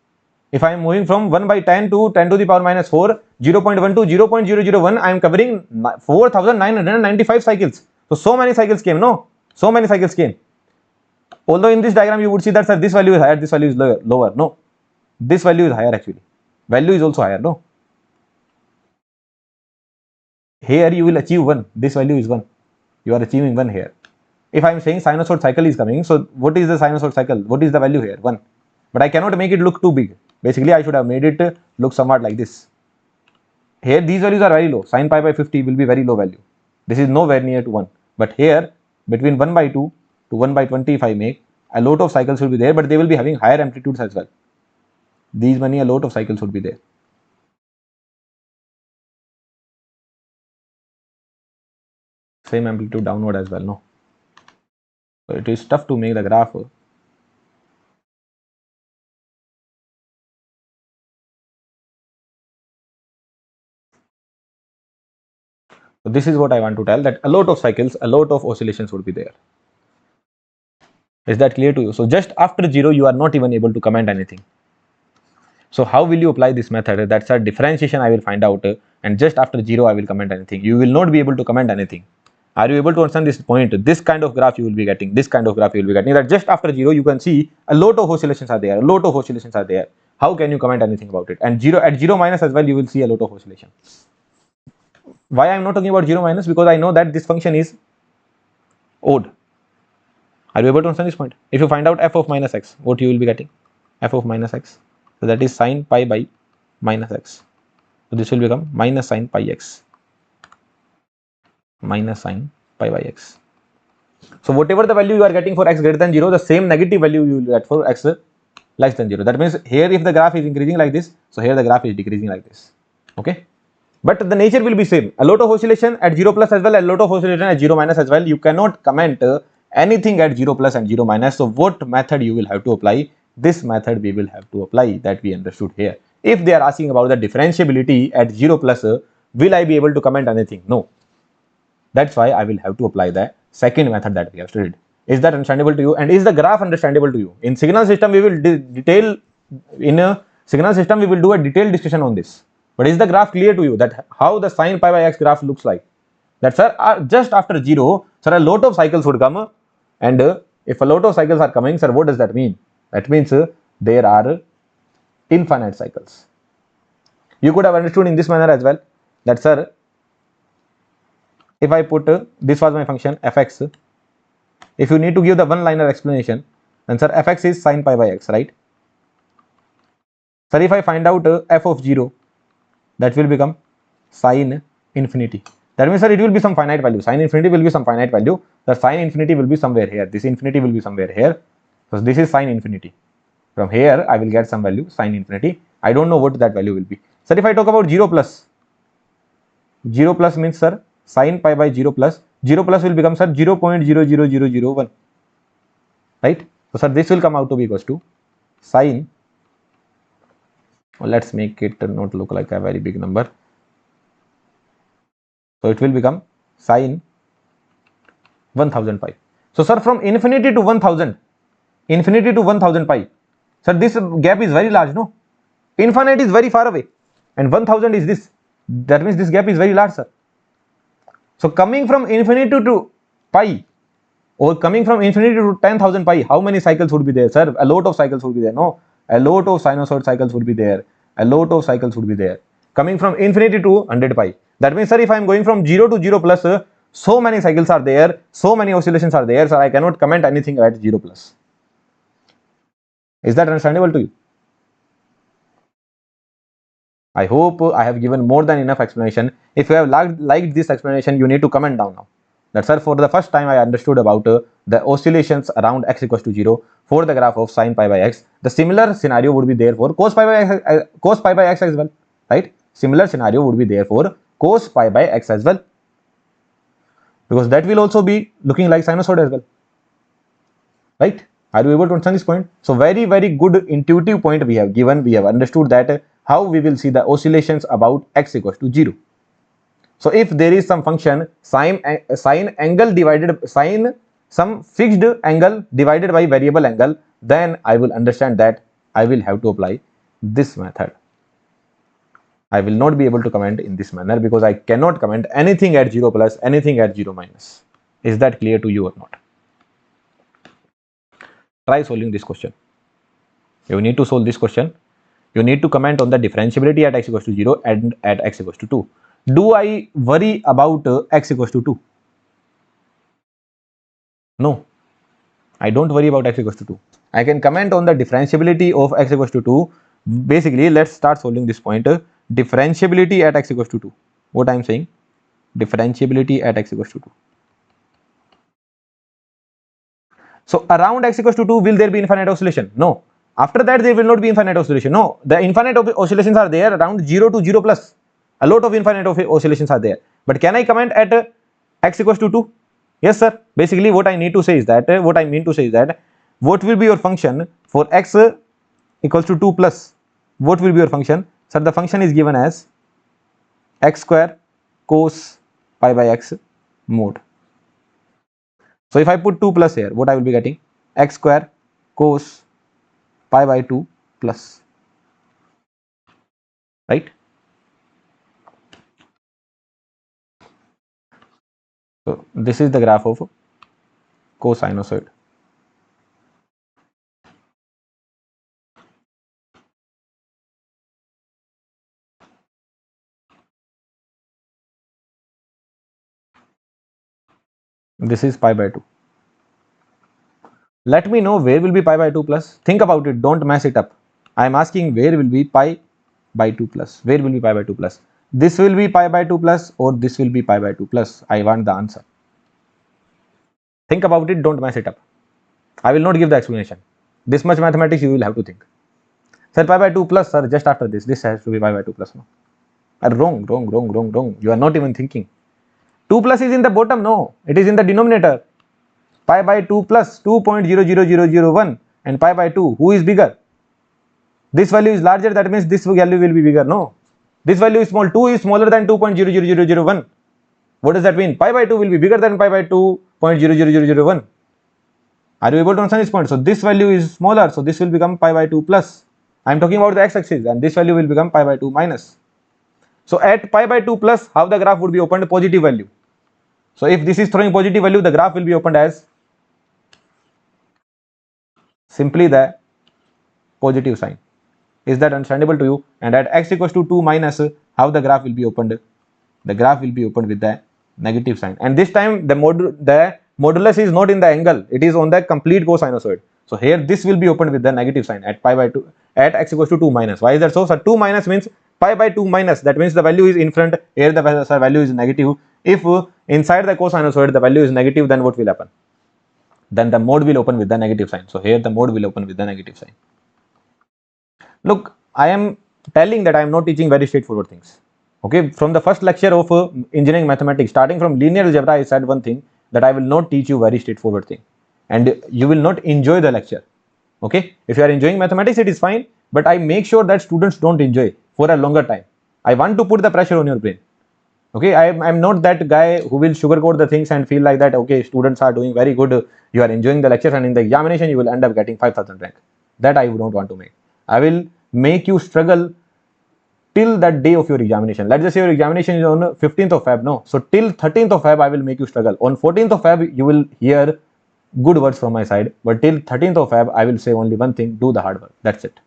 If I am moving from 1 by 10 to 10 to the power minus 4, 0.1 to 0.001, I am covering 4,995 cycles. So many cycles came, no? So many cycles came. Although in this diagram you would see that, sir, this value is higher, this value is lower. No, this value is higher actually. Value is also higher, no? Here you will achieve 1. This value is 1. You are achieving 1 here. If I am saying sinusoid cycle is coming, so what is the sinusoid cycle? What is the value here? 1. But I cannot make it look too big. Basically, I should have made it look somewhat like this. Here, these values are very low. Sin pi by 50 will be very low value. This is nowhere near to 1. But here, between 1 by 2 to 1 by 20, if I make, a lot of cycles will be there, but they will be having higher amplitudes as well. These many, a lot of cycles would be there. Same amplitude downward as well, no? So it is tough to make the graph. So this is what I want to tell, that a lot of cycles, a lot of oscillations would be there. Is that clear to you? So just after 0, you are not even able to comment anything. So how will you apply this method? That's a differentiation I will find out, and just after 0, I will comment anything. You will not be able to comment anything. Are you able to understand this point? This kind of graph you will be getting, this kind of graph you will be getting, that just after 0, you can see a lot of oscillations are there, a lot of oscillations are there. How can you comment anything about it? And 0 at 0 minus as well, you will see a lot of oscillation. Why I am not talking about 0 minus? Because I know that this function is odd. Are you able to understand this point? If you find out f of minus x, what you will be getting? F of minus x. So that is sine pi by minus x. So this will become minus sine pi x. Minus sine pi by x. So whatever the value you are getting for x greater than 0, the same negative value you will get for x less than 0. That means here if the graph is increasing like this, so here the graph is decreasing like this. Okay. But the nature will be same. A lot of oscillation at 0 plus as well, a lot of oscillation at 0 minus as well. You cannot comment anything at 0 plus and 0 minus. So what method you will have to apply? This method we will have to apply, that we understood here. If they are asking about the differentiability at 0 plus, will I be able to comment anything? No. That's why I will have to apply the second method that we have studied. Is that understandable to you? And is the graph understandable to you? In signal system, we will do a detailed discussion on this. But is the graph clear to you, that how the sine pi by x graph looks like? That sir, just after 0, sir, a lot of cycles would come, and if a lot of cycles are coming, sir, what does that mean? That means there are infinite cycles. You could have understood in this manner as well, that sir, if I put this was my function fx, if you need to give the one-liner explanation, then sir, fx is sine pi by x, right? Sir, if I find out f of 0, that will become sine infinity. That means, sir, it will be some finite value. Sine infinity will be some finite value. The sine infinity will be somewhere here. This infinity will be somewhere here. So this is sine infinity. From here, I will get some value, sine infinity. I don't know what that value will be. Sir, if I talk about 0 plus means, sir, sine pi by 0 plus will become, sir, 0.00001. Right? So, sir, this will come out to be equals to sine. Well, let's make it not look like a very big number. So it will become sine 1000 pi. So sir, from infinity to 1000 pi, sir, this gap is very large, no? Infinite is very far away, and 1000 is this. That means this gap is very large, sir. So coming from infinity to pi, or coming from infinity to 10,000 pi, how many cycles would be there, sir? A lot of cycles would be there, no? A lot of sinusoid cycles would be there. A lot of cycles would be there. Coming from infinity to 100 pi. That means, sir, if I am going from 0 to 0 plus, so many cycles are there, so many oscillations are there, sir, I cannot comment anything at 0 plus. Is that understandable to you? I hope I have given more than enough explanation. If you have liked this explanation, you need to comment down now. That, sir, for the first time I understood about the oscillations around x equals to 0 for the graph of sine pi by x. The similar scenario would be there for cos pi by x as well, right? Similar scenario would be there for cos pi by x as well, because that will also be looking like sinusoid as well, right? Are you able to understand this point? So very good intuitive point we have given. We have understood that how we will see the oscillations about x equals to 0. So if there is some function sine angle divided sine some fixed angle divided by variable angle, then I will understand that I will have to apply this method. I will not be able to comment in this manner, because I cannot comment anything at 0 plus, anything at 0 minus. Is that clear to you or not? Try solving this question. You need to solve this question. You need to comment on the differentiability at x equals to 0 and at x equals to 2. Do I worry about x equals to 2? No, I don't worry about x equals to 2. I can comment on the differentiability of x equals to 2. Basically, let's start solving this point. Differentiability at x equals to 2. What I am saying? Differentiability at x equals to 2. So around x equals to 2, will there be infinite oscillation? No. After that, there will not be infinite oscillation. No, the infinite oscillations are there around 0 to 0 plus. A lot of infinite oscillations are there. But can I comment at x equals to 2. Yes sir, basically what I need to say is that what I mean to say is that what will be your function for x equals to 2 plus, what will be your function? Sir, the function is given as x square cos pi by x mod. So if I put 2 plus here, what I will be getting? X square cos pi by 2 plus, right? So this is the graph of cosinusoid. This is pi by 2. Let me know where will be pi by 2 plus. Think about it, don't mess it up. I am asking where will be pi by 2 plus. Where will be pi by 2 plus? This will be pi by 2 plus or this will be pi by 2 plus. I want the answer. Think about it, don't mess it up. I will not give the explanation. This much mathematics you will have to think. Sir, pi by 2 plus, sir, just after this has to be pi by 2 plus. No. Wrong. You are not even thinking. 2 plus is in the bottom, no. It is in the denominator. Pi by 2 plus 2.00001 and pi by 2. Who is bigger? This value is larger, that means this value will be bigger. No. This value is small. 2 is smaller than 2.00001. What does that mean? Pi by 2 will be bigger than pi by 2.00001. Are you able to understand this point? So this value is smaller, so this will become pi by 2 plus. I am talking about the x-axis and this value will become pi by 2 minus. So at pi by 2 plus, how the graph would be opened? Positive value. So if this is throwing positive value, the graph will be opened as simply the positive sign. Is that understandable to you? And at x equals to 2 minus, how the graph will be opened? The graph will be opened with the negative sign. And this time the modulus is not in the angle, it is on the complete cosinusoid. So here this will be opened with the negative sign at pi by 2 at x equals to 2 minus. Why is that so? So 2 minus means pi by 2 minus, that means the value is in front, here the value is negative. If inside the cosinusoid the value is negative, then what will happen? Then the mode will open with the negative sign. So here the mode will open with the negative sign. Look, I am telling that I am not teaching very straightforward things. Okay, from the first lecture of engineering mathematics, starting from linear algebra, I said one thing, that I will not teach you very straightforward thing and you will not enjoy the lecture. Okay, if you are enjoying mathematics, it is fine, but I make sure that students don't enjoy for a longer time. I want to put the pressure on your brain. Okay, I'm not that guy who will sugarcoat the things and feel like that, okay, students are doing very good, you are enjoying the lectures and in the examination you will end up getting 5,000 rank. That I don't want to make. I will make you struggle till that day of your examination. Let's just say your examination is on 15th of Feb, no? So till 13th of Feb, I will make you struggle. On 14th of Feb, you will hear good words from my side, but till 13th of Feb, I will say only one thing, do the hard work. That's it.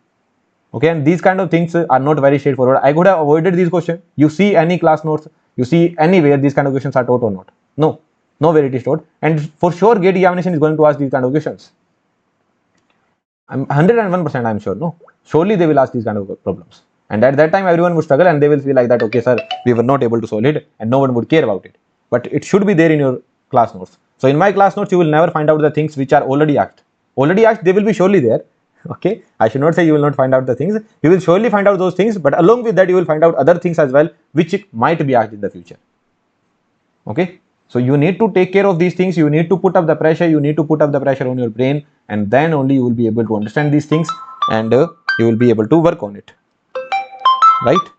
Okay, and these kind of things are not very straightforward. I could have avoided these questions. You see any class notes, you see anywhere these kind of questions are taught or not? No, nowhere it is taught. And for sure, GATE examination is going to ask these kind of questions. I'm 101% I'm sure, no? Surely they will ask these kind of problems. And at that time, everyone would struggle and they will feel like that, okay, sir, we were not able to solve it and no one would care about it. But it should be there in your class notes. So in my class notes, you will never find out the things which are already asked. Already asked, they will be surely there. Okay, I should not say you will not find out the things. You will surely find out those things, but along with that, you will find out other things as well, which might be asked in the future. Okay, so you need to take care of these things. You need to put up the pressure. You need to put up the pressure on your brain, and then only you will be able to understand these things and you will be able to work on it. Right?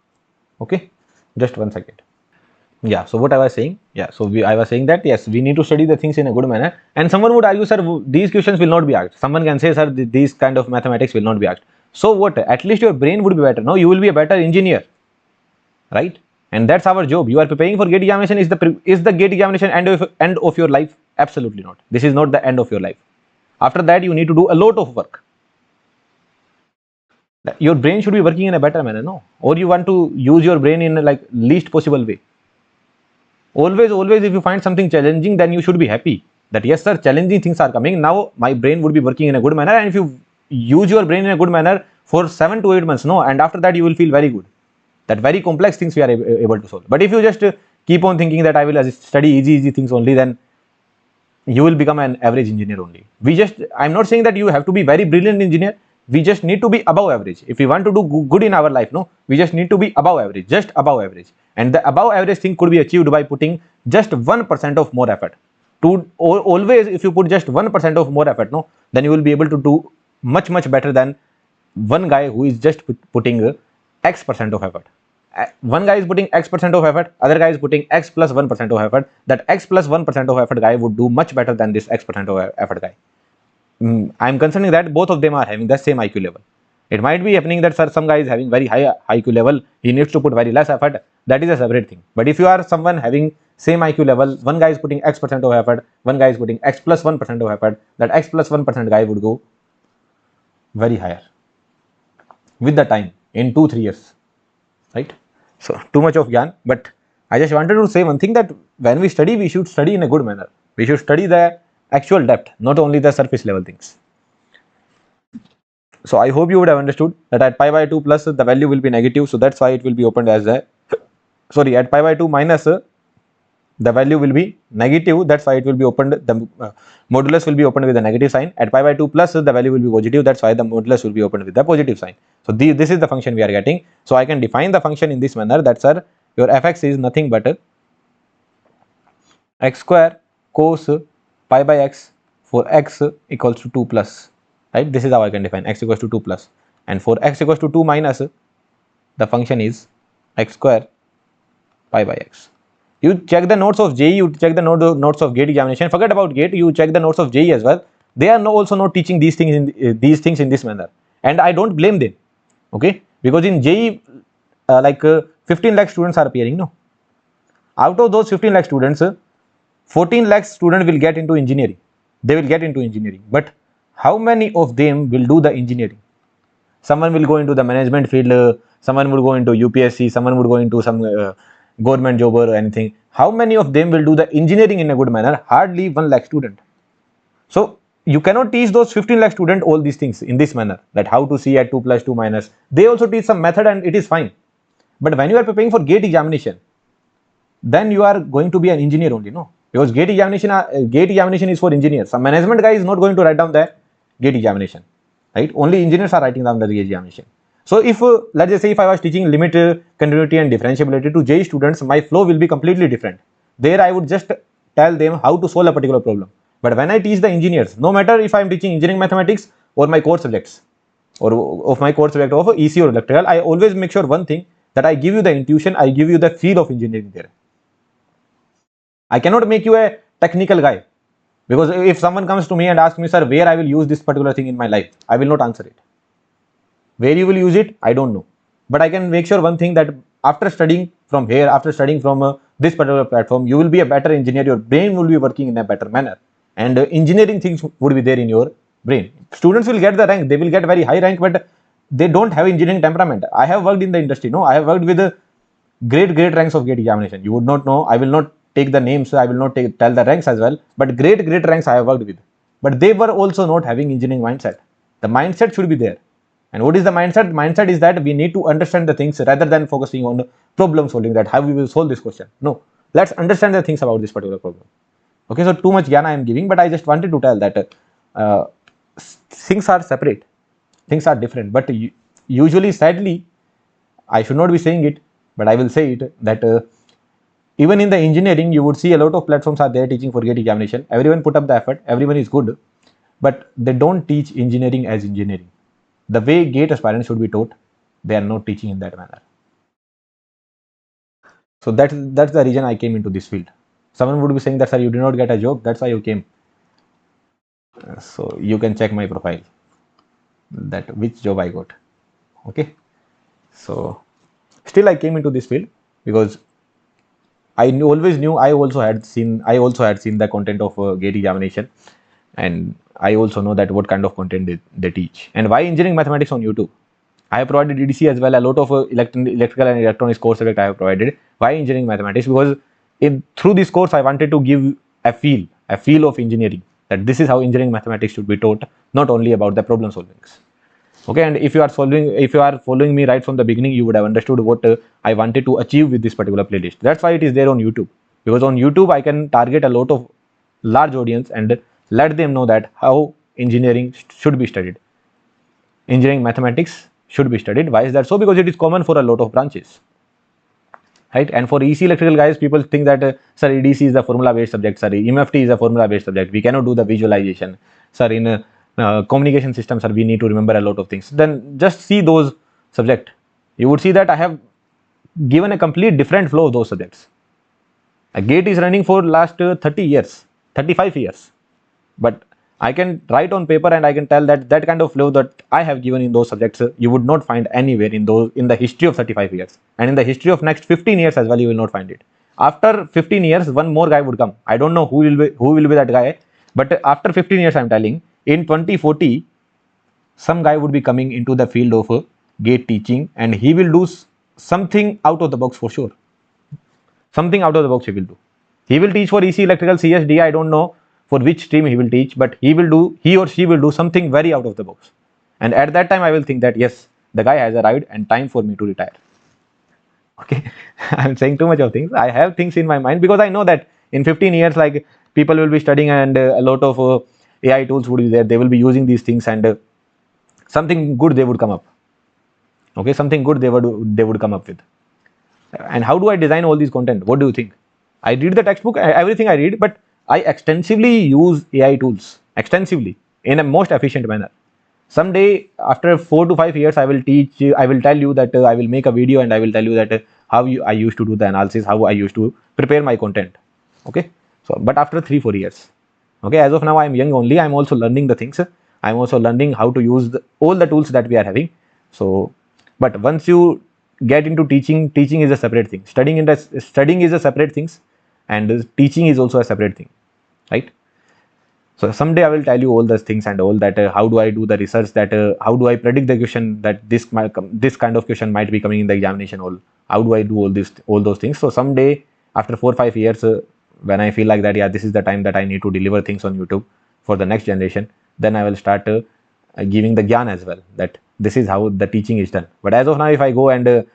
Okay, just one second. Yeah, so what I was saying, I was saying that yes, we need to study the things in a good manner. And someone would argue, sir, these questions will not be asked. Someone can say, sir, these kind of mathematics will not be asked. So what? At least your brain would be better. No, you will be a better engineer, right? And that's our job. You are preparing for GATE examination. Is the GATE examination end of your life? Absolutely not. This is not the end of your life. After that, you need to do a lot of work. Your brain should be working in a better manner, no? Or you want to use your brain in like least possible way. Always, if you find something challenging, then you should be happy that yes, sir, challenging things are coming. Now my brain would be working in a good manner. And if you use your brain in a good manner for 7 to 8 months, no, and after that you will feel very good. That very complex things we are able to solve. But if you just keep on thinking that I will study easy things only, then you will become an average engineer only. I'm not saying that you have to be very brilliant engineer. We just need to be above average. If we want to do good in our life, no, we just need to be above average, just above average. And the above average thing could be achieved by putting just 1% of more effort. To always, if you put just 1% of more effort, no, then you will be able to do much better than one guy who is just putting X percent of effort. One guy is putting X percent of effort, other guy is putting X plus 1% of effort. That X plus 1% of effort guy would do much better than this X percent of effort guy. I'm considering that both of them are having the same IQ level. It might be happening that, sir, some guy is having very high IQ level, he needs to put very less effort. That is a separate thing. But if you are someone having same IQ level, one guy is putting X percent of effort, one guy is putting X plus 1% of effort, that X plus 1% guy would go very higher with the time in 2-3 years, right? So too much of gyan, but I just wanted to say one thing, that when we study, we should study in a good manner. We should study the actual depth, not only the surface level things. So I hope you would have understood that at pi by 2 plus the value will be negative, so that's why it will be opened as a, sorry, at pi by 2 minus the value will be negative, that's why it will be opened, the modulus will be opened with a negative sign. At pi by 2 plus the value will be positive, that's why the modulus will be opened with the positive sign. So this is the function we are getting. So I can define the function in this manner, that, sir, your fx is nothing but x square cos pi by x for x equals to 2 plus, right? This is how I can define x equals to 2 plus, and for x equals to 2 minus, the function is x square pi by x. You check the notes of JEE, you check the notes of GATE examination. Forget about GATE, you check the notes of JEE as well. They are also not teaching these things in this manner, and I don't blame them. Okay, because in JEE, 15 lakh students are appearing. No, out of those 15 lakh students, 14 lakh students will get into engineering. They will get into engineering, but how many of them will do the engineering? Someone will go into the management field, someone would go into UPSC, someone would go into some government job or anything. How many of them will do the engineering in a good manner? Hardly 1 lakh student. So you cannot teach those 15 lakh student all these things in this manner, that how to see at 2 plus 2 minus. They also teach some method and it is fine. But when you are preparing for GATE examination, then you are going to be an engineer only, no? Because GATE examination is for engineers. Some management guy is not going to write down the GATE examination, right? Only engineers are writing down the GATE examination. So if let's just say if I was teaching limit, continuity and differentiability to JEE students, my flow will be completely different. There I would just tell them how to solve a particular problem. But when I teach the engineers, no matter if I am teaching engineering mathematics or my core subjects, or of my core subject of EC or electrical, I always make sure one thing, that I give you the intuition, I give you the feel of engineering there. I cannot make you a technical guy, because if someone comes to me and asks me, sir, where I will use this particular thing in my life, I will not answer it. Where you will use it, I don't know. But I can make sure one thing, that after studying from here, after studying from this particular platform, you will be a better engineer, your brain will be working in a better manner, and engineering things would be there in your brain. Students will get the rank, they will get very high rank, but they don't have engineering temperament. I have worked in the industry, no, I have worked with great ranks of GATE examination. You would not know, I will not take the names, I will not tell the ranks as well, but great ranks I have worked with. But they were also not having engineering mindset. The mindset should be there. And what is the mindset? Mindset is that we need to understand the things rather than focusing on problem solving, that how we will solve this question. No, let's understand the things about this particular problem. Okay, so too much jnana I am giving, but I just wanted to tell that things are separate, things are different. But usually, sadly, I should not be saying it, but I will say it, that even in the engineering, you would see a lot of platforms are there teaching for GATE examination. Everyone put up the effort, everyone is good, but they don't teach engineering as engineering. The way GATE aspirants should be taught, they are not teaching in that manner. So that's the reason I came into this field. Someone would be saying that, sir, you did not get a job, that's why you came. So you can check my profile, that which job I got. Okay, so still I came into this field because I always knew, I also had seen the content of GATE examination, and I also know that what kind of content they teach. And why engineering mathematics on YouTube? I have provided EDC as well, a lot of electrical and electronics course subject I have provided. Why engineering mathematics? Because through this course I wanted to give a feel of engineering, that this is how engineering mathematics should be taught, not only about the problem solvings. Okay, and if you are following me right from the beginning, you would have understood what I wanted to achieve with this particular playlist. That's why it is there on YouTube, because on YouTube I can target a lot of large audience and let them know that how engineering should be studied. Engineering mathematics should be studied. Why is that so? Because it is common for a lot of branches. right? And for EC electrical guys, people think that sir, EDC is a formula based subject, sir, MFT is a formula based subject, we cannot do the visualization, sir, in communication systems, sir, we need to remember a lot of things. Then just see those subject, you would see that I have given a complete different flow of those subjects. A gate is running for last 30 years, 35 years, but I can write on paper and I can tell that that kind of flow that I have given in those subjects, you would not find anywhere in those, in the history of 35 years, and in the history of next 15 years as well, you will not find it. After 15 years, one more guy would come. I don't know who will be that guy, but after 15 years, I'm telling, in 2040, some guy would be coming into the field of gate teaching, and he will do something out of the box for sure. Something out of the box he will do. He will teach for EC electrical, CSD, I don't know for which stream he will teach, but he or she will do something very out of the box. And at that time, I will think that yes, the guy has arrived and time for me to retire. Okay, I'm saying too much of things. I have things in my mind because I know that in 15 years, like, people will be studying, and a lot of AI tools would be there. They will be using these things, and something good they would come up. Okay, something good they would come up with. And how do I design all these content? What do you think? I read the textbook, everything I read, but I extensively use AI tools, extensively, in a most efficient manner. Someday, after 4 to 5 years, I will tell you that I will make a video and I will tell you that I used to do the analysis, how I used to prepare my content. Okay, so but after 3-4 years, okay, as of now I am young only. I am also learning the things. I am also learning how to use all the tools that we are having. So, but once you get into teaching is a separate thing. Studying is a separate thing, and teaching is also a separate thing, right? So someday I will tell you all those things and all that. How do I do the research? That how do I predict the question that this kind of question might be coming in the examination? How do I do all those things? So someday, after 4-5 years, when I feel like that, yeah, this is the time that I need to deliver things on YouTube for the next generation, then I will start giving the gyan as well, that this is how the teaching is done. But as of now, if I go and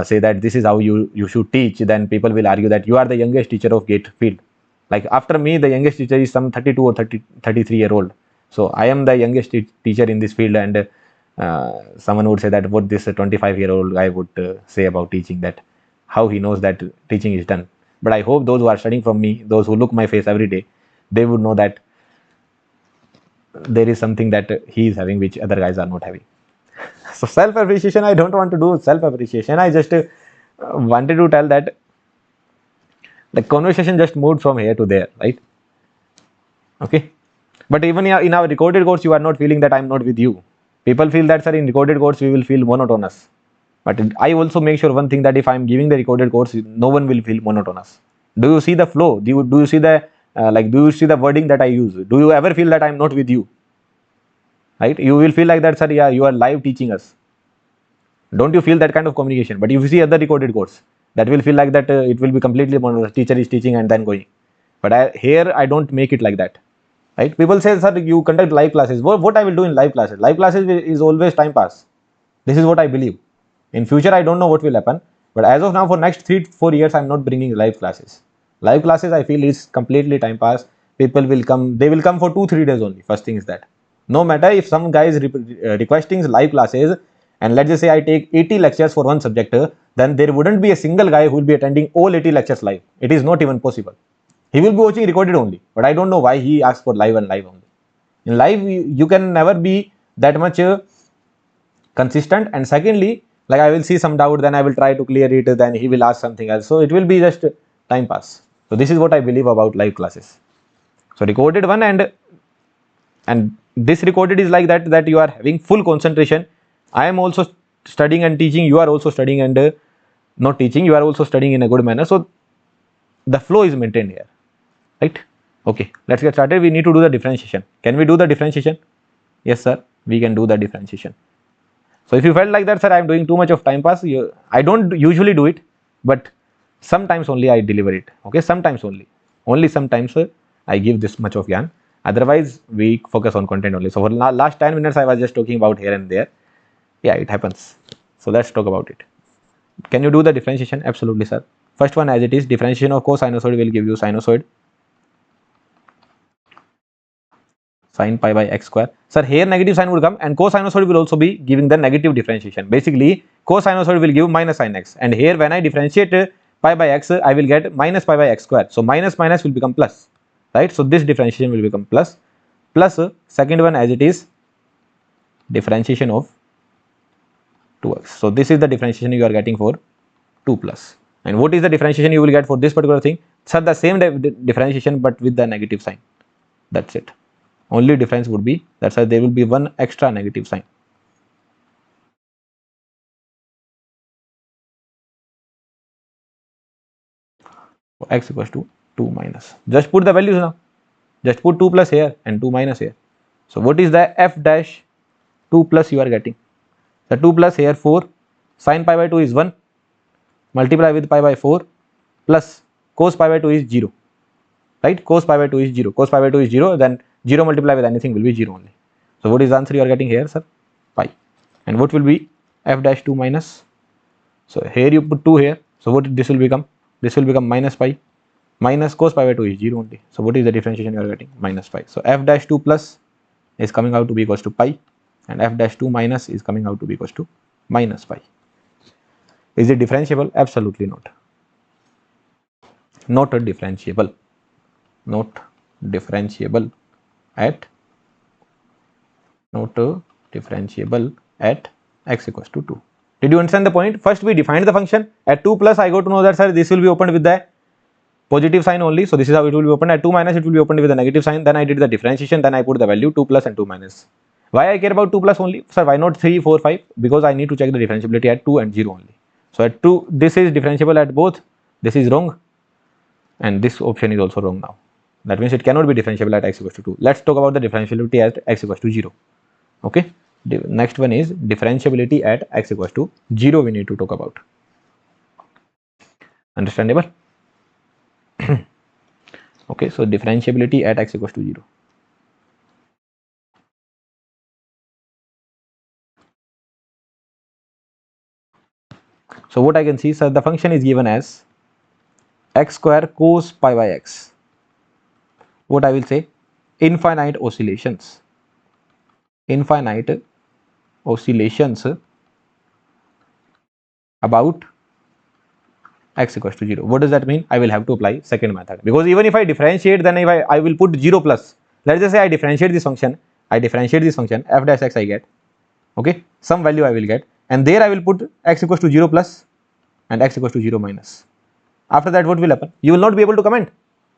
say that this is how you should teach, then people will argue that you are the youngest teacher of gate field. Like, after me, the youngest teacher is some 32 or 33-year-old. So I am the youngest teacher in this field, and someone would say that what this 25-year-old guy would say about teaching, that how he knows that teaching is done. But I hope those who are studying from me, those who look my face every day, they would know that there is something that he is having which other guys are not having. So self-appreciation, I don't want to do self-appreciation. I just wanted to tell that the conversation just moved from here to there, right? Okay. But even in our recorded course, you are not feeling that I'm not with you. People feel that, sir, in recorded course, we will feel monotonous. But I also make sure one thing, that if I'm giving the recorded course, no one will feel monotonous. Do you see the flow? Do you see the do you see the wording that I use? Do you ever feel that I'm not with you? Right? You will feel like that, sir, yeah, you are live teaching us. Don't you feel that kind of communication? But if you see other recorded course, that will feel like that it will be completely monotonous. Teacher is teaching and then going. But here I don't make it like that. Right? People say, sir, you conduct live classes. What I will do in live classes? Live classes is always time pass. This is what I believe. In future, I don't know what will happen. But as of now, for next 3-4 years, I'm not bringing live classes. Live classes, I feel, is completely time pass. People will come. They will come for 2-3 days only. First thing is that. No matter if some guy is requesting live classes, and let's just say I take 80 lectures for one subject, then there wouldn't be a single guy who will be attending all 80 lectures live. It is not even possible. He will be watching recorded only. But I don't know why he asks for live and live only. In live, you can never be that much consistent. And secondly, like, I will see some doubt, then I will try to clear it, then he will ask something else. So it will be just time pass. So this is what I believe about live classes. So recorded one, and this recorded is like that you are having full concentration. I am also studying and teaching. You are also studying and not teaching. You are also studying in a good manner. So the flow is maintained here, right? Okay, let's get started. We need to do the differentiation. Can we do the differentiation? Yes, sir. We can do the differentiation. So if you felt like that, sir, I am doing too much of time pass, I don't usually do it, but sometimes only I deliver it. Okay, sometimes only. Only sometimes I give this much of yarn. Otherwise, we focus on content only. So for last 10 minutes, I was just talking about here and there. Yeah, it happens. So let's talk about it. Can you do the differentiation? Absolutely, sir. First one, as it is, differentiation of cosinusoid will give you sinusoid sin pi by x square. Sir, here negative sign would come, and cosinusoid will also be giving the negative differentiation. Basically, cosinusoid will give minus sin x. And here when I differentiate pi by x, I will get minus pi by x square. So minus minus will become plus, right? So this differentiation will become plus, plus second one as it is differentiation of 2x. So this is the differentiation you are getting for 2 plus. And what is the differentiation you will get for this particular thing? Sir, the same differentiation but with the negative sign. That's it. Only difference would be that sir, there will be one extra negative sign. X equals to 2 minus. Just put the values now. Just put 2 plus here and 2 minus here. So what is the f dash 2 plus you are getting? The 2 plus here 4, sin pi by 2 is 1, multiply with pi by 4 plus cos pi by 2 is 0, right? Cos pi by 2 is 0, cos pi by 2 is 0, then 0 multiply with anything will be 0 only. So what is the answer you are getting here, sir? Pi. And what will be f dash 2 minus? So here you put 2 here, so what this will become? This will become minus pi, minus cos pi by 2 is 0 only. So what is the differentiation you are getting? Minus pi. So f dash 2 plus is coming out to be equals to pi, and f dash 2 minus is coming out to be equals to minus pi. Is it differentiable? Absolutely not. Not a differentiable. Not differentiable at x equals to 2. Did you understand the point? First we defined the function. At 2 plus I got to know that sir this will be opened with the positive sign only. So this is how it will be opened. At 2 minus it will be opened with a negative sign. Then I did the differentiation. Then I put the value 2 plus and 2 minus. Why I care about 2 plus only? Sir, why not 3, 4, 5? Because I need to check the differentiability at 2 and 0 only. So at 2 this is differentiable at both. This is wrong. And this option is also wrong now. That means it cannot be differentiable at x equals to 2. Let's talk about the differentiability at x equals to 0. Okay. Next one is differentiability at x equals to 0 we need to talk about. Understandable? Okay, so differentiability at x equals to 0. So what I can see, sir, the function is given as x square cos pi by x. What I will say? Infinite oscillations. Infinite oscillations about x equals to 0. What does that mean? I will have to apply second method, because even if I differentiate, then if I will put 0 plus. Let's just say I differentiate this function, f dash x I get, okay, some value I will get, and there I will put x equals to 0 plus and x equals to 0 minus. After that what will happen? You will not be able to comment.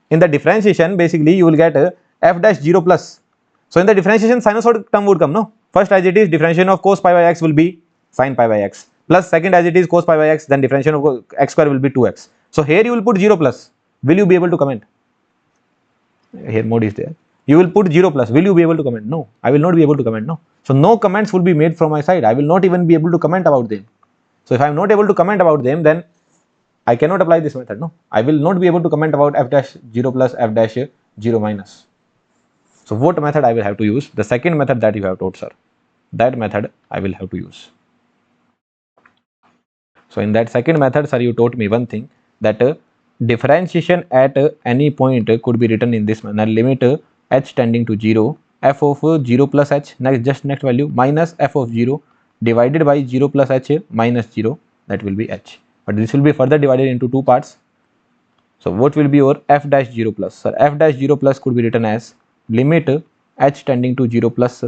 In the differentiation, basically you will get f dash 0 plus. So in the differentiation, sinusoid term would come, no? First as it is, differentiation of cos pi by x will be sin pi by x, plus second as it is cos pi by x, then differentiation of x square will be 2x. So here you will put 0 plus. Will you be able to comment? Here mode is there. You will put 0 plus. Will you be able to comment? No, I will not be able to comment. No. So no comments will be made from my side. I will not even be able to comment about them. So if I am not able to comment about them, then I cannot apply this method. No, I will not be able to comment about f dash 0 plus, f dash 0 minus. So what method I will have to use? The second method that you have taught, sir. That method I will have to use. So in that second method, sir, you taught me one thing, that differentiation at any point could be written in this manner: limit h tending to 0, f of 0 plus h, next value, minus f of 0 divided by 0 plus h minus 0, that will be h. But this will be further divided into two parts. So what will be your f dash 0 plus? Sir, f dash 0 plus could be written as limit h tending to 0 plus.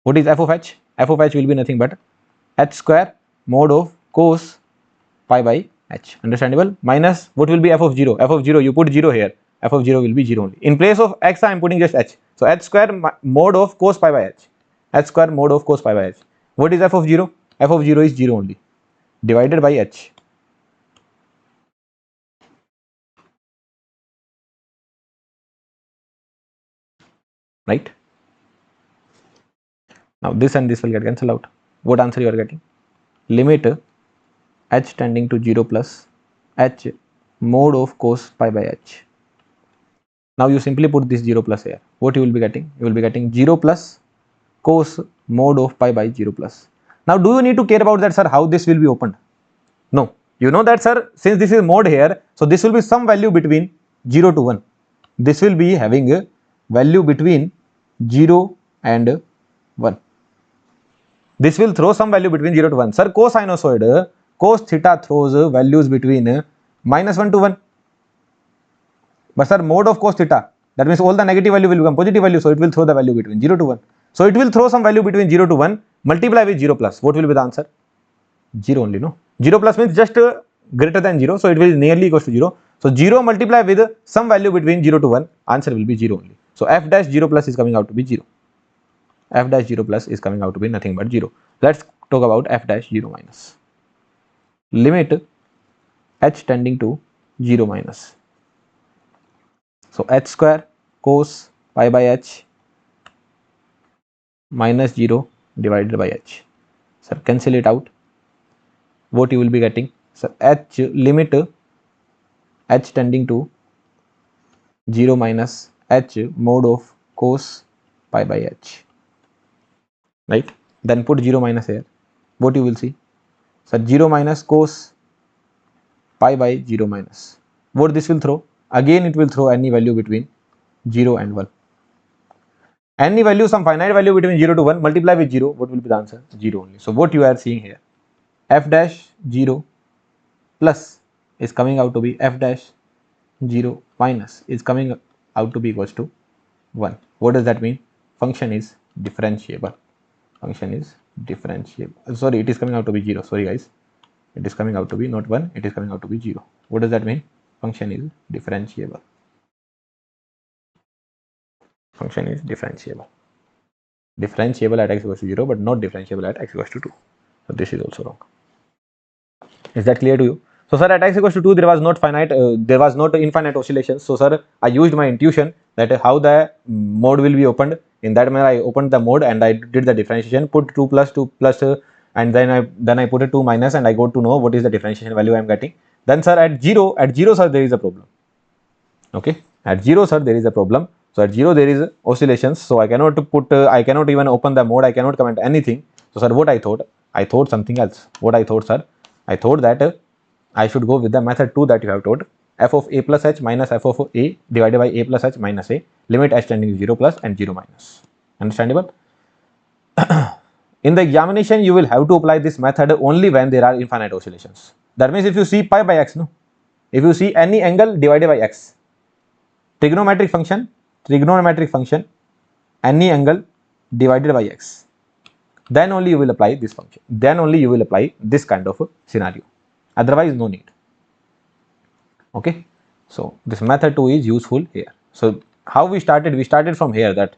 What is f of h? F of h will be nothing but h square mod of cos pi by h. Understandable? Minus what will be f of 0? F of 0, you put 0 here. F of 0 will be 0 only. In place of x, I am putting just h. So h square mod of cos pi by h. H square mod of cos pi by h. What is f of 0? F of 0 is 0 only. Divided by h. Right? Now this and this will get cancelled out. What answer you are getting? Limit h tending to 0 plus h mod of cos pi by h. Now you simply put this 0 plus here. What you will be getting? You will be getting 0 plus cos mod of pi by 0 plus. Now do you need to care about that, sir, how this will be opened? No. You know that, sir, since this is mod here, so this will be some value between 0 to 1. This will be having a value between 0 and 1. This will throw some value between 0 to 1. Sir, cosinusoid cos theta throws values between -1 to 1. But sir, mode of cos theta, that means all the negative value will become positive value, so it will throw the value between 0 to 1. So it will throw some value between 0 to 1, multiply with 0 plus. What will be the answer? 0 only, no? 0 plus means just greater than 0, so it will nearly equals to 0. So 0 multiply with some value between 0 to 1, answer will be 0 only. So f dash 0 plus is coming out to be 0. F dash 0 plus is coming out to be nothing but 0. Let's talk about f dash 0 minus. Limit h tending to 0 minus. So h square cos pi by h minus 0 divided by h. Sir, cancel it out. What you will be getting? So h limit h tending to 0 minus h mode of cos pi by h. Right? Then put 0 minus here. What you will see? So 0 minus cos pi by 0 minus. What this will throw? Again it will throw any value between 0 and 1. Any value, some finite value between 0 to 1, multiply with 0, what will be the answer? 0 only. So what you are seeing here, f dash 0 plus is coming out to be f dash 0 minus is coming out to be equals to 1. What does that mean? Function is differentiable. Function is differentiable. Sorry, it is coming out to be 0. Sorry guys, it is coming out to be not 1, it is coming out to be 0. What does that mean? Function is differentiable. Function is differentiable. Differentiable at x equals to 0, but not differentiable at x equals to 2. So this is also wrong. Is that clear to you? So sir, at x equals to 2, there was not infinite oscillations. So sir, I used my intuition that how the mode will be opened. In that manner, I opened the mode and I did the differentiation. Put 2 plus and then I put a 2 minus, and I got to know what is the differentiation value I am getting. Then sir, at 0 sir, there is a problem. Okay, at 0 sir, there is a problem. So at 0 there is oscillations. So I cannot put, I cannot even open the mode. I cannot comment anything. So sir, what I thought something else. What I thought, sir, I thought that I should go with the method 2 that you have taught. F of a plus h minus f of a divided by a plus h minus a, limit h tending to 0 plus and 0 minus. Understandable? In the examination, you will have to apply this method only when there are infinite oscillations. That means if you see pi by x, no? If you see any angle divided by x, trigonometric function, any angle divided by x, then only you will apply this function. Then only you will apply this kind of scenario. Otherwise, no need. Okay. So this method 2 is useful here. So how we started? We started from here, that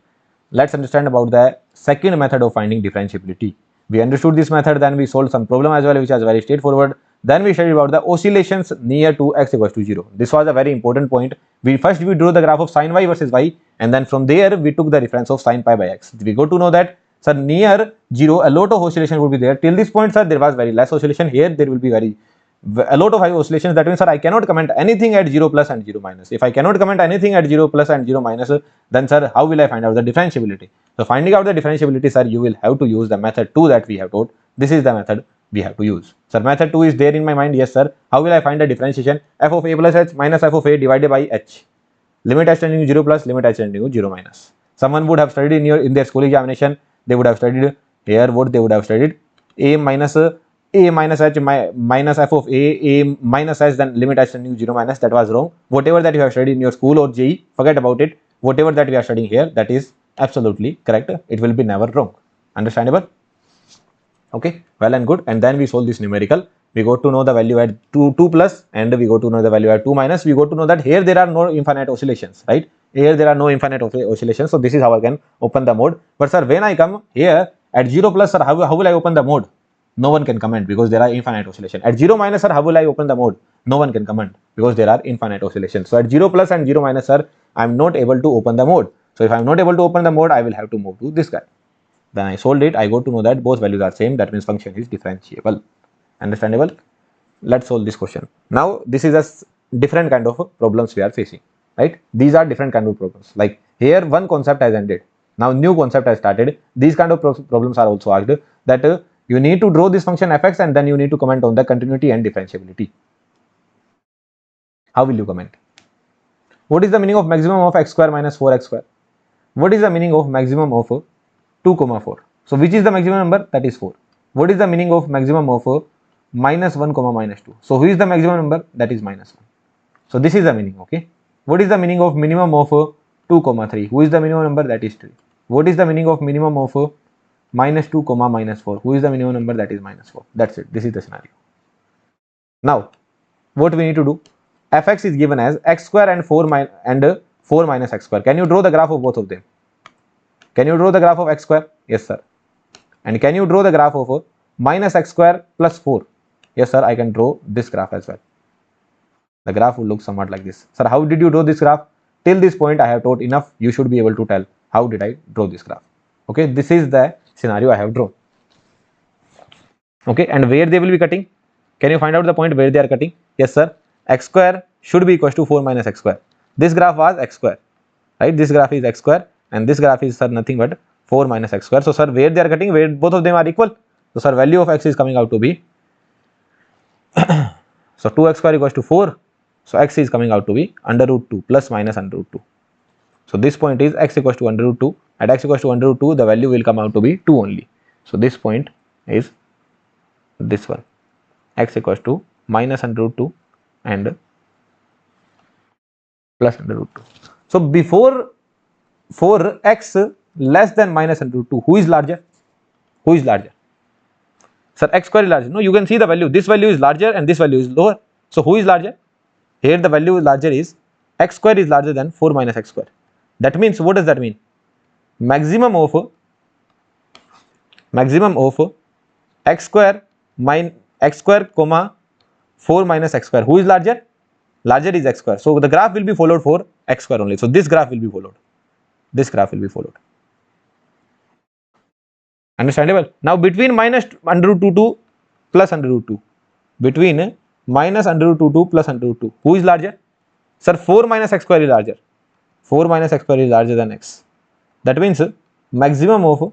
let's understand about the second method of finding differentiability. We understood this method, then we solved some problem as well, which was very straightforward. Then we studied about the oscillations near to x equals to 0. This was a very important point. First we drew the graph of sin y versus y, and then from there we took the reference of sin pi by x. We got to know that, sir, near 0 a lot of oscillation would be there. Till this point, sir, there was very less oscillation. Here there will be a lot of high oscillations. That means, sir, I cannot comment anything at 0 plus and 0 minus. If I cannot comment anything at 0 plus and 0 minus, then sir, how will I find out the differentiability? So finding out the differentiability, sir, you will have to use the method 2 that we have taught. This is the method we have to use. Sir, method 2 is there in my mind. Yes, sir. How will I find the differentiation? F of a plus h minus f of a divided by h. Limit h tending to 0 plus, limit h tending to 0 minus. Someone would have studied in their school examination. They would have studied here what they would have studied: a minus h minus f of a minus h, then limit h tending to 0 minus. That was wrong. Whatever that you have studied in your school or JEE, forget about it. Whatever that we are studying here, that is absolutely correct. It will be never wrong. Understandable? Okay, well and good. And then we solve this numerical. We got to know the value at 2 plus, and we got to know the value at 2 minus. We got to know that here there are no infinite oscillations, right? Here there are no infinite oscillations. So this is how I can open the mode. But sir, when I come here at 0 plus, sir, how will I open the mode? No one can comment because there are infinite oscillations. At 0 minus, sir, how will I open the mode? No one can comment because there are infinite oscillations. So at 0 plus and 0 minus, sir, I am not able to open the mode. So if I am not able to open the mode, I will have to move to this guy. Then I solved it. I got to know that both values are same. That means function is differentiable. Understandable? Let's solve this question. Now this is a different kind of problems we are facing, right? These are different kind of problems. Like here one concept has ended. Now new concept has started. These kind of problems are also asked that you need to draw this function fx, and then you need to comment on the continuity and differentiability. How will you comment? What is the meaning of maximum of x square minus 4x square? What is the meaning of maximum of 2, 4? So which is the maximum number? That is 4. What is the meaning of maximum of minus 1 comma minus 2. So who is the maximum number? That is minus 1. So this is the meaning. Okay. What is the meaning of minimum of 2 comma 3? Who is the minimum number? That is 3. What is the meaning of minimum of minus 2 comma minus 4? Who is the minimum number? That is minus 4. That's it. This is the scenario. Now what we need to do, fx is given as x square and 4 minus x square. Can you draw the graph of both of them? Can you draw the graph of x square? Yes sir. And can you draw the graph of minus x square plus 4? Yes sir, I can draw this graph as well. The graph will look somewhat like this. Sir, how did you draw this graph? Till this point I have taught enough. You should be able to tell how did I draw this graph. Okay, this is the scenario I have drawn. Okay, and where they will be cutting? Can you find out the point where they are cutting? Yes sir, x square should be equals to 4 minus x square. This graph was x square, right? This graph is x square and this graph is, sir, nothing but 4 minus x square. So sir, where they are cutting, where both of them are equal? So sir, value of x is coming out to be so 2x square equals to 4. So x is coming out to be under root 2 plus minus under root 2. So this point is x equals to under root 2. At x equals to under root 2, the value will come out to be 2 only. So this point is this one, x equals to minus under root 2 and plus under root 2. So before for x less than minus under root 2, who is larger? Who is larger? Sir, x square is larger. No, you can see the value. This value is larger and this value is lower. So who is larger? Here the value larger is x square is larger than 4 minus x square. That means, what does that mean? Maximum of x square minus x square comma 4 minus x square. Who is larger? Larger is x square. So the graph will be followed for x square only. So this graph will be followed. This graph will be followed. Understandable? Now between minus under root 2 to plus under root 2. Between minus under root 2 to plus under root 2. Who is larger? Sir, 4 minus x square is larger. 4 minus x square is larger than x. That means maximum of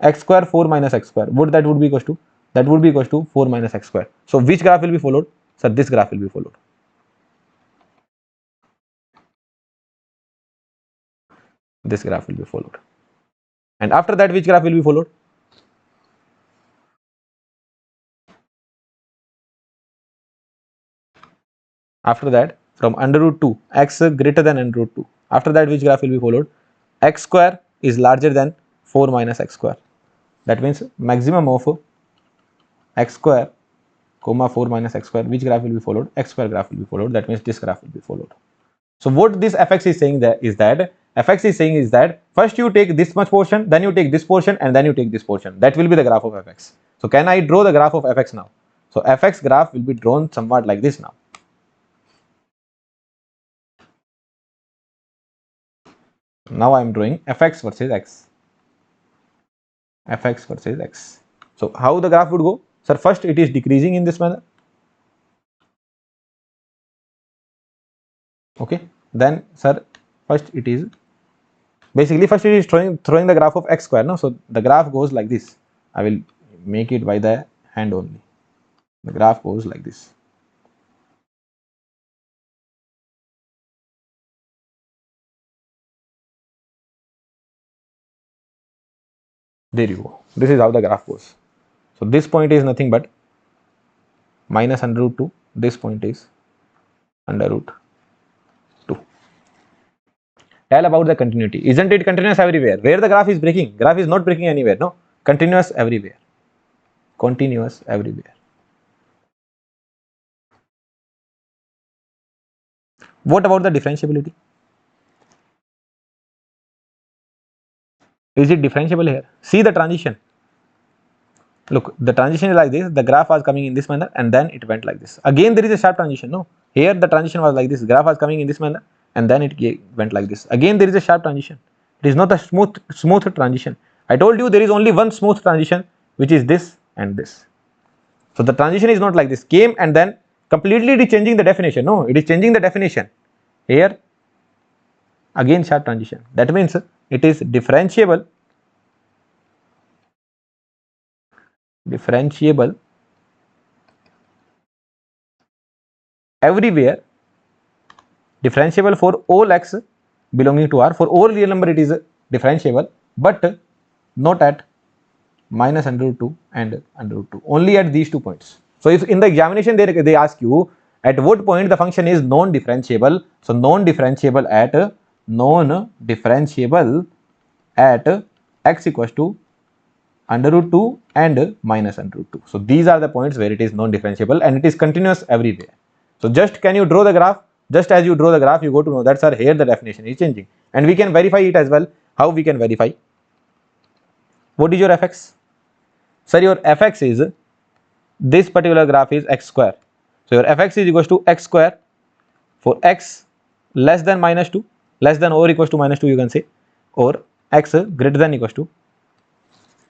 x square 4 minus x square. What that would be equals to? That would be equals to 4 minus x square. So which graph will be followed? Sir, this graph will be followed. This graph will be followed. And after that, which graph will be followed? After that, from under root 2, x greater than under root 2. After that, which graph will be followed? X square is larger than 4 minus x square. That means maximum of x square comma 4 minus x square. Which graph will be followed? X square graph will be followed. That means this graph will be followed. So what this fx is saying is that first you take this much portion, then you take this portion, and then you take this portion. That will be the graph of fx. So can I draw the graph of fx now? So fx graph will be drawn somewhat like this now. Now I am drawing fx versus x. Fx versus x. So how the graph would go? Sir, first it is decreasing in this manner. Okay. Then, sir, first it is throwing the graph of x square. No, so the graph goes like this. I will make it by the hand only. The graph goes like this. There you go. This is how the graph goes. So this point is nothing but minus under root 2. This point is under root 2. Tell about the continuity. Isn't it continuous everywhere? Where the graph is breaking? Graph is not breaking anywhere. No, continuous everywhere. Continuous everywhere. What about the differentiability? Is it differentiable here? See the transition. Look, the transition is like this. The graph was coming in this manner and then it went like this. Again, there is a sharp transition. No, here the transition was like this. Graph was coming in this manner and then it went like this. Again, there is a sharp transition. It is not a smooth transition. I told you there is only one smooth transition, which is this and this. So the transition is not like this. Came and then completely it is changing the definition. No, it is changing the definition. Here, again sharp transition. That means it is differentiable everywhere, differentiable for all x belonging to R. For all real number it is differentiable, but not at minus under root 2 and under root 2, only at these 2 points. So if in the examination they ask you at what point the function is non-differentiable, so non-differentiable at x equals to under root 2 and minus under root 2. So these are the points where it is non-differentiable and it is continuous everywhere. So just can you draw the graph? Just as you draw the graph, you go to know that sir, here the definition is changing, and we can verify it as well. How we can verify? What is your fx? Sir, your fx is, this particular graph is x square. So your fx is equals to x square for x less than minus 2, less than or equals to minus 2 you can say, or x greater than equals to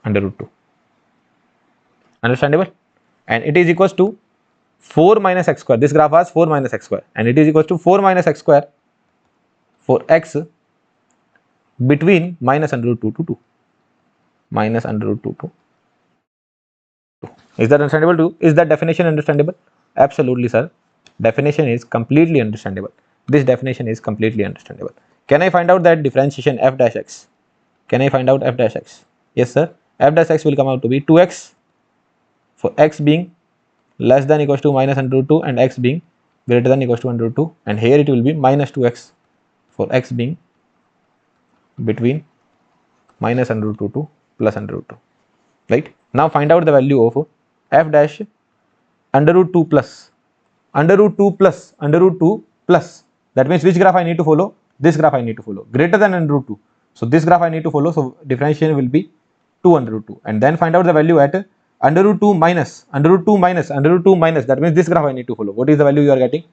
under root 2. Understandable? And it is equals to 4 minus x square. This graph was 4 minus x square, and it is equals to 4 minus x square for x between minus under root 2 to 2. Minus under root 2 to 2. Is that understandable too? Is that definition understandable? Absolutely, sir. Definition is completely understandable. This definition is completely understandable. Can I find out that differentiation f dash x? Can I find out f dash x? Yes, sir. F dash x will come out to be 2x for x being less than equals to minus under root 2 and x being greater than equals to under root 2, and here it will be minus 2x for x being between minus under root 2 to plus under root 2. Right? Now find out the value of f dash under root 2 plus under root 2 plus under root 2 plus. That means which graph I need to follow? This graph I need to follow, greater than under root 2. So this graph I need to follow. So differentiation will be 2 under root 2, and then find out the value at under root 2 minus under root 2 minus under root 2 minus. That means this graph I need to follow. What is the value you are getting?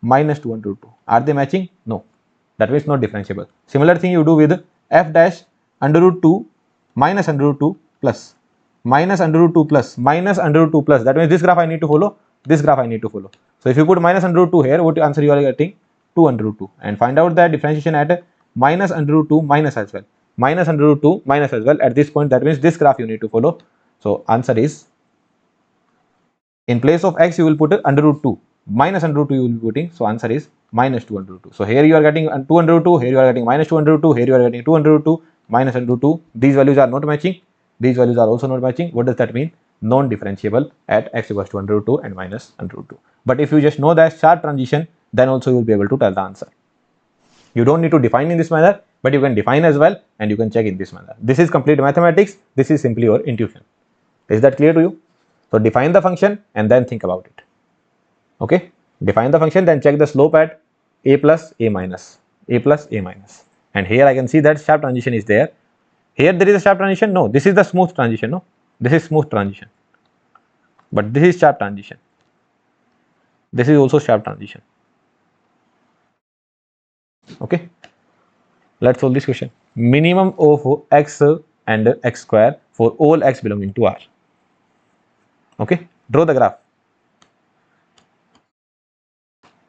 Minus 2 under root 2. Are they matching? No. That means not differentiable. Similar thing you do with f dash under root 2 minus under root 2 plus minus under root 2 plus minus under root 2 plus. That means this graph I need to follow. This graph I need to follow. So if you put minus under root 2 here, what answer you are getting? 2 under root 2. And find out the differentiation at minus under root 2 minus as well. Minus under root 2 minus as well at this point. That means this graph you need to follow. So answer is, in place of x you will put under root 2, minus under root 2 you will be putting. So answer is minus 2 under root 2. So here you are getting 2 under root 2, here you are getting minus 2 under root 2, here you are getting 2 under root 2, minus under root 2. These values are not matching. These values are also not matching. What does that mean? Non-differentiable at x equals to under root 2 and minus under root 2. But if you just know that sharp transition, then also you will be able to tell the answer. You don't need to define in this manner, but you can define as well, and you can check in this manner. This is complete mathematics. This is simply your intuition. Is that clear to you? So define the function and then think about it. Okay, define the function, then check the slope at a plus a minus, a plus a minus. And here I can see that sharp transition is there. Here there is a sharp transition. No, this is the smooth transition. No, this is smooth transition, but this is sharp transition. This is also sharp transition. Okay, let's solve this question. Minimum of x and x square for all x belonging to R. Okay, draw the graph.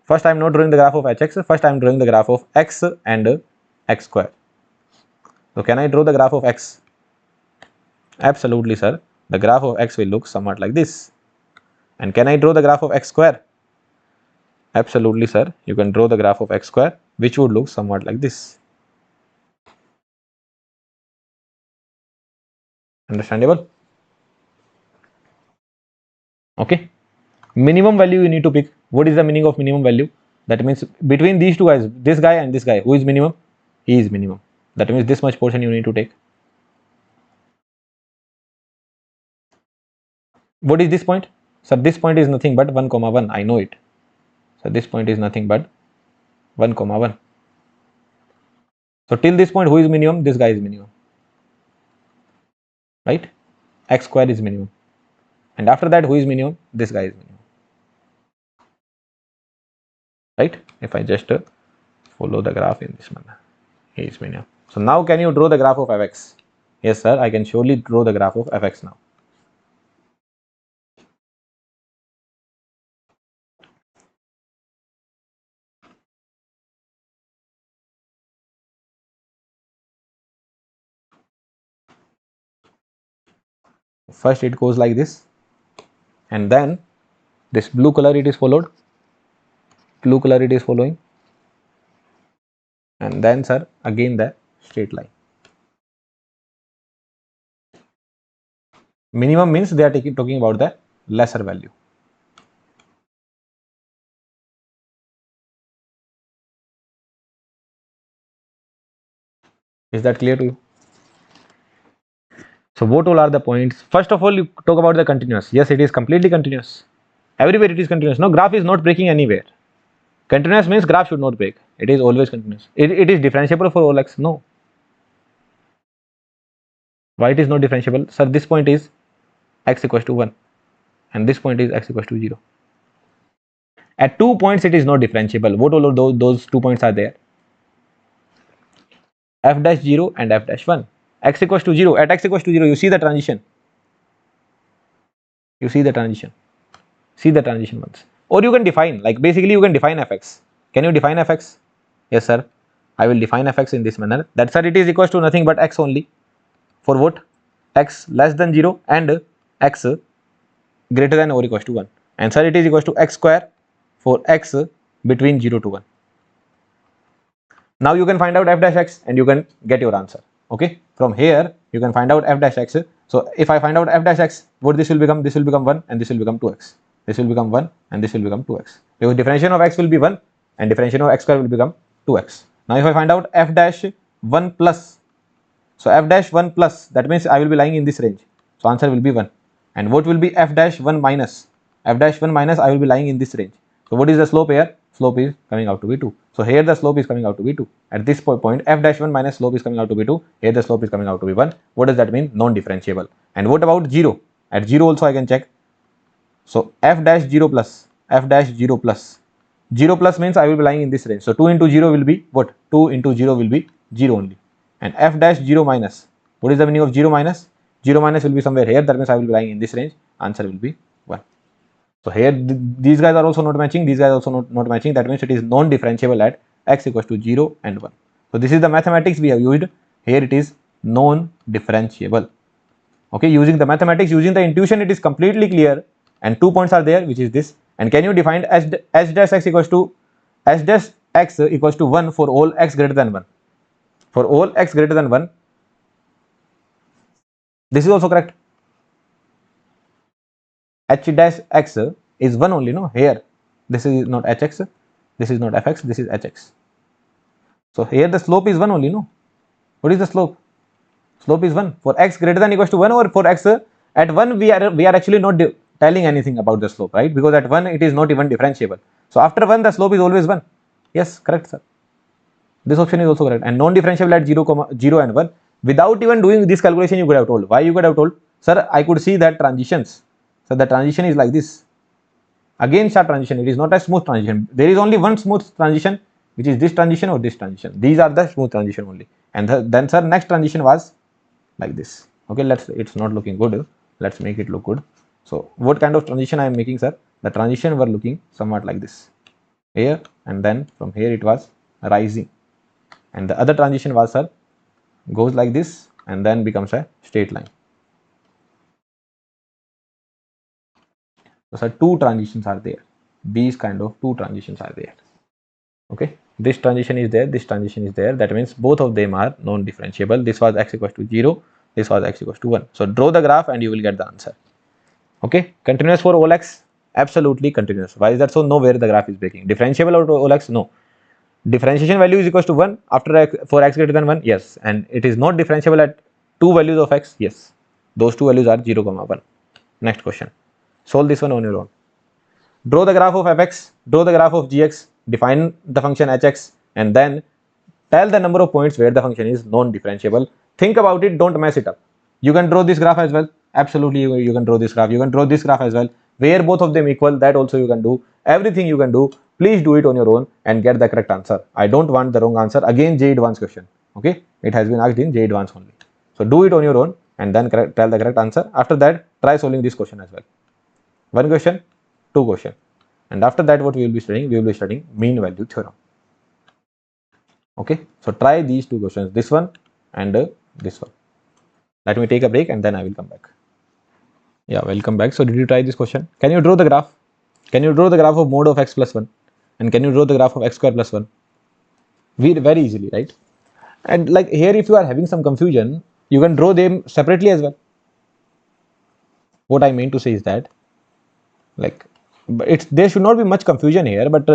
First I am not drawing the graph of hx, first I am drawing the graph of x and x square. So can I draw the graph of x? Absolutely, sir. The graph of x will look somewhat like this. And can I draw the graph of x square? Absolutely, sir. You can draw the graph of x square, which would look somewhat like this. Understandable? Okay. Minimum value you need to pick. What is the meaning of minimum value? That means between these two guys, this guy and this guy, who is minimum? He is minimum. That means this much portion you need to take. What is this point? So this point is nothing but 1 comma 1. I know it. So this point is nothing but 1 comma 1. So till this point, who is minimum? This guy is minimum. Right? X square is minimum. And after that, who is minimum? This guy is minimum. Right? If I just follow the graph in this manner, he is minimum. So now can you draw the graph of fx? Yes, sir. I can surely draw the graph of fx now. First it goes like this, and then this blue color it is followed, blue color it is following, and then, sir, again the straight line. Minimum means they are talking about the lesser value. Is that clear to you? So what all are the points? First of all, you talk about the continuous. Yes, it is completely continuous. Everywhere it is continuous. No, graph is not breaking anywhere. Continuous means graph should not break. It is always continuous. It is differentiable for all x. No. Why it is not differentiable? Sir, this point is x equals to 1 and this point is x equals to 0. At 2 points it is not differentiable. What all of those 2 points are there? F dash 0 and f dash 1. X equals to 0. At x equals to 0, you see the transition. You see the transition. See the transition once. Or you can define, like basically you can define fx. Can you define fx? Yes, sir. I will define fx in this manner. That, sir, it is equals to nothing but x only. For what? X less than 0 and x greater than or equals to 1. And sir, it is equals to x square for x between 0 to 1. Now you can find out f dash x and you can get your answer. Okay, from here you can find out f dash x. So if I find out f dash x, what this will become? This will become 1 and this will become 2x. This will become 1 and this will become 2x. Because differentiation of x will be 1 and differentiation of x square will become 2x. Now if I find out f dash 1 plus, so f dash 1 plus, that means I will be lying in this range. So answer will be 1. And what will be f dash 1 minus? F dash 1 minus, I will be lying in this range. So what is the slope here? Slope is coming out to be 2. So here the slope is coming out to be 2. At this point, f dash 1 minus slope is coming out to be 2. Here the slope is coming out to be 1. What does that mean? Non-differentiable. And what about 0? At 0 also I can check. So f dash 0 plus, f dash 0 plus. 0 plus means I will be lying in this range. So 2 into 0 will be what? 2 into 0 will be 0 only. And f dash 0 minus. What is the meaning of 0 minus? 0 minus will be somewhere here. That means I will be lying in this range. Answer will be 1. So here these guys are also not matching, these guys also not matching. That means it is non-differentiable at x equals to 0 and 1. So this is the mathematics we have used. Here it is non-differentiable. Okay, using the mathematics, using the intuition, it is completely clear. And 2 points are there, which is this. And can you define h dash x equals to h dash x equals to 1 for all x greater than 1? For all x greater than 1. This is also correct. H dash x is 1 only, no? Here this is not hx, this is not fx, this is hx. So here the slope is 1 only, no? What is the slope? Slope is 1 for x greater than equals to 1, or for x at 1 we are actually not telling anything about the slope, right? Because at 1 it is not even differentiable. So after 1 the slope is always 1. Yes, correct, sir. This option is also correct. And non-differentiable at 0 and 1. Without even doing this calculation, you could have told. Why you could have told? Sir, I could see that transitions. So the transition is like this. Again, sharp transition. It is not a smooth transition. There is only one smooth transition, which is this transition or this transition. These are the smooth transition only. And then, sir, next transition was like this. Okay, it's not looking good. Let's make it look good. So what kind of transition I am making, sir? The transition were looking somewhat like this. Here, and then from here it was rising. And the other transition was, sir, goes like this and then becomes a straight line. So two transitions are there. These kind of two transitions are there. Okay, this transition is there, this transition is there. That means both of them are non-differentiable. This was x equals to 0, this was x equals to 1. So draw the graph and you will get the answer. Okay, continuous for all x? Absolutely continuous. Why is that so? Nowhere the graph is breaking. Differentiable out all x? No. Differentiation value is equals to 1 after x, for x greater than 1? Yes. And it is not differentiable at two values of x? Yes. Those two values are 0, 1. Next question. Solve this one on your own. Draw the graph of fx, draw the graph of gx, define the function hx, and then tell the number of points where the function is non-differentiable. Think about it, don't mess it up. You can draw this graph as well. Absolutely, you can draw this graph. You can draw this graph as well. Where both of them equal, that also you can do. Everything you can do. Please do it on your own and get the correct answer. I don't want the wrong answer. Again, J advanced question. Okay, it has been asked in J advanced only. So do it on your own and then tell the correct answer. After that, try solving this question as well. One question, two question. And after that, what we will be studying? We will be studying mean value theorem. Okay, so try these two questions, this one and this one. Let me take a break and then I will come back. Yeah, welcome back. So did you try this question? Can you draw the graph? Can you draw the graph of mod of x plus 1? And can you draw the graph of x square plus 1? Very easily, right? And like here, if you are having some confusion, you can draw them separately as well. What I mean to say is that, like, there should not be much confusion here, but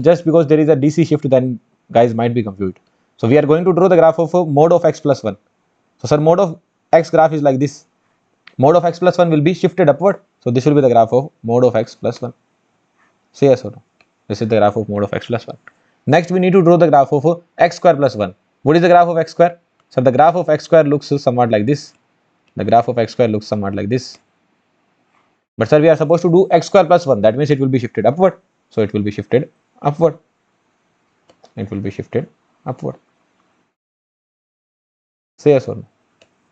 just because there is a DC shift, then guys might be confused. So we are going to draw the graph of mode of x plus 1. So sir, mode of x graph is like this. Mode of x plus 1 will be shifted upward. So this will be the graph of mode of x plus 1. Say yes or no? This is the graph of mode of x plus 1. Next we need to draw the graph of x square plus 1. What is the graph of x square? So the graph of x square looks somewhat like this. The graph of x square looks somewhat like this. But sir, we are supposed to do x square plus 1. That means it will be shifted upward. So it will be shifted upward. It will be shifted upward. Say yes or no?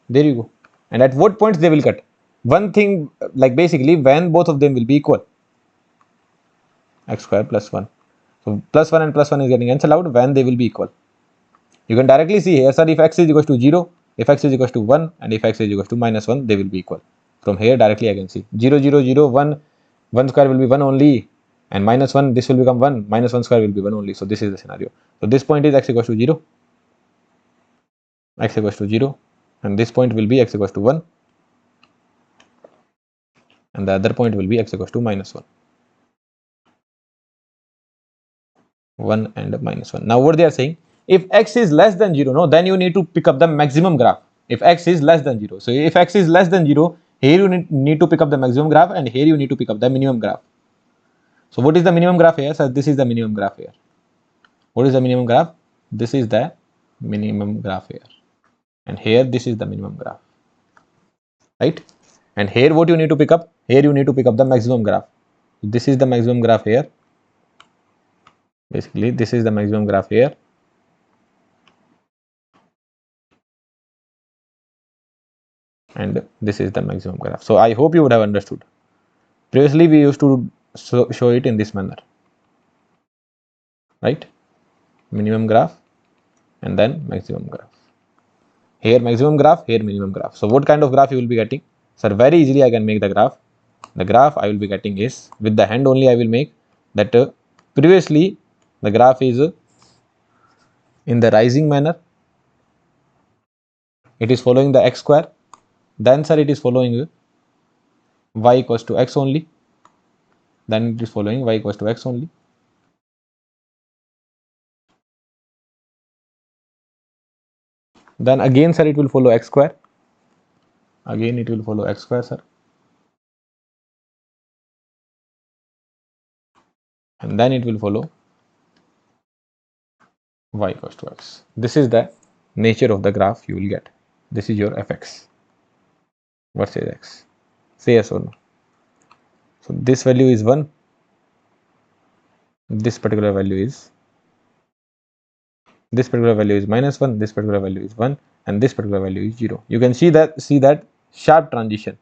There you go. And at what points they will cut? One thing, like basically when both of them will be equal. X square plus 1. So plus 1 and plus 1 is getting cancelled out when they will be equal. You can directly see here, sir, if x is equal to 0, if x is equal to 1, and if x is equal to minus 1, they will be equal. From here directly I can see 0, 0, 0, 1, 1 square will be 1 only, and minus 1, this will become 1, minus 1 square will be 1 only. So this is the scenario. So this point is x equals to 0, x equals to 0, and this point will be x equals to 1, and the other point will be x equals to minus 1. 1 and minus 1. Now what they are saying, if x is less than 0, no, then you need to pick up the maximum graph. If x is less than 0. So if x is less than 0, here you need to pick up the maximum graph, and here you need to pick up the minimum graph. So what is the minimum graph here? So this is the minimum graph here. What is the minimum graph? This is the minimum graph here. And here this is the minimum graph. Right? And here what you need to pick up? Here you need to pick up the maximum graph. This is the maximum graph here. Basically, this is the maximum graph here. And this is the maximum graph. So I hope you would have understood. Previously we used to show it in this manner, right? Minimum graph and then maximum graph. Here maximum graph, here minimum graph. So what kind of graph you will be getting? Sir, very easily I can make the graph. The graph I will be getting is, with the hand only I will make that. Previously the graph is in the rising manner. It is following the x square. Then sir, it is following y equals to x only. Then it is following y equals to x only. Then again sir, it will follow x square. Again it will follow x square, sir. And then it will follow y equals to x. This is the nature of the graph you will get. This is your fx versus x. Say yes or no. So this value is 1. This particular value is minus 1. This particular value is 1, and this particular value is 0. You can see that sharp transition,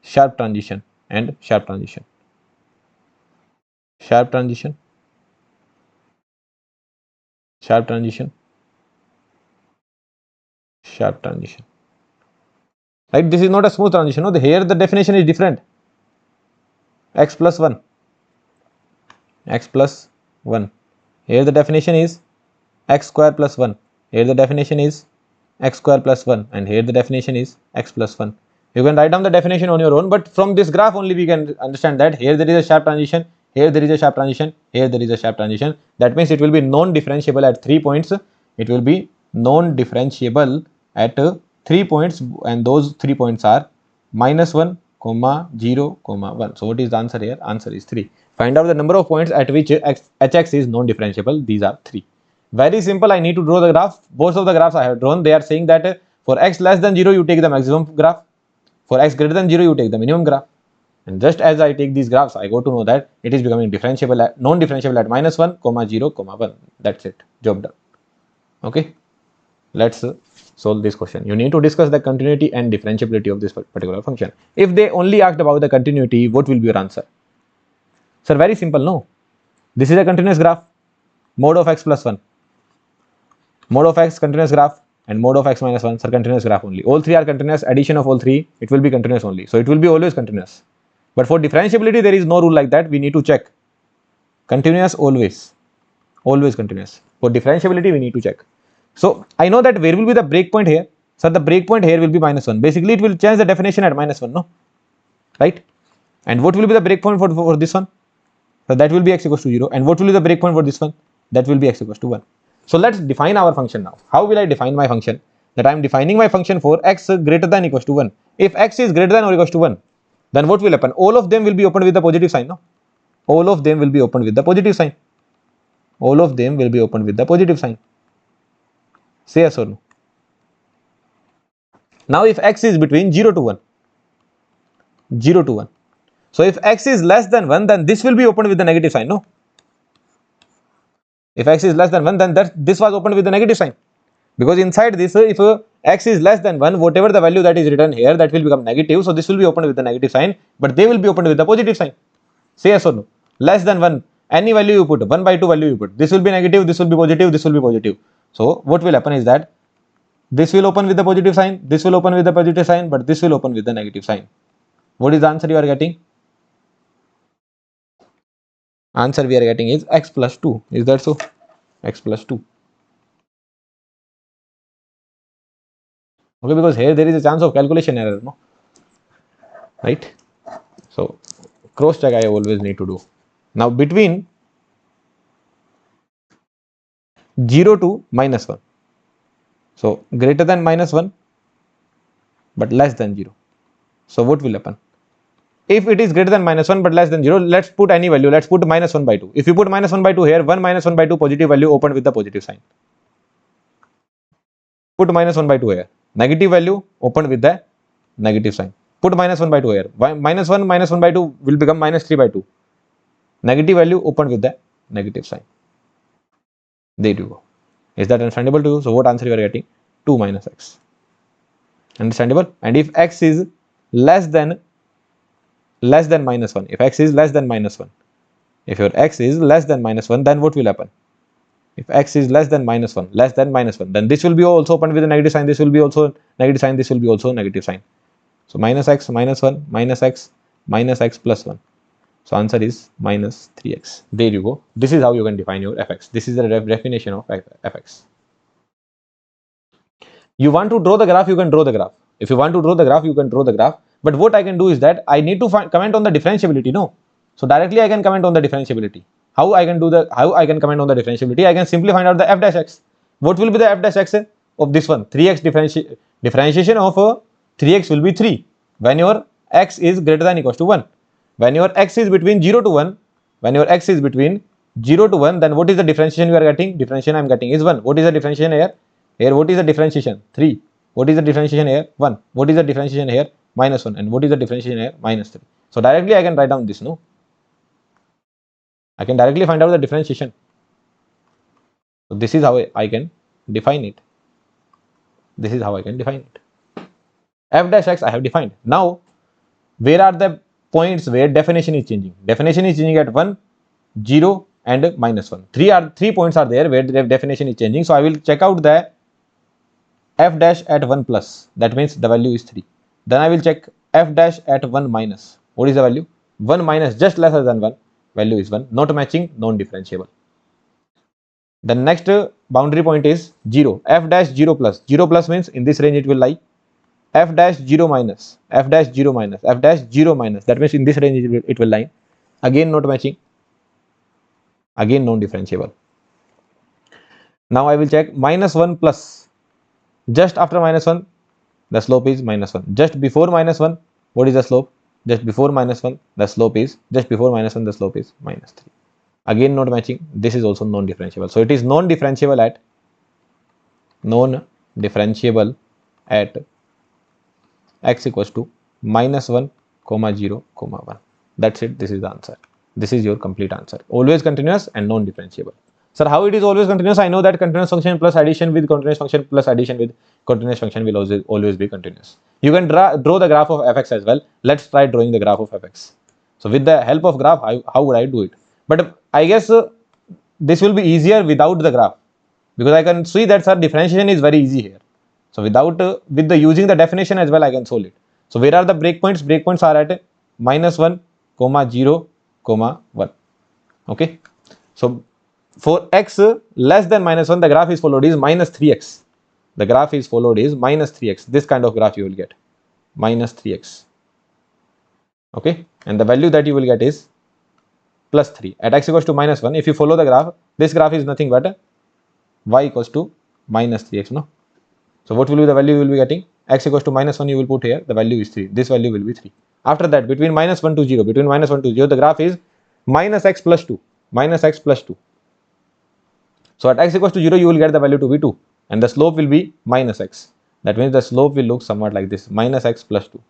and sharp transition, sharp transition, sharp transition, sharp transition. Right? This is not a smooth transition. No, here the definition is different. X plus 1. X plus 1. Here the definition is x square plus 1. Here the definition is x square plus 1, and here the definition is x plus 1. You can write down the definition on your own, but from this graph only we can understand that here there is a sharp transition, here there is a sharp transition, here there is a sharp transition. That means it will be non-differentiable at 3 points. It will be non-differentiable at 3 points, and those 3 points are minus 1, 0, 1. So what is the answer here? Answer is 3. Find out the number of points at which hx is non-differentiable. These are 3. Very simple. I need to draw the graph. Both of the graphs I have drawn, they are saying that for x less than 0 you take the maximum graph, for x greater than 0 you take the minimum graph. And just as I take these graphs, I got to know that it is becoming differentiable non-differentiable at minus 1, 0, 1. That's it. Job done. Okay. Let's solve this question. You need to discuss the continuity and differentiability of this particular function. If they only asked about the continuity, what will be your answer? Sir, very simple, no? This is a continuous graph. Mode of x plus 1. Mode of x continuous graph, and mode of x minus 1, sir, continuous graph only. All three are continuous. Addition of all three, it will be continuous only. So it will be always continuous. But for differentiability, there is no rule like that. We need to check. Continuous always. Always continuous. For differentiability, we need to check. So I know that where will be the breakpoint here? Sir, the breakpoint here will be minus 1. Basically, it will change the definition at minus 1, no? Right? And what will be the breakpoint for this one? So that will be x equals to 0. And what will be the breakpoint for this one? That will be x equals to 1. So let's define our function now. How will I define my function? That I am defining my function for x greater than equals to 1. If x is greater than or equals to 1, then what will happen? All of them will be opened with the positive sign, no? All of them will be opened with the positive sign. All of them will be opened with the positive sign. Say yes or no. Now if x is between 0 to 1, 0 to 1. So if x is less than 1, then this will be opened with the negative sign, no? If x is less than 1, then this was opened with the negative sign. Because inside this, if x is less than 1, whatever the value that is written here, that will become negative. So this will be opened with the negative sign, but they will be opened with the positive sign. Say yes or no. Less than 1, any value you put, 1 by 2 value you put, this will be negative, this will be positive, this will be positive. So what will happen is that this will open with the positive sign, this will open with the positive sign, but this will open with the negative sign. What is the answer you are getting? Answer we are getting is x plus 2. Is that so? X plus 2. Okay, because here there is a chance of calculation error, no? Right? So cross check I always need to do. Now between 0 to minus 1. So greater than minus 1, but less than 0. So what will happen? If it is greater than minus 1 but less than 0, let's put any value. Let's put minus 1 by 2. If you put minus 1 by 2 here, 1 minus 1 by 2 positive value opened with the positive sign. Put minus 1 by 2 here. Negative value opened with the negative sign. Put minus 1 by 2 here. Minus 1 by 2 will become minus 3 by 2. Negative value opened with the negative sign. There you go. Is that understandable to you? So what answer you are getting? 2 minus x. Understandable? And if x is less than minus 1, if x is less than minus 1, if your x is less than minus 1, then what will happen? If x is less than minus 1, then this will be also opened with a negative sign, this will be also negative sign, this will be also negative sign. So minus x, minus 1, minus x plus 1. So answer is minus 3x. There you go. This is how you can define your fx. This is the definition of fx. You want to draw the graph, you can draw the graph. If you want to draw the graph, you can draw the graph. But what I can do is that I need to comment on the differentiability, no? So directly I can comment on the differentiability. How I can comment on the differentiability? I can simply find out the f dash x. What will be the f dash x of this one? 3x differentiation of 3x will be 3 when your x is greater than equals to 1. When your x is between 0 to 1, then what is the differentiation you are getting? Differentiation I am getting is 1. What is the differentiation here? Here what is the differentiation? 3. What is the differentiation here? 1. What is the differentiation here? Minus 1. And what is the differentiation here? Minus 3. So directly I can write down this, no? I can directly find out the differentiation. So this is how I can define it. This is how I can define it. F dash x I have defined. Now, where are the points where definition is changing? Definition is changing at 1, 0 and minus 1. Three points are there where the definition is changing. So I will check out the f dash at 1 plus. That means the value is 3. Then I will check f dash at 1 minus. What is the value? 1 minus, just lesser than 1. Value is 1. Not matching, non-differentiable. The next boundary point is 0. F dash 0 plus. 0 plus means in this range it will lie. F dash 0 minus. F dash 0 minus. F dash 0 minus. That means in this range it will lie. Again not matching. Again non-differentiable. Now I will check minus 1 plus. Just after minus 1, the slope is minus 1. Just before minus 1, what is the slope? Just before minus 1, the slope is, just before minus 1, the slope is minus 3. Again not matching. This is also non-differentiable. So it is non-differentiable at x equals to minus 1, 0, 1. That's it. This is the answer. This is your complete answer. Always continuous and non-differentiable. Sir, how it is always continuous? I know that continuous function plus addition with continuous function plus addition with continuous function will always be continuous. You can draw the graph of fx as well. Let's try drawing the graph of fx. So with the help of graph, how would I do it? But I guess this will be easier without the graph, because I can see that, sir, differentiation is very easy here. So with using the definition as well, I can solve it. So where are the breakpoints? Breakpoints are at minus 1, 0, 1. Okay. So for x less than minus 1, the graph is followed is minus 3x. The graph is followed is minus 3x. This kind of graph you will get. Minus 3x. Okay. And the value that you will get is plus 3. At x equals to minus 1, if you follow the graph, this graph is nothing but y equals to minus 3x, no? So what will be the value you will be getting? X equals to minus 1 you will put here, the value is 3. This value will be 3. After that, between minus 1 to 0, the graph is minus x plus 2, minus x plus 2. So at x equals to 0, you will get the value to be 2, and the slope will be minus x. That means the slope will look somewhat like this, minus x plus 2.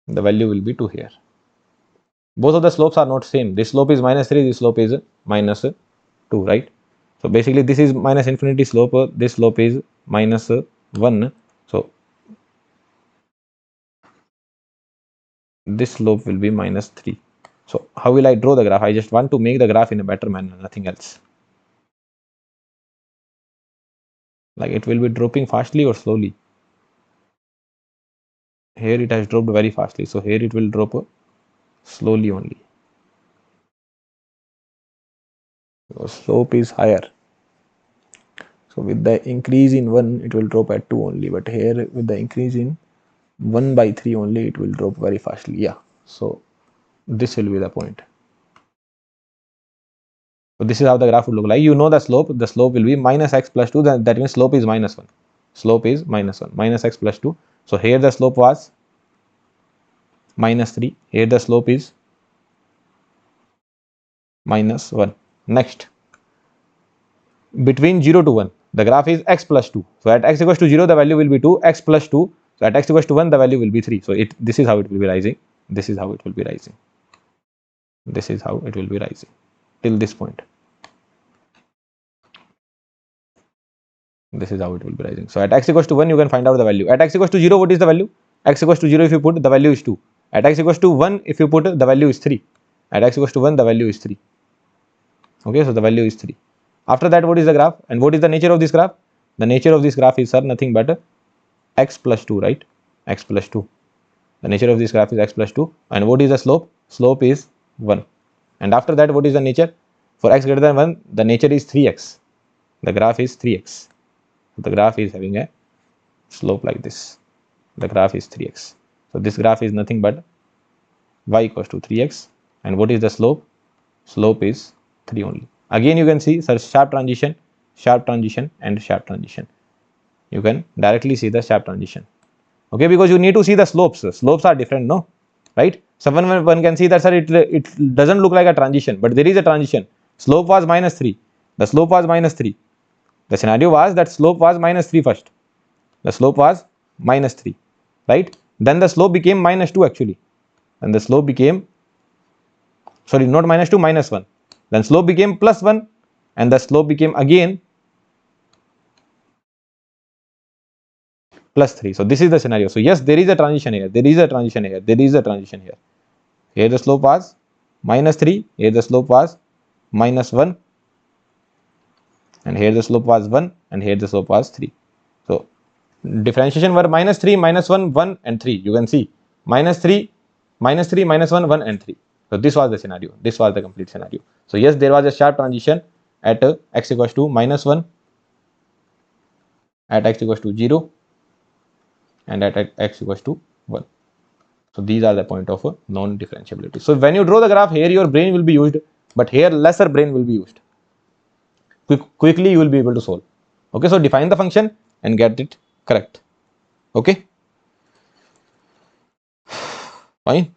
The value will be 2 here. Both of the slopes are not same. This slope is minus 3, this slope is minus 2, right? So basically this is minus infinity slope, this slope is minus 1. So this slope will be minus 3. So how will I draw the graph? I just want to make the graph in a better manner, nothing else. Like it will be dropping fastly or slowly. Here it has dropped very fastly, so here it will drop slowly only. So slope is higher. So with the increase in 1, it will drop at 2 only, but here with the increase in 1 by 3 only, it will drop very fastly. Yeah, so this will be the point. So this is how the graph would look like. You know the slope will be minus x plus 2, that means slope is minus 1. Slope is minus 1, minus x plus 2. So here the slope was minus 3, here the slope is minus 1. Next, between 0 to 1, the graph is x plus 2. So at x equals to 0, the value will be 2, x plus 2. So at x equals to 1, the value will be 3. So this is how it will be rising. This is how it will be rising. This is how it will be rising till this point. This is how it will be rising. So at x equals to 1, you can find out the value. At x equals to 0, what is the value? X equals to 0, if you put, the value is 2. At x equals to 1, if you put, the value is 3. At x equals to 1, the value is 3. Okay, so the value is 3. After that, what is the graph? And what is the nature of this graph? The nature of this graph is, sir, nothing but x plus 2, right? X plus 2. The nature of this graph is x plus 2. And what is the slope? Slope is 1. And after that, what is the nature? For x greater than 1, the nature is 3x. The graph is 3x. The graph is having a slope like this. The graph is 3x. So this graph is nothing but y equals to 3x. And what is the slope? Slope is 3 only. Again, you can see, sir, sharp transition, and sharp transition. You can directly see the sharp transition. Okay, because you need to see the slopes. Slopes are different, no? Right? So one can see that, sir, it doesn't look like a transition, but there is a transition. Slope was minus 3. The slope was minus 3. The scenario was that slope was minus 3 first. The slope was minus 3, right? Then the slope became minus 2 actually. And the slope became, sorry, not minus 2, minus 1. Then slope became plus 1, and the slope became again plus 3. So this is the scenario. So yes, there is a transition here. There is a transition here. There is a transition here. Here the slope was minus 3. Here the slope was minus 1. And here the slope was 1. And here the slope was 3. So differentiation were minus 3, minus 1, 1 and 3. You can see minus 3, minus 3, minus 1, 1 and 3. So this was the scenario. This was the complete scenario. So yes, there was a sharp transition at x equals to minus 1, at x equals to 0, and at x equals to 1. So these are the point of non-differentiability. So when you draw the graph, here your brain will be used, but here lesser brain will be used. Quickly you will be able to solve. Okay, so define the function and get it correct. Okay, fine.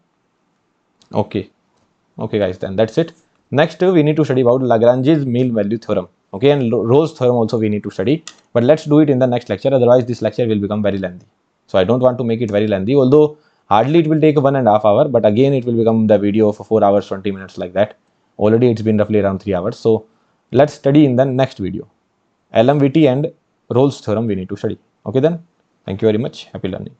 Okay guys, then that's it. Next we need to study about Lagrange's mean value theorem. Okay, and Rolle's theorem also we need to study, but let's do it in the next lecture, otherwise this lecture will become very lengthy. So I don't want to make it very lengthy, although hardly it will take 1.5 hours, but again it will become the video of 4 hours 20 minutes like that. Already it's been roughly around 3 hours. So let's study in the next video. LMVT and Rolle's theorem we need to study. Okay then, thank you very much. Happy learning.